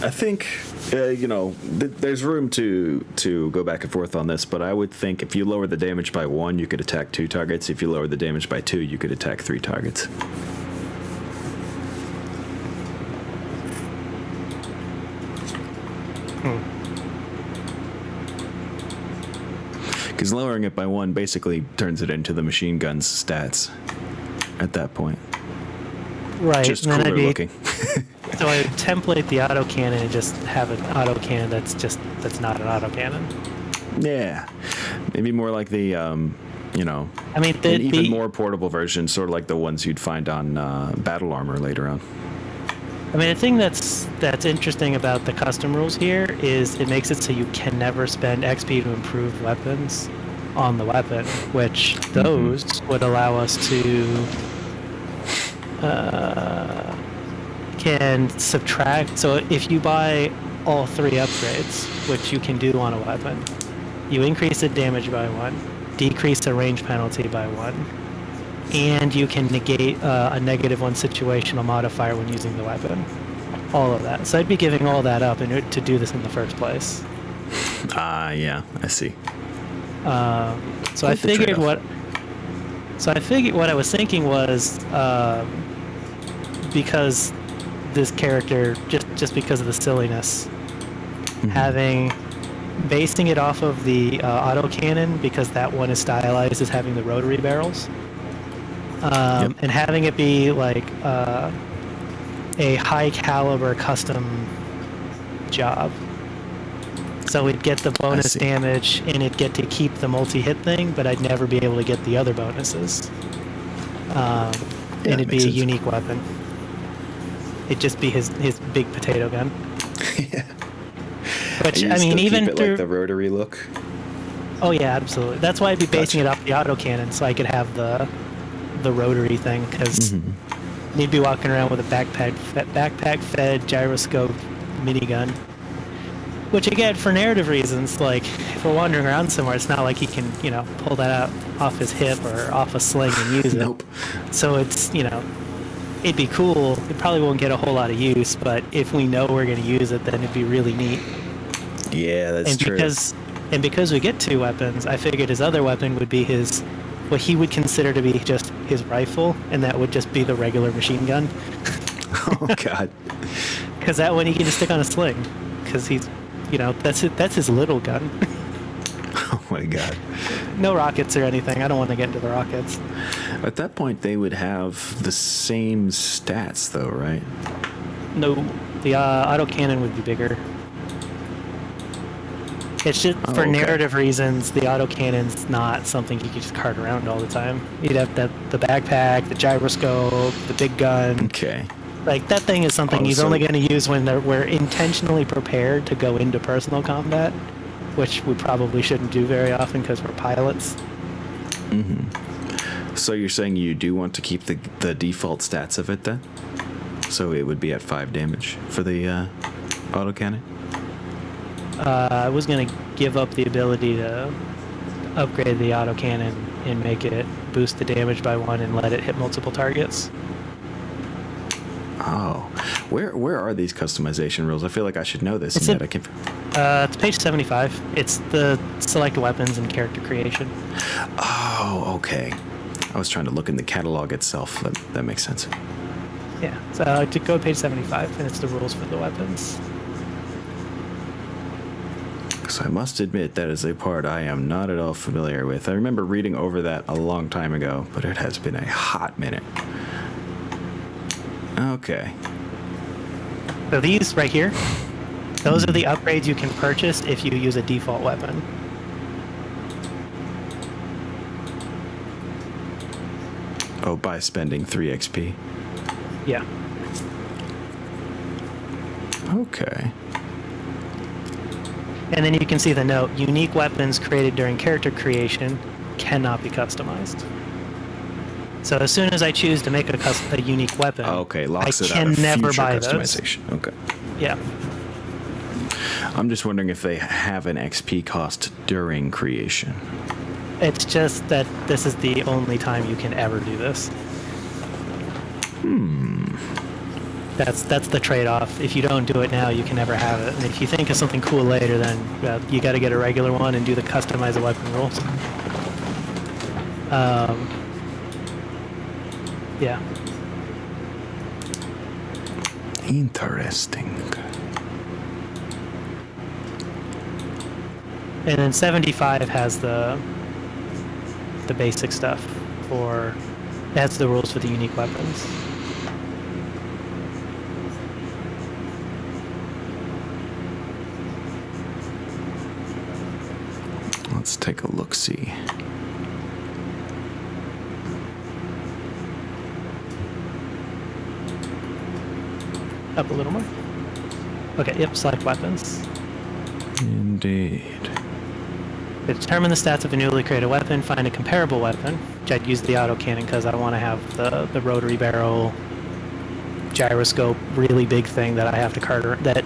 I think there's room to go back and forth on this, but I would think if you lower the damage by 1, you could attack 2 targets. If you lower the damage by 2, you could attack 3 targets. Because lowering it by 1 basically turns it into the machine gun's stats at that point. Right. Just and cooler looking. So I would template the autocannon and just have an autocannon that's not an autocannon. Yeah. Maybe more like the, I mean, an even more portable version, sort of like the ones you'd find on Battle Armor later on. I mean, the thing that's interesting about the custom rules here is it makes it so you can never spend XP to improve weapons on the weapon, which those would allow us to can subtract. So if you buy all 3 upgrades, which you can do on a weapon, you increase the damage by 1, decrease the range penalty by 1, and you can negate a -1 situational modifier when using the weapon. All of that. So I'd be giving all that up in order to do this in the first place. Yeah, I see. So I figured what I was thinking was because this character, just because of the silliness, basing it off of the autocannon, because that one is stylized as having the rotary barrels. And having it be like a high caliber custom job. So we'd get the bonus damage and it'd get to keep the multi-hit thing, but I'd never be able to get the other bonuses. And it'd be a unique weapon. It'd just be his big potato gun. Yeah. Which, I mean, even keep it like the rotary look. Oh yeah, absolutely. That's why I'd be basing it off the autocannon, so I could have the rotary thing, because you'd be walking around with a backpack-fed gyroscope minigun. Which again, for narrative reasons, like if we're wandering around somewhere, it's not like he can, pull that out off his hip or off a sling and use it. Nope. So it's, it'd be cool. It probably won't get a whole lot of use, but if we know we're going to use it, then it'd be really neat. Yeah, that's true. Because we get 2 weapons, I figured his other weapon would be what he would consider to be just his rifle, and that would just be the regular machine gun. Oh God. Because that one he can just stick on a sling, because he's, that's his little gun. Oh my God. No rockets or anything. I don't want to get into the rockets. At that point, they would have the same stats, though, right? No, the autocannon would be bigger. It's just for narrative reasons, the autocannon's not something you can just cart around all the time. You'd have the backpack, the gyroscope, the big gun. Okay. Like, that thing is something he's only going to use when we're intentionally prepared to go into personal combat, which we probably shouldn't do very often because we're pilots. So you're saying you do want to keep the default stats of it, then? So it would be at 5 damage for the autocannon? I was going to give up the ability to upgrade the autocannon and make it boost the damage by 1 and let it hit multiple targets. Oh. Where are these customization rules? I feel like I should know this. It's And yet I can't. It's page 75. It's the select weapons and character creation. Oh, okay. I was trying to look in the catalog itself. That makes sense. Yeah, so to go to page 75, and it's the rules for the weapons. So I must admit that is a part I am not at all familiar with. I remember reading over that a long time ago, but it has been a hot minute. Okay. So these right here, those are the upgrades you can purchase if you use a default weapon. Oh, by spending 3 XP. Yeah. Okay. And then you can see the note, unique weapons created during character creation cannot be customized. So as soon as I choose to make a unique weapon, Okay, locks I it can out of never future buy those. customization. Okay. Yeah. I'm just wondering if they have an XP cost during creation. It's just that this is the only time you can ever do this. That's the trade-off. If you don't do it now, you can never have it. And if you think of something cool later, then you got to get a regular one and do the customize a weapon rules. Yeah. Interesting. And then 75 has the basic stuff for, that's the rules for the unique weapons. Let's take a look-see. Up a little more. Okay, yep, select weapons. Indeed. To determine the stats of a newly created weapon, find a comparable weapon, which I'd use the autocannon because I want to have the rotary barrel, gyroscope, really big thing that I have to cart around. That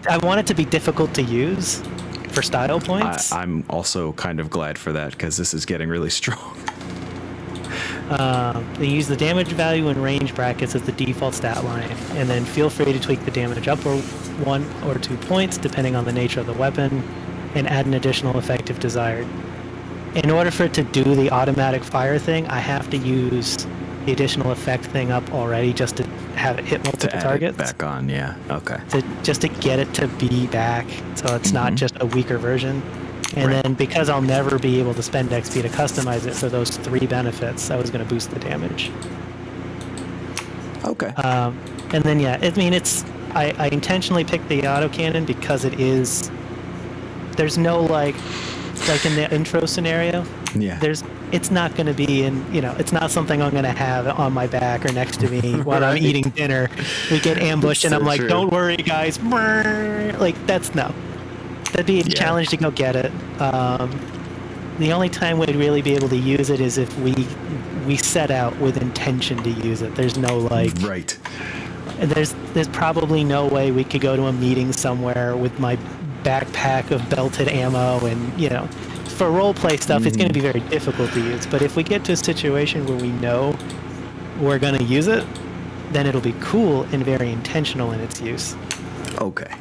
I want it to be difficult to use for style points. I'm also kind of glad for that because this is getting really strong. They use the damage value and range brackets as the default stat line, and then feel free to tweak the damage up or 1 or 2 points depending on the nature of the weapon, and add an additional effect if desired. In order for it to do the automatic fire thing, I have to use the additional effect thing up already just to have it hit multiple targets. Back on, yeah. Okay. Just to get it to be back, so it's not just a weaker version. And Right. then because I'll never be able to spend XP to customize it for those 3 benefits, I was going to boost the damage. Okay. And then yeah, I mean I intentionally picked the autocannon because it is. There's no like in the intro scenario. Yeah. It's not going to be it's not something I'm going to have on my back or next to me while I'm eating dinner. We get ambushed and So I'm like, true. don't worry guys. Like that'd be a challenge to go get it. The only time we'd really be able to use it is if we set out with intention to use it. There's no like. Right. There's probably no way we could go to a meeting somewhere with my backpack of belted ammo and for role play stuff it's going to be very difficult to use, but if we get to a situation where we know we're going to use it, then it'll be cool and very intentional in its use. Okay.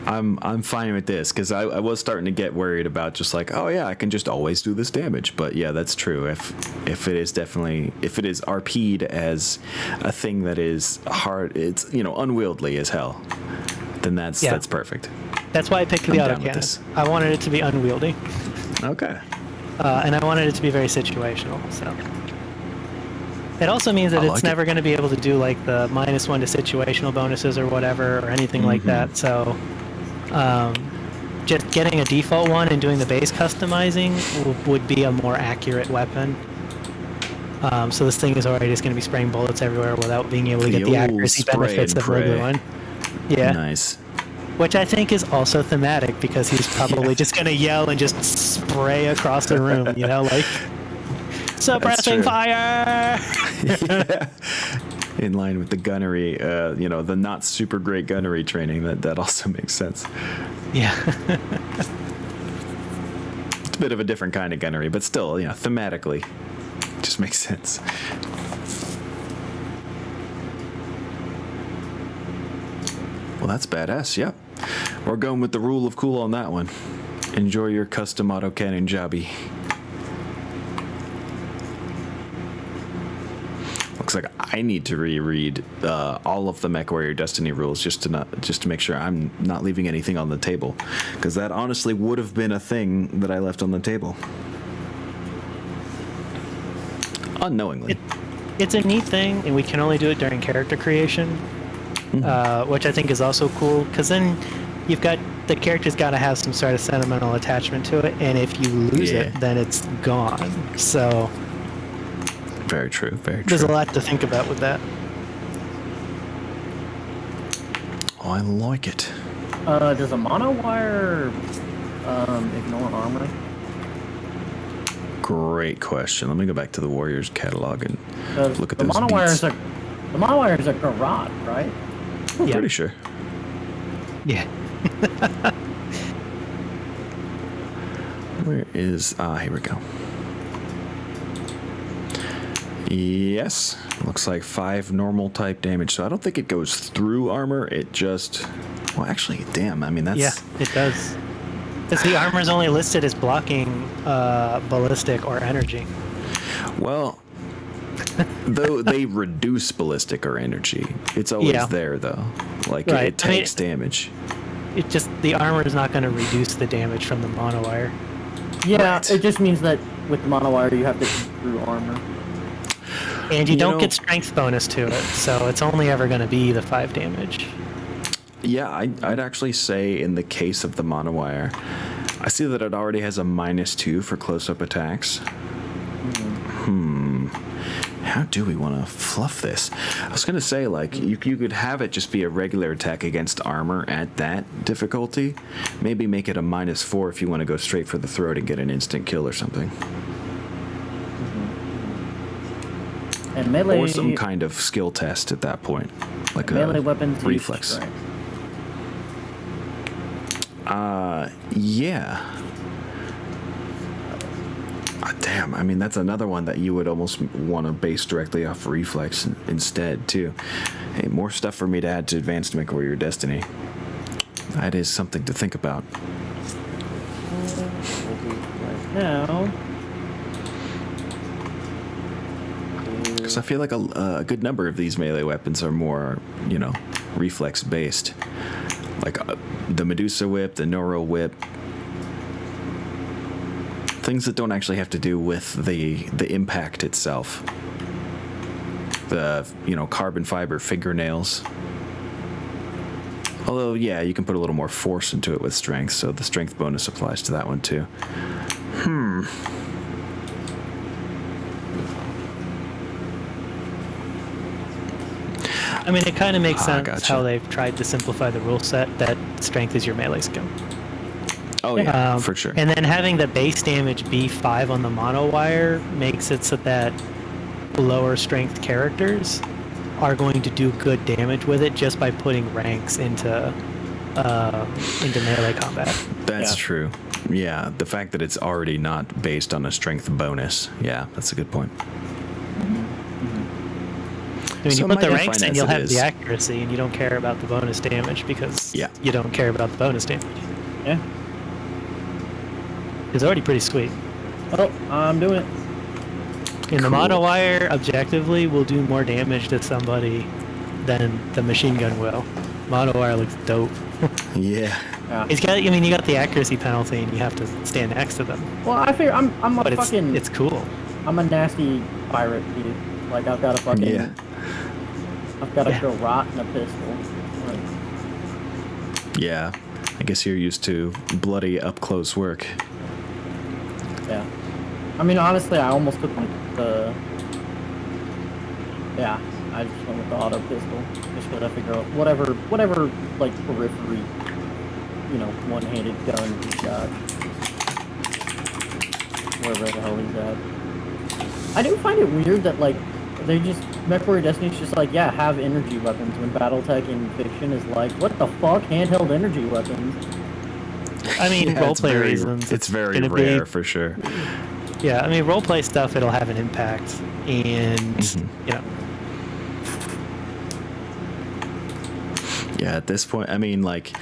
I'm fine with this because I was starting to get worried about just like, oh yeah, I can just always do this damage. But yeah, that's true. If it is RP'd as a thing that is hard, it's unwieldy as hell, then that's perfect. That's why I picked the I'm down with this. autocannon. I wanted it to be unwieldy. Okay. And I wanted it to be very situational. So it also means that I it's like never going to be able to do like the -1 to situational bonuses or whatever or anything like that. So just getting a default one and doing the base customizing would be a more accurate weapon. So this thing is already just going to be spraying bullets everywhere without being able to get the old accuracy spray benefits and of the regular pray. one. Yeah. Nice. Which I think is also thematic because he's probably just going to yell and just spray across the room, like suppressing true. fire. Yeah. In line with the gunnery, the not super great gunnery training, that also makes sense. Yeah. It's a bit of a different kind of gunnery, but still, thematically, just makes sense. Well, that's badass. Yep. We're going with the rule of cool on that one. Enjoy your custom autocannon jobby. Looks like I need to reread all of the MechWarrior Destiny rules just to make sure I'm not leaving anything on the table, because that honestly would have been a thing that I left on the table unknowingly. It's a neat thing, and we can only do it during character creation, which I think is also cool, because then you've got the character's got to have some sort of sentimental attachment to it, and if you lose it, then it's gone. So very true. Very true. there's a lot to think about with that. Oh, I like it. Does a monowire ignore armor? Great question. Let me go back to the Warriors catalog and look at the those monowires. beats. The monowires are garrote, right? I'm pretty sure. Yeah. Where is... here we go. Yes. Looks like 5 normal type damage. So I don't think it goes through armor. It just... Well, actually, damn. I mean, that's... Yeah, it does. Because the armor is only listed as blocking ballistic or energy. Well, though they reduce ballistic or energy. It's always there, though. Like, Right. it takes damage. It just, the armor is not going to reduce the damage from the monowire. Yeah, Right. it just means that with the monowire you have to go through armor. And you don't get strength bonus to it, so it's only ever going to be the 5 damage. Yeah, I'd actually say in the case of the monowire, I see that it already has a -2 for close-up attacks. How do we want to fluff this? I was going to say, like, you could have it just be a regular attack against armor at that difficulty. Maybe make it a -4 if you want to go straight for the throat and get an instant kill or something. And melee Or some kind of skill test at that point. Like melee a weapons use reflex. strength. Yeah. Damn, I mean, that's another one that you would almost want to base directly off reflex instead, too. Hey, more stuff for me to add to Advanced MechWarrior Destiny. That is something to think about. Now, Because I feel like a good number of these melee weapons are more, reflex-based. Like the Medusa Whip, the Noro Whip. Things that don't actually have to do with the impact itself. The, carbon fiber fingernails. Although, yeah, you can put a little more force into it with strength, so the strength bonus applies to that one, too. I mean, it kind of makes sense gotcha. how they've tried to simplify the rule set that strength is your melee skill. Oh, yeah, for sure. And then having the base damage be 5 on the monowire makes it so that lower strength characters are going to do good damage with it just by putting ranks into melee combat. That's true. Yeah, the fact that it's already not based on a strength bonus. Yeah, that's a good point. I mean, So you put the might ranks define in, as you'll it have is. the accuracy, and you don't care about the bonus damage because you don't care about the bonus damage. yeah. It's already pretty sweet. Oh, I'm doing it. And the Cool. monowire, objectively, will do more damage to somebody than the machine gun will. Monowire looks dope. Yeah. Yeah. You got the accuracy penalty, and you have to stand next to them. Well, I figure I'm a But fucking. it's cool. I'm a nasty pirate, dude. Like I've got a fucking. Yeah. I've got a garrote and a pistol. Like, Yeah. I guess you're used to bloody up-close work. yeah. I mean, honestly, I almost took the. Yeah, I just went with the auto pistol just because I figure out whatever like periphery, one-handed gun he's got. Wherever the hell he's at. I do find it weird that like MechWarrior Destiny's just like, yeah, have energy weapons when BattleTech in fiction is like, what the fuck, handheld energy weapons? I mean, Yeah, roleplay reasons. It's very gonna rare, for sure. Yeah, I mean, roleplay stuff, it'll have an impact. And, Yeah, at this point, I mean, like,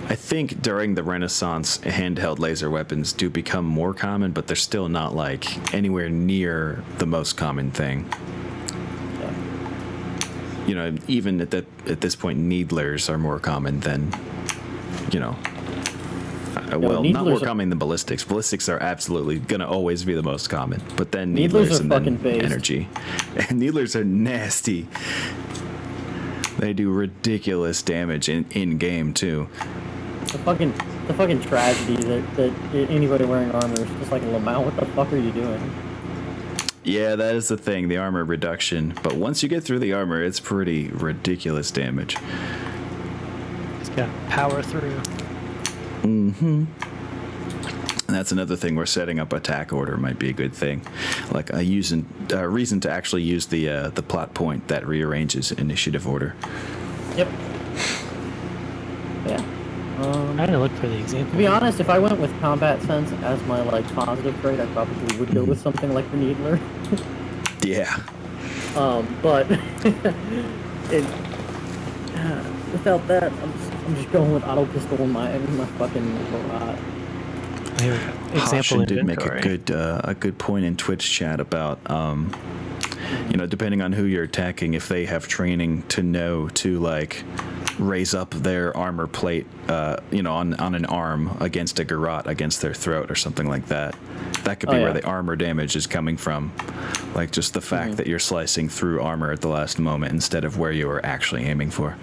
I think during the Renaissance, handheld laser weapons do become more common, but they're still not, like, anywhere near the most common thing. You know, even at this point, needlers are more common than, you know, well, not more common than ballistics. Ballistics are absolutely going to always be the most common, but then needlers and then energy. And needlers are nasty. They do ridiculous damage in game too. The fucking tragedy that anybody wearing armor is just like, Lamau, what the fuck are you doing? Yeah, that is the thing, the armor reduction. But once you get through the armor, it's pretty ridiculous damage. It's got power through. Mm-hmm. And that's another thing where setting up attack order might be a good thing. Like a reason to actually use the plot point that rearranges initiative order. Yep. Yeah. I'm trying to look for the example. To be honest, if I went with combat sense as my like positive trait, I probably would go with something like the Needler. Yeah. But without that, I'm just going with auto pistol in my fucking Barat. Here we go. Example Hoshin did inventory. make a good point in Twitch chat about you know, depending on who you're attacking, if they have training to know to like raise up their armor plate, you know, on an arm against a garrote against their throat or something like that. That could be where the armor damage is coming from, like just the fact that you're slicing through armor at the last moment instead of where you were actually aiming for.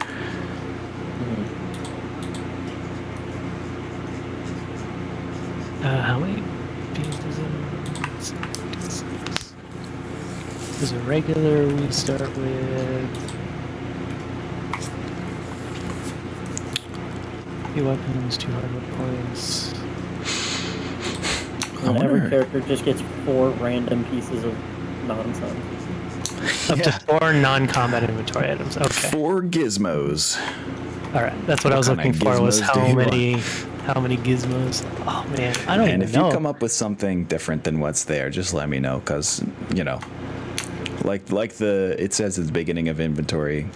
How many pieces is it? There's a regular we start with. Few weapons, 2 hardware points. And every character just gets 4 random pieces of nonsense. Up to 4 non-combat inventory items. Okay. 4 gizmos. All right. That's what I was looking for. Was how many gizmos? Oh man, I don't even know. And if you come up with something different than what's there, just let me know, because you know, like it says at the beginning of inventory,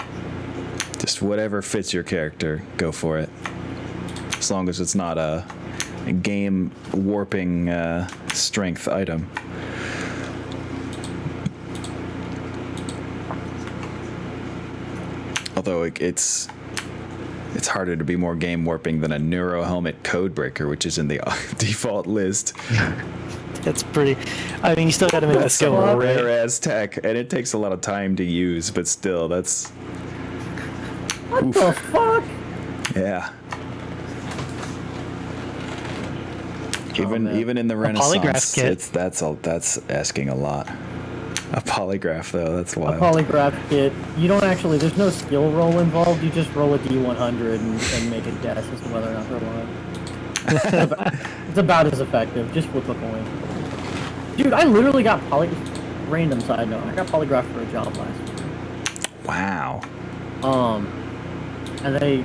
just whatever fits your character, go for it. As long as it's not a game warping strength item. Although it's harder to be more game warping than a neuro helmet codebreaker, which is in the default list. That's pretty. I mean, you still got to make the skill roll, right? Rare as tech, and it takes a lot of time to use, but still, that's. What the fuck? Yeah. Even in the Renaissance, that's asking a lot. A polygraph, though, that's wild. A polygraph kit. You don't actually, there's no skill roll involved. You just roll a D100 and make a guess as to whether or not they're lying. It's about as effective. Just flip a coin. Dude, I literally got random side note. I got polygraphed for a job last year. Wow. And they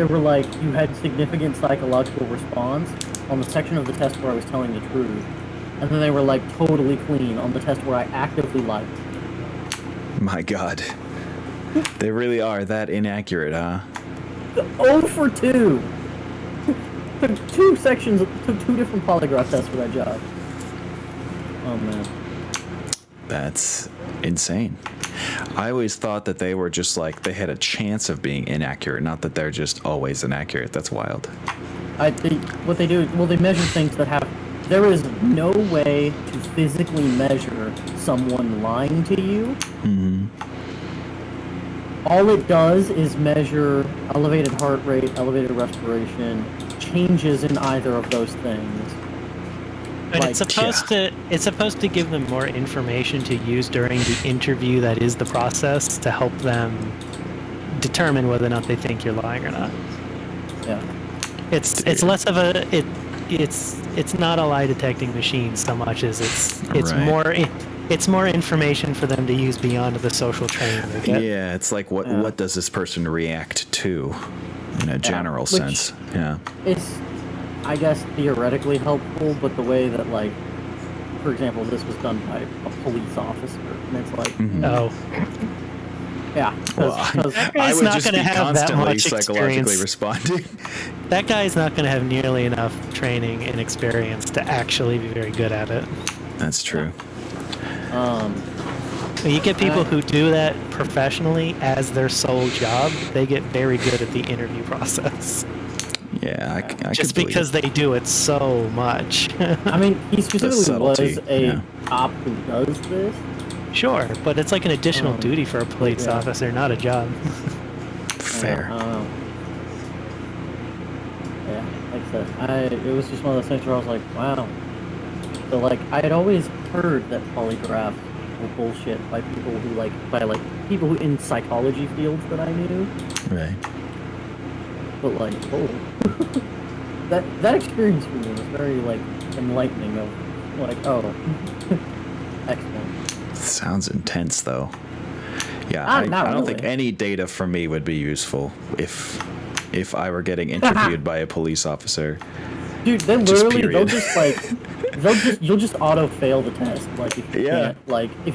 were like, you had significant psychological response on the section of the test where I was telling the truth. And then they were like totally clean on the test where I actively lied. My God. They really are that inaccurate, huh? 0 for 2. Took 2 sections, took 2 different polygraph tests for that job. Oh man. That's insane. I always thought that they were just like, they had a chance of being inaccurate, not that they're just always inaccurate. That's wild. What they do, well, they measure things that have. There is no way to physically measure someone lying to you. Mm-hmm. All it does is measure elevated heart rate, elevated respiration, changes in either of those things. But Like, it's supposed to give them more information to use during the interview that is the process to help them determine whether or not they think you're lying or not. Yeah. It's less of a it's not a lie detecting machine so much as it's more information for them to use beyond the social training they get. Yeah, it's like what does this person react to in a general sense? Yeah. It's, I guess, theoretically helpful, but the way that, like, for example, this was done by a police officer, and it's like, Oh. Yeah. Well, That I guy's would not just going be to have that constantly much psychologically experience. responding. That guy's not going to have nearly enough training and experience to actually be very good at it. That's true. You get people who do that professionally as their sole job, they get very good at the interview process. Yeah, I Just could because they do it so much. I mean, he specifically was subtlety, a yeah. cop who does this. Sure, but it's like an additional duty for a police yeah. officer, not a job. Fair. Yeah, like I said, it was just one of those things where I was like, wow. So like, I had always heard that polygraphs were bullshit by people who people who in psychology fields that I knew. Right. But like, oh, that experience for me was very like enlightening. Of like, oh, excellent. Sounds intense, though. Yeah, Not I don't really. think any data from me would be useful if I were getting interviewed by a police officer. Dude, they Just literally period. they'll just like you'll just auto fail the test. Like if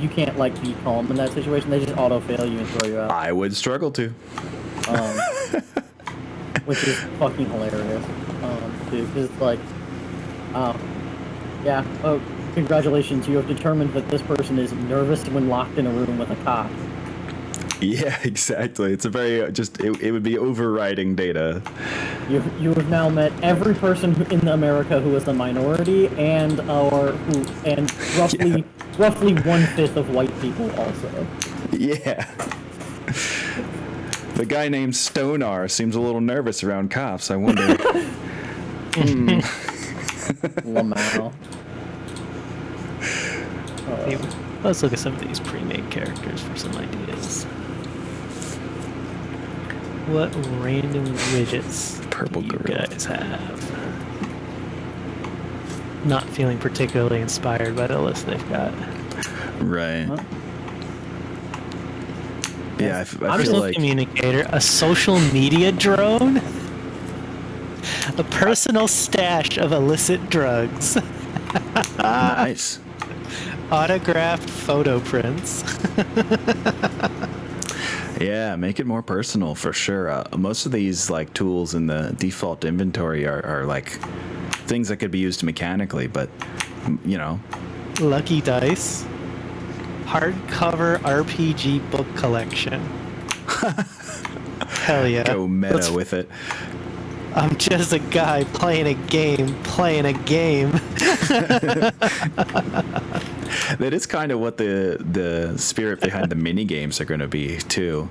you can't like be calm in that situation, they just auto fail you and throw you out. I would struggle to. Which is fucking hilarious. Dude, because like, yeah. Oh, congratulations! You have determined that this person is nervous when locked in a room with a cop. Yeah, exactly. It's a very it would be overriding data. You have now met every person in America who is a minority and roughly 1/5 of white people also. Yeah. The guy named StowGnar seems a little nervous around cops. I wonder. Lamau. Let's look at some of these pre-made characters for some ideas. What random widgets Purple do you gorilla. guys have? Not feeling particularly inspired by the list they've got. Right. Huh? Yeah, I feel Personal like communicator, a social media drone, a personal stash of illicit drugs, nice. autographed photo prints. Yeah, make it more personal for sure. Most of these like tools in the default inventory are like things that could be used mechanically, but you know. Lucky dice. Hardcover RPG book collection. Hell yeah. Go meta Let's- with it. I'm just a guy playing a game. That is kind of what the spirit behind the mini games are going to be too.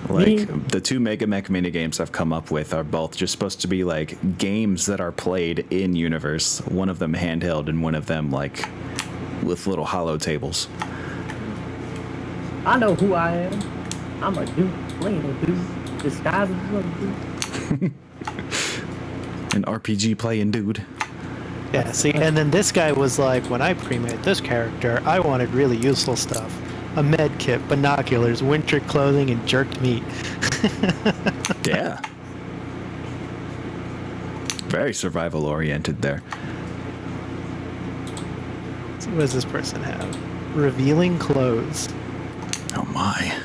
Like the two Mega Mech mini games I've come up with are both just supposed to be like games that are played in universe. One of them handheld and one of them like with little hollow tables. I know who I am. I'm a dude playing a dude disguised as a dude. An RPG playing dude. Yeah, see, and then this guy was like, when I pre-made this character, I wanted really useful stuff. A med kit, binoculars, winter clothing, and jerked meat. Yeah. Very survival oriented there. So what does this person have? Revealing clothes. Oh my.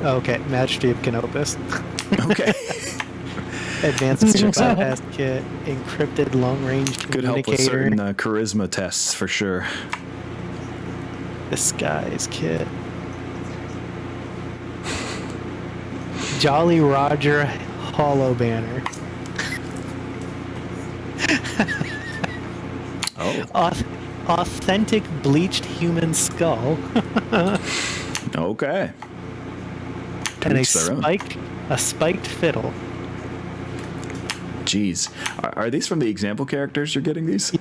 Okay, Majesty of Canopus. Okay. Advanced Physics Bypass Kit, encrypted long-range Could help with communicator, certain charisma tests for sure. disguise kit, Jolly Roger Hollow Banner, Oh. authentic bleached human skull, Okay. and Each their own. a spiked fiddle. Jeez. Are these from the example characters you're getting these?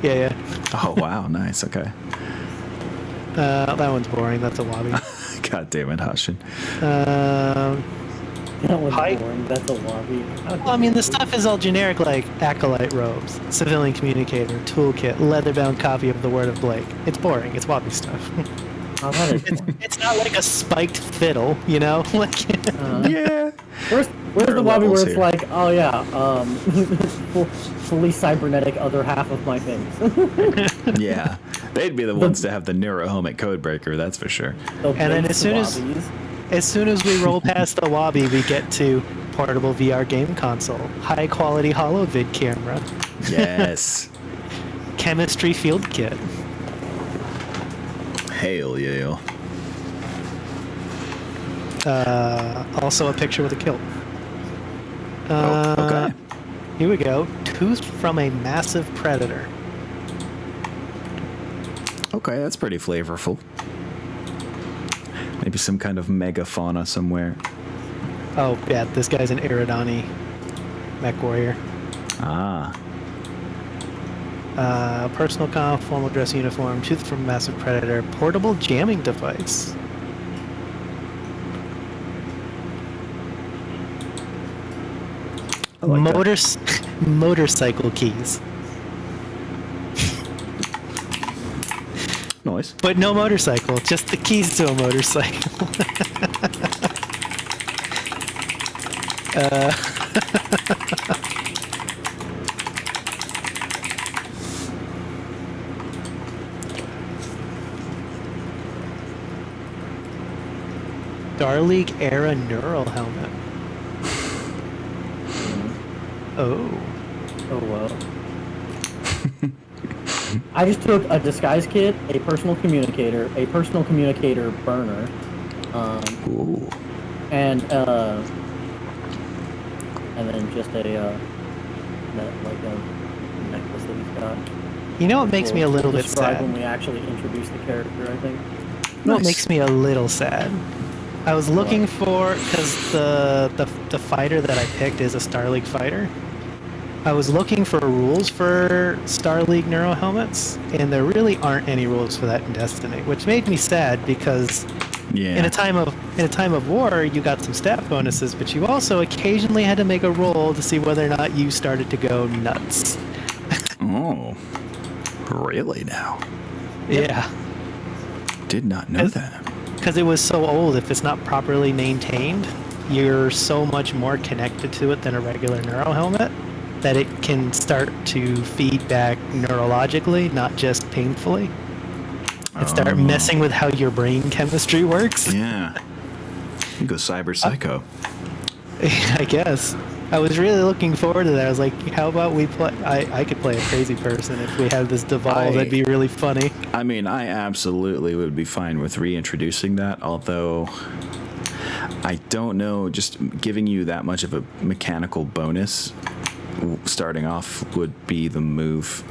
Yeah. Oh, wow. Nice. Okay. That one's boring. That's a lobby. God damn it, Hashin. That one's Hi. boring. That's a lobby. Well, I mean, the stuff is all generic, like acolyte robes, civilian communicator, toolkit, leather-bound copy of the Word of Blake. It's boring. It's lobby stuff. Oh, that is. It's not like a spiked fiddle, you know? Like, Yeah. Where's There the are lobby where levels it's here. like, oh yeah, fully cybernetic other half of my face. Yeah. They'd be the ones to have the neurohomic codebreaker, that's for sure. And then as soon as- as soon as we roll past the lobby, we get to portable VR game console, high quality holovid camera, Yes. chemistry field kit. Hail yeah. Also a picture with a kilt. Okay. Here we go. Tooth from a massive predator. Okay, that's pretty flavorful. Maybe some kind of megafauna somewhere. Oh, yeah, this guy's an Eridani MechWarrior. Ah. Personal comp, formal dress uniform, tooth from massive predator, portable jamming device. I like that. Motorcycle keys. Nice. But no motorcycle, just the keys to a motorcycle. Star League era neural helmet. Oh. Oh well. I just took a disguise kit, a personal communicator burner, Ooh. and then just a necklace that he's got. You know what makes me a little bit Describe sad? when we actually introduce the character, I think. You know what Nice. makes me a little sad? I was looking for, because the fighter that I picked is a Star League fighter. I was looking for rules for Star League Neuro helmets, and there really aren't any rules for that in Destiny, which made me sad because Yeah. in a time of war, you got some stat bonuses, but you also occasionally had to make a roll to see whether or not you started to go nuts. Oh. Really now? Yeah, Did not know that. because it was so old. If it's not properly maintained, you're so much more connected to it than a regular neuro helmet that it can start to feed back neurologically, not just painfully, and start messing with how your brain chemistry works. Yeah. You go cyber psycho. I guess. I was really looking forward to that. I was like, how about we play... I could play a crazy person if we had this devolve. That'd be really funny. I mean, I absolutely would be fine with reintroducing that, although I don't know, just giving you that much of a mechanical bonus starting off would be the move.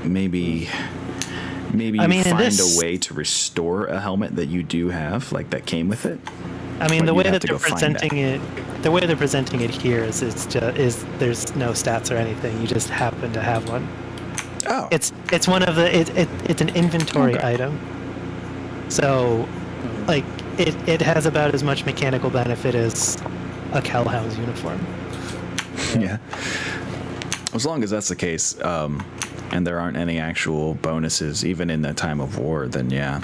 Maybe I mean, you in find this- a way to restore a helmet that you do have, like that came with it. I mean, But the way you'd have that to they're go find that. presenting it, the way they're presenting it here is there's no stats or anything. You just happen to have one. Oh, It's one of the it's an inventory Okay. item. So, like it has about as much mechanical benefit as a Calhoun's uniform. yeah. As long as that's the case, and there aren't any actual bonuses, even in the time of war, then yeah,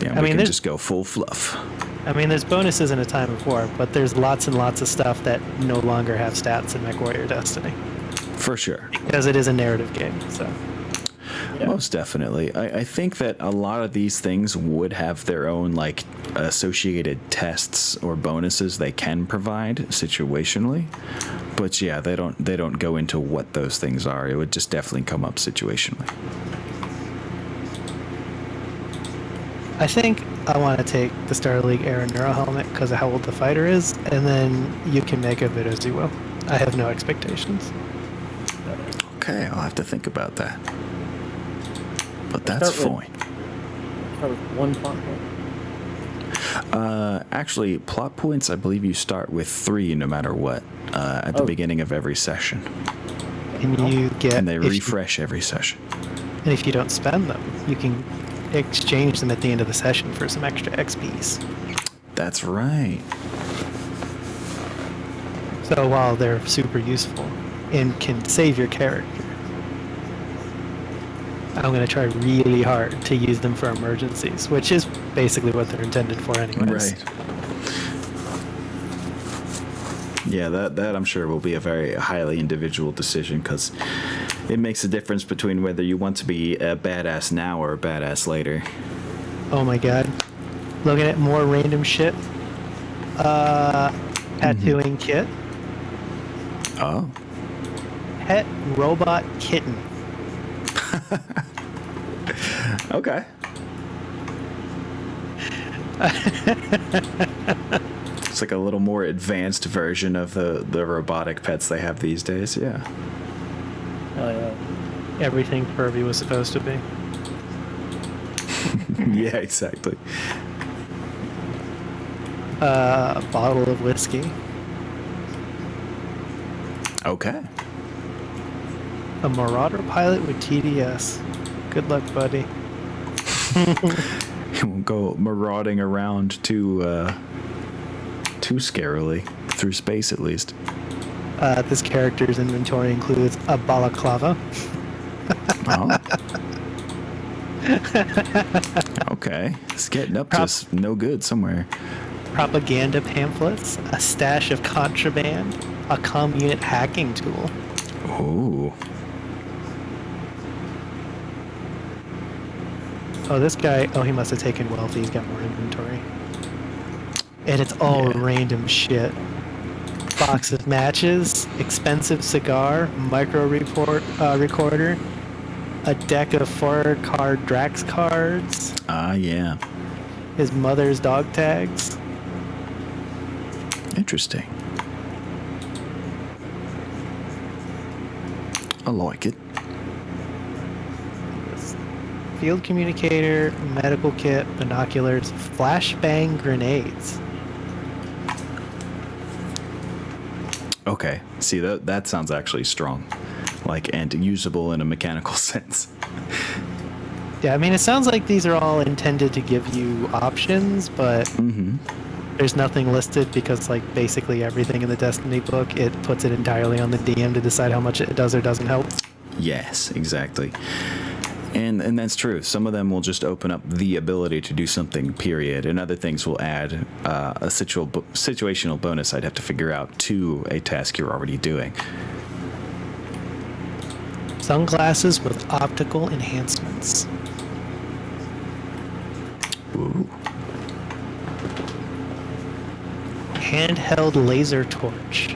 we mean, can there's- just go full fluff. I mean, there's bonuses in a time of war, but there's lots and lots of stuff that no longer have stats in MechWarrior Destiny For sure. because it is a narrative game. So, Yeah. Most definitely. I think that a lot of these things would have their own like associated tests or bonuses they can provide situationally. But yeah, they don't go into what those things are. It would just definitely come up situationally. I think I want to take the Star League Era Neuro helmet because of how old the fighter is, and then you can make of it as you will. I have no expectations. Okay, I'll have to think about that. But that's Start fine. Start with one plot point. Actually, plot points, I believe you start with 3 no matter what at the Oh. beginning of every session. And you get And they if you- refresh every session. and if you don't spend them, you can exchange them at the end of the session for some extra XPs. That's right. So while they're super useful and can save your character, I'm going to try really hard to use them for emergencies, which is basically what they're intended for anyways. Right. Yeah, that I'm sure will be a very highly individual decision because it makes a difference between whether you want to be a badass now or a badass later. Oh my god. Looking at more random shit. Tattooing kit. Oh. Pet robot kitten. Okay. It's like a little more advanced version of the robotic pets they have these days. Yeah. Oh yeah. Everything Furby was supposed to be. Yeah, exactly. A bottle of whiskey. Okay. A Marauder pilot with TDS. Good luck, buddy. It won't go marauding around too scarily through space, at least. This character's inventory includes a balaclava. Oh. Okay, it's getting up to no good somewhere. Propaganda pamphlets, a stash of contraband, a comm unit hacking tool. Ooh. Oh, this guy, he must have taken wealthy. He's got more inventory. And it's all random shit. Box of matches, expensive cigar, recorder, a deck of 4-card Drax cards, Ah, yeah. his mother's dog tags. Interesting. I like it. Field communicator, medical kit, binoculars, flashbang grenades. Okay. See, that sounds actually strong. Like, and usable in a mechanical sense. Yeah, I mean, it sounds like these are all intended to give you options, but there's nothing listed because, like, basically everything in the Destiny book, it puts it entirely on the DM to decide how much it does or doesn't help. Yes, exactly. And that's true. Some of them will just open up the ability to do something, period, and other things will add a situational bonus I'd have to figure out to a task you're already doing. Sunglasses with optical enhancements. Ooh. Handheld laser torch.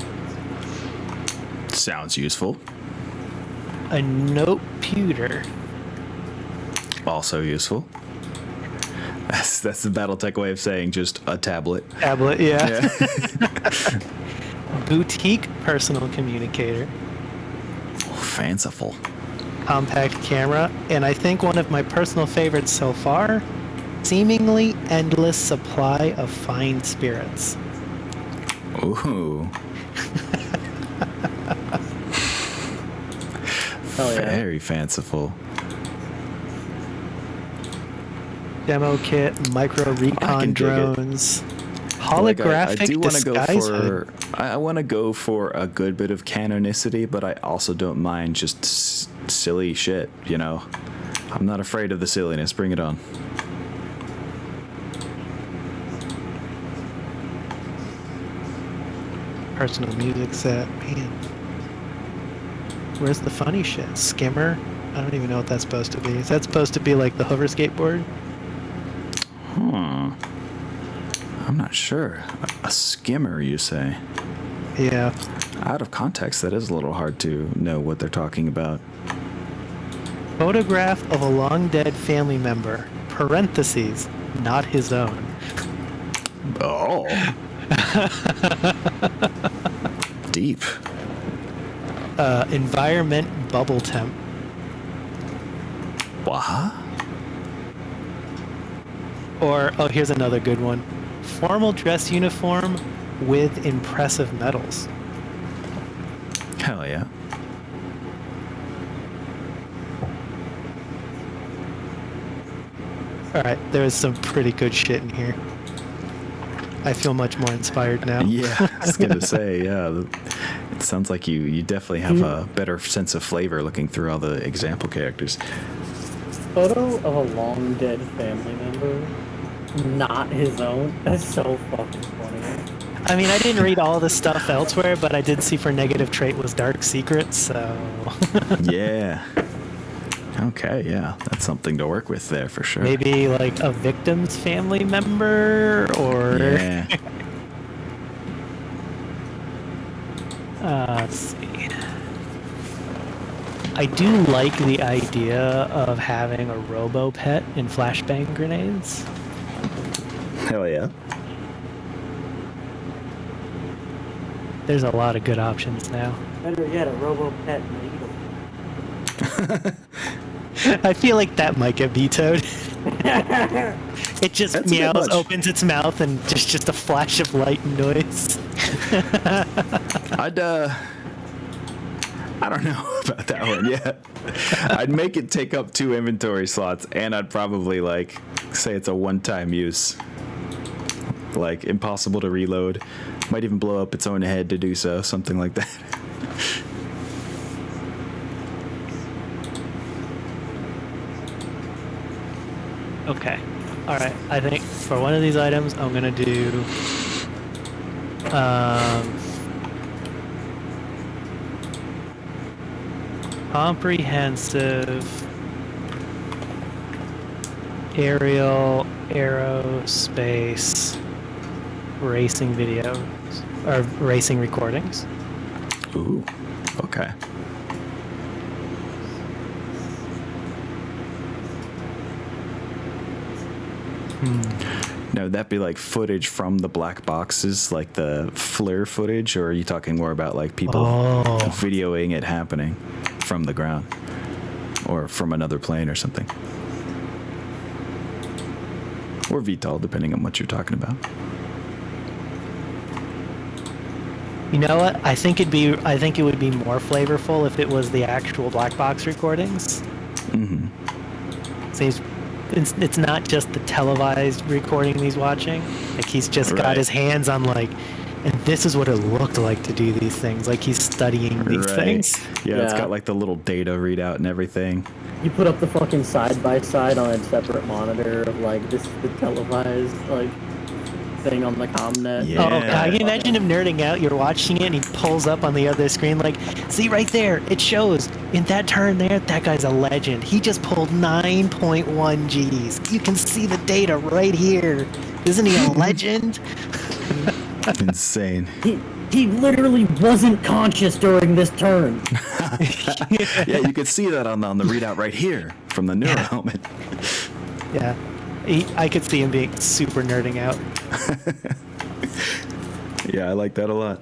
Sounds useful. A note pewter. Also useful. That's the BattleTech way of saying just a tablet. Tablet, yeah. Boutique personal communicator. Fanciful. Compact camera, and I think one of my personal favorites so far, seemingly endless supply of fine spirits. Ooh. Hell yeah. Very fanciful. Demo kit, micro I recon can dig it. drones, holographic I do want to go disguise for. hood. I want to go for a good bit of canonicity, but I also don't mind just silly shit. You know, I'm not afraid of the silliness. Bring it on. Personal music set, man. Where's the funny shit? Skimmer? I don't even know what that's supposed to be. Is that supposed to be like the hover skateboard? I'm not sure. A skimmer, you say? Yeah. Out of context, that is a little hard to know what they're talking about. Photograph of a long dead family member. Parentheses, not his own. Oh. Deep. Environment bubble temp. What? Or, here's another good one. Formal dress uniform with impressive medals. Hell yeah. Alright, there's some pretty good shit in here. I feel much more inspired now. Yeah, I was gonna say, yeah. It sounds like you definitely have a better sense of flavor looking through all the example characters. Photo of a long dead family member, not his own. That's so fucking funny. I mean, I didn't read all the stuff elsewhere, but I did see for negative trait was dark secret, so... Yeah. Okay, yeah. That's something to work with there for sure. Maybe like a victim's family member, or... Yeah. Let's see. I do like the idea of having a robo pet in flashbang grenades. Hell yeah. There's a lot of good options now. Better yet, a robo pet needle. I feel like that might get vetoed. It just That's a bit meows, much. opens its mouth, and just a flash of light and noise. I don't know about that one yet. I'd make it take up 2 inventory slots, and I'd probably like say it's a one-time use. Like impossible to reload. Might even blow up its own head to do so, something like that. Okay. Alright, I think for one of these items, I'm gonna do... comprehensive aerial aerospace racing videos, or racing recordings. Ooh, okay. Now, would that be like footage from the black boxes, like the FLIR footage, or are you talking more about like people videoing it happening from the ground or from another plane or something? Or VTOL, depending on what you're talking about. You know what? I think it would be more flavorful if it was the actual black box recordings. Mm-hmm. So it's not just the televised recording he's watching. Like he's just got his hands on like, and this is what it looked like to do these things. Like he's studying these things. Yeah, it's got like the little data readout and everything. You put up the fucking side by side on a separate monitor of like this is the televised like thing on the ComNet. Yeah. Oh, I can imagine him nerding out. You're watching it, and he pulls up on the other screen, like, see right there, it shows in that turn there, that guy's a legend. He just pulled 9.1 Gs. You can see the data right here. Isn't he a legend? Insane. He literally wasn't conscious during this turn. Yeah, you could see that on the readout right here from the neuro helmet. Yeah. I could see him being super nerding out. Yeah, I like that a lot.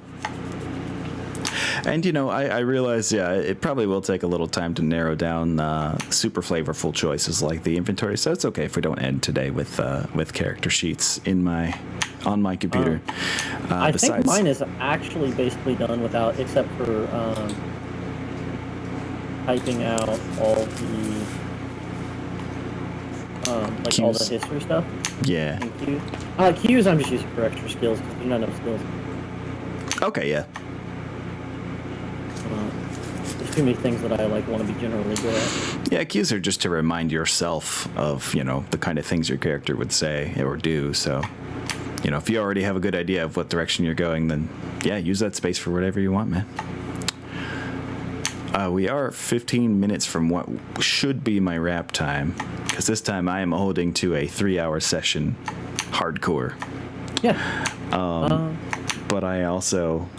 And, you know, I realize, yeah, it probably will take a little time to narrow down super flavorful choices like the inventory, so it's okay if we don't end today with character sheets on my computer. I think mine is actually basically done without, except for typing out all the like Cues. all the history stuff. Yeah. And Qs. Qs I'm just using for extra skills because there's not enough skills. Okay, yeah. There's too many things that I like want to be generally good at. Yeah, cues are just to remind yourself of, you know, the kind of things your character would say or do. So, you know, if you already have a good idea of what direction you're going, then, yeah, use that space for whatever you want, man. We are 15 minutes from what should be my wrap time, because this time I am holding to a 3-hour session, hardcore. Yeah. But I also,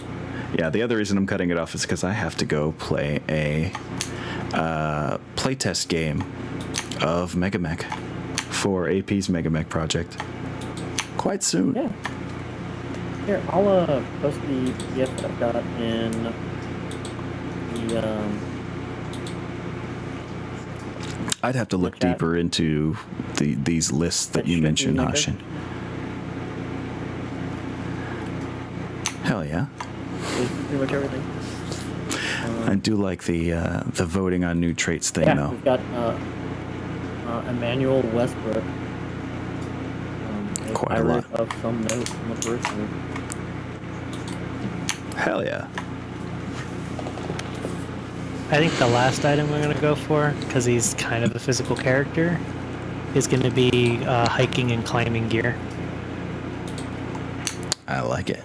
yeah, the other reason I'm cutting it off is because I have to go play a playtest game of Mega Mech for AP's Mega Mech project quite soon. Yeah. Here, I'll post the PDF that I've got in the I'd have to look chat. deeper into these lists that you should mentioned, be there. Hashin. Hell yeah. pretty much everything. I do like the voting on new traits thing, Yeah, though. we've got Emmanuel Westbrook. Quite a lot. Of some note from the first one. Hell yeah. I think the last item we're going to go for, because he's kind of a physical character, is going to be hiking and climbing gear. I like it.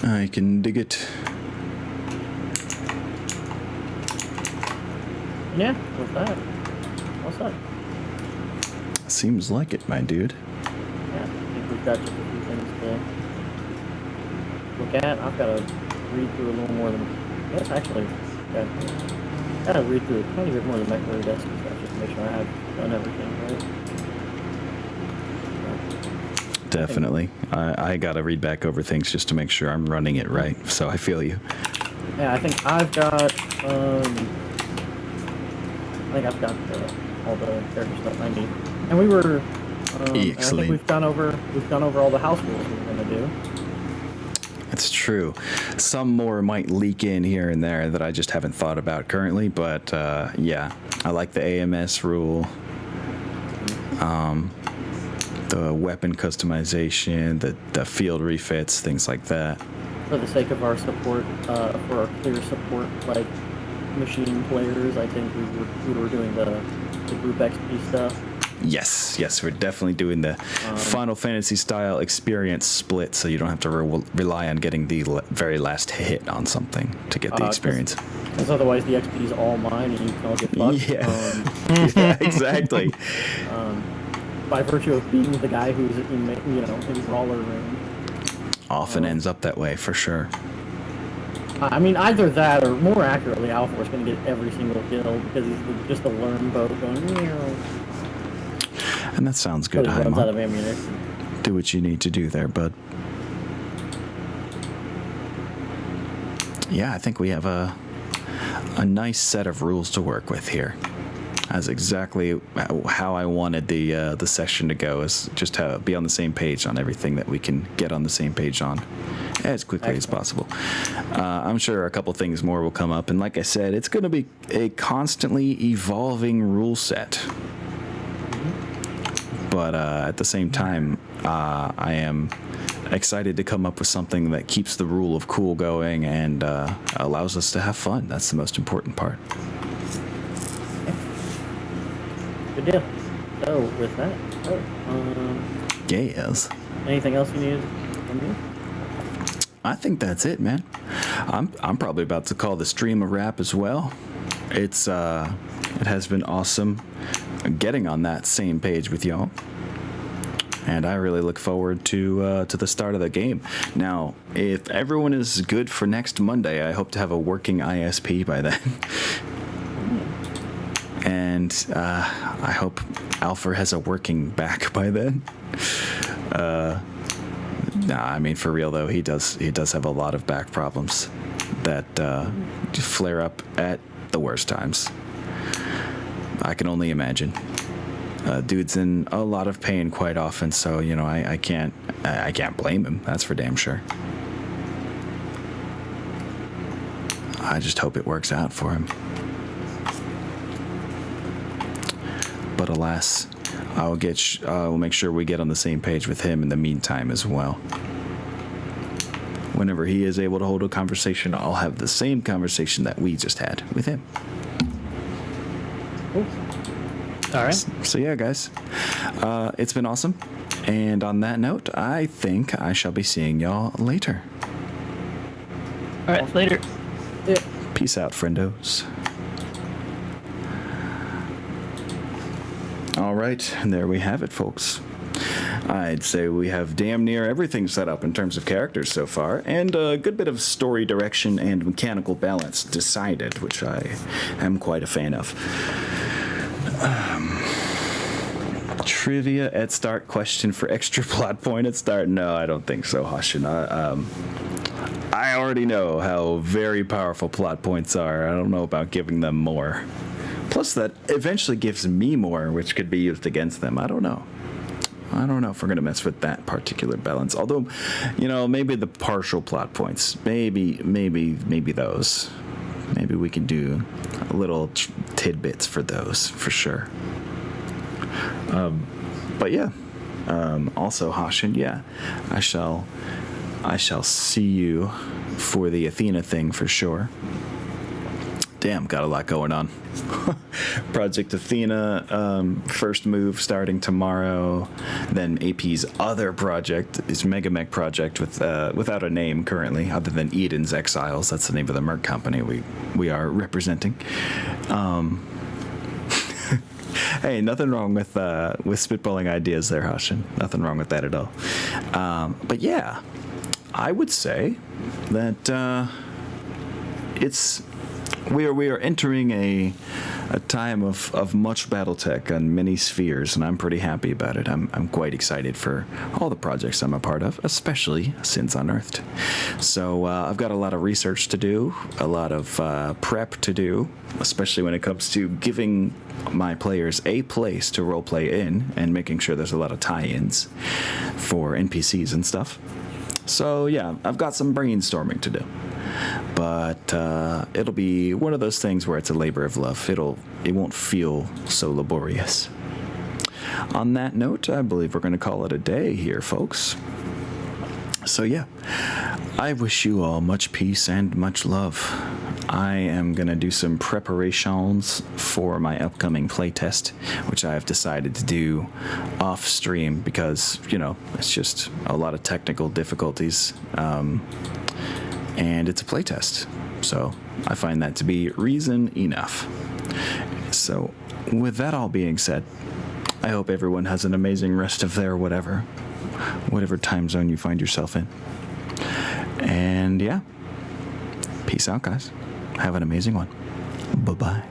I can dig it. Yeah, what's that? What's that? Seems like it, my dude. Yeah, I think we've got just a few things. look at. I've got to read through a little more than. Yes, actually, got to read through a tiny bit more than MechWarrior desk stuff just to make sure I have done everything right. Definitely. I got to read back over things just to make sure I'm running it right. So I feel you. Yeah, I think I've got. All the character stuff I need, and we were. I think we've gone over all the house rules we were gonna do. It's true. Some more might leak in here and there that I just haven't thought about currently, but yeah, I like the AMS rule, the weapon customization, the field refits, things like that. For the sake of our support, for our clear support, like machine players, I think we were doing the group XP stuff. Yes, we're definitely doing the Final Fantasy style experience split, so you don't have to rely on getting the very last hit on something to get the experience. Because otherwise the XP is all mine and you can all get fucked. Yeah, yeah, exactly. By virtue of being the guy who's in brawler room. Often ends up that way, for sure. I mean, either that or, more accurately, Alfor's going to get every single kill because he's just a learn boat going, And that sounds good, He runs Haimon. out of ammunition. Do what you need to do there, bud. Yeah, I think we have a nice set of rules to work with here. That's exactly how I wanted the session to go, is just to be on the same page on everything that we can get on the same page on as quickly as possible. I'm sure a couple things more will come up, and like I said, it's going to be a constantly evolving rule set. But at the same time, I am excited to come up with something that keeps the rule of cool going and allows us to have fun. That's the most important part. Good deal. So, with that, Yes. anything else you needed from me? I think that's it, man. I'm probably about to call the stream a wrap as well. It has been awesome getting on that same page with y'all, and I really look forward to the start of the game. Now, if everyone is good for next Monday, I hope to have a working ISP by then. And I hope Alpha has a working back by then. Nah, I mean, for real though, he does have a lot of back problems that flare up at the worst times. I can only imagine. Dude's in a lot of pain quite often, so I can't blame him. That's for damn sure. I just hope it works out for him. But alas, I'll make sure we get on the same page with him in the meantime as well. Whenever he is able to hold a conversation, I'll have the same conversation that we just had with him. Cool. All right. So yeah, guys, it's been awesome. And on that note, I think I shall be seeing y'all later. All right, later. Yeah. Peace out, friendos. All right, and there we have it, folks. I'd say we have damn near everything set up in terms of characters so far, and a good bit of story direction and mechanical balance decided, which I am quite a fan of. Trivia at start, question for extra plot point at start? No, I don't think so, Hashin. I already know how very powerful plot points are. I don't know about giving them more. Plus, that eventually gives me more, which could be used against them. I don't know if we're going to mess with that particular balance. Although, maybe the partial plot points. Maybe those. Maybe we can do a little tidbits for those, for sure. But yeah. Also, Hashin, yeah. I shall see you for the Athena thing for sure. Damn, got a lot going on. Project Athena, first move starting tomorrow. Then AP's other project is Mega Mech Project without a name currently, other than Eden's Exiles. That's the name of the Merc company we are representing. Hey, nothing wrong with spitballing ideas there, Hashin. Nothing wrong with that at all. But yeah. I would say that we are entering a time of much BattleTech on many spheres, and I'm pretty happy about it. I'm quite excited for all the projects I'm a part of, especially since Unearthed. So I've got a lot of research to do, a lot of prep to do, especially when it comes to giving my players a place to roleplay in and making sure there's a lot of tie-ins for NPCs and stuff. So yeah, I've got some brainstorming to do. But it'll be one of those things where it's a labor of love. It won't feel so laborious. On that note, I believe we're going to call it a day here, folks. So yeah, I wish you all much peace and much love. I am going to do some preparations for my upcoming playtest, which I have decided to do off stream because, it's just a lot of technical difficulties. And it's a playtest, so I find that to be reason enough. So, with that all being said, I hope everyone has an amazing rest of their whatever time zone you find yourself in. And yeah, peace out, guys. Have an amazing one. Bye-bye.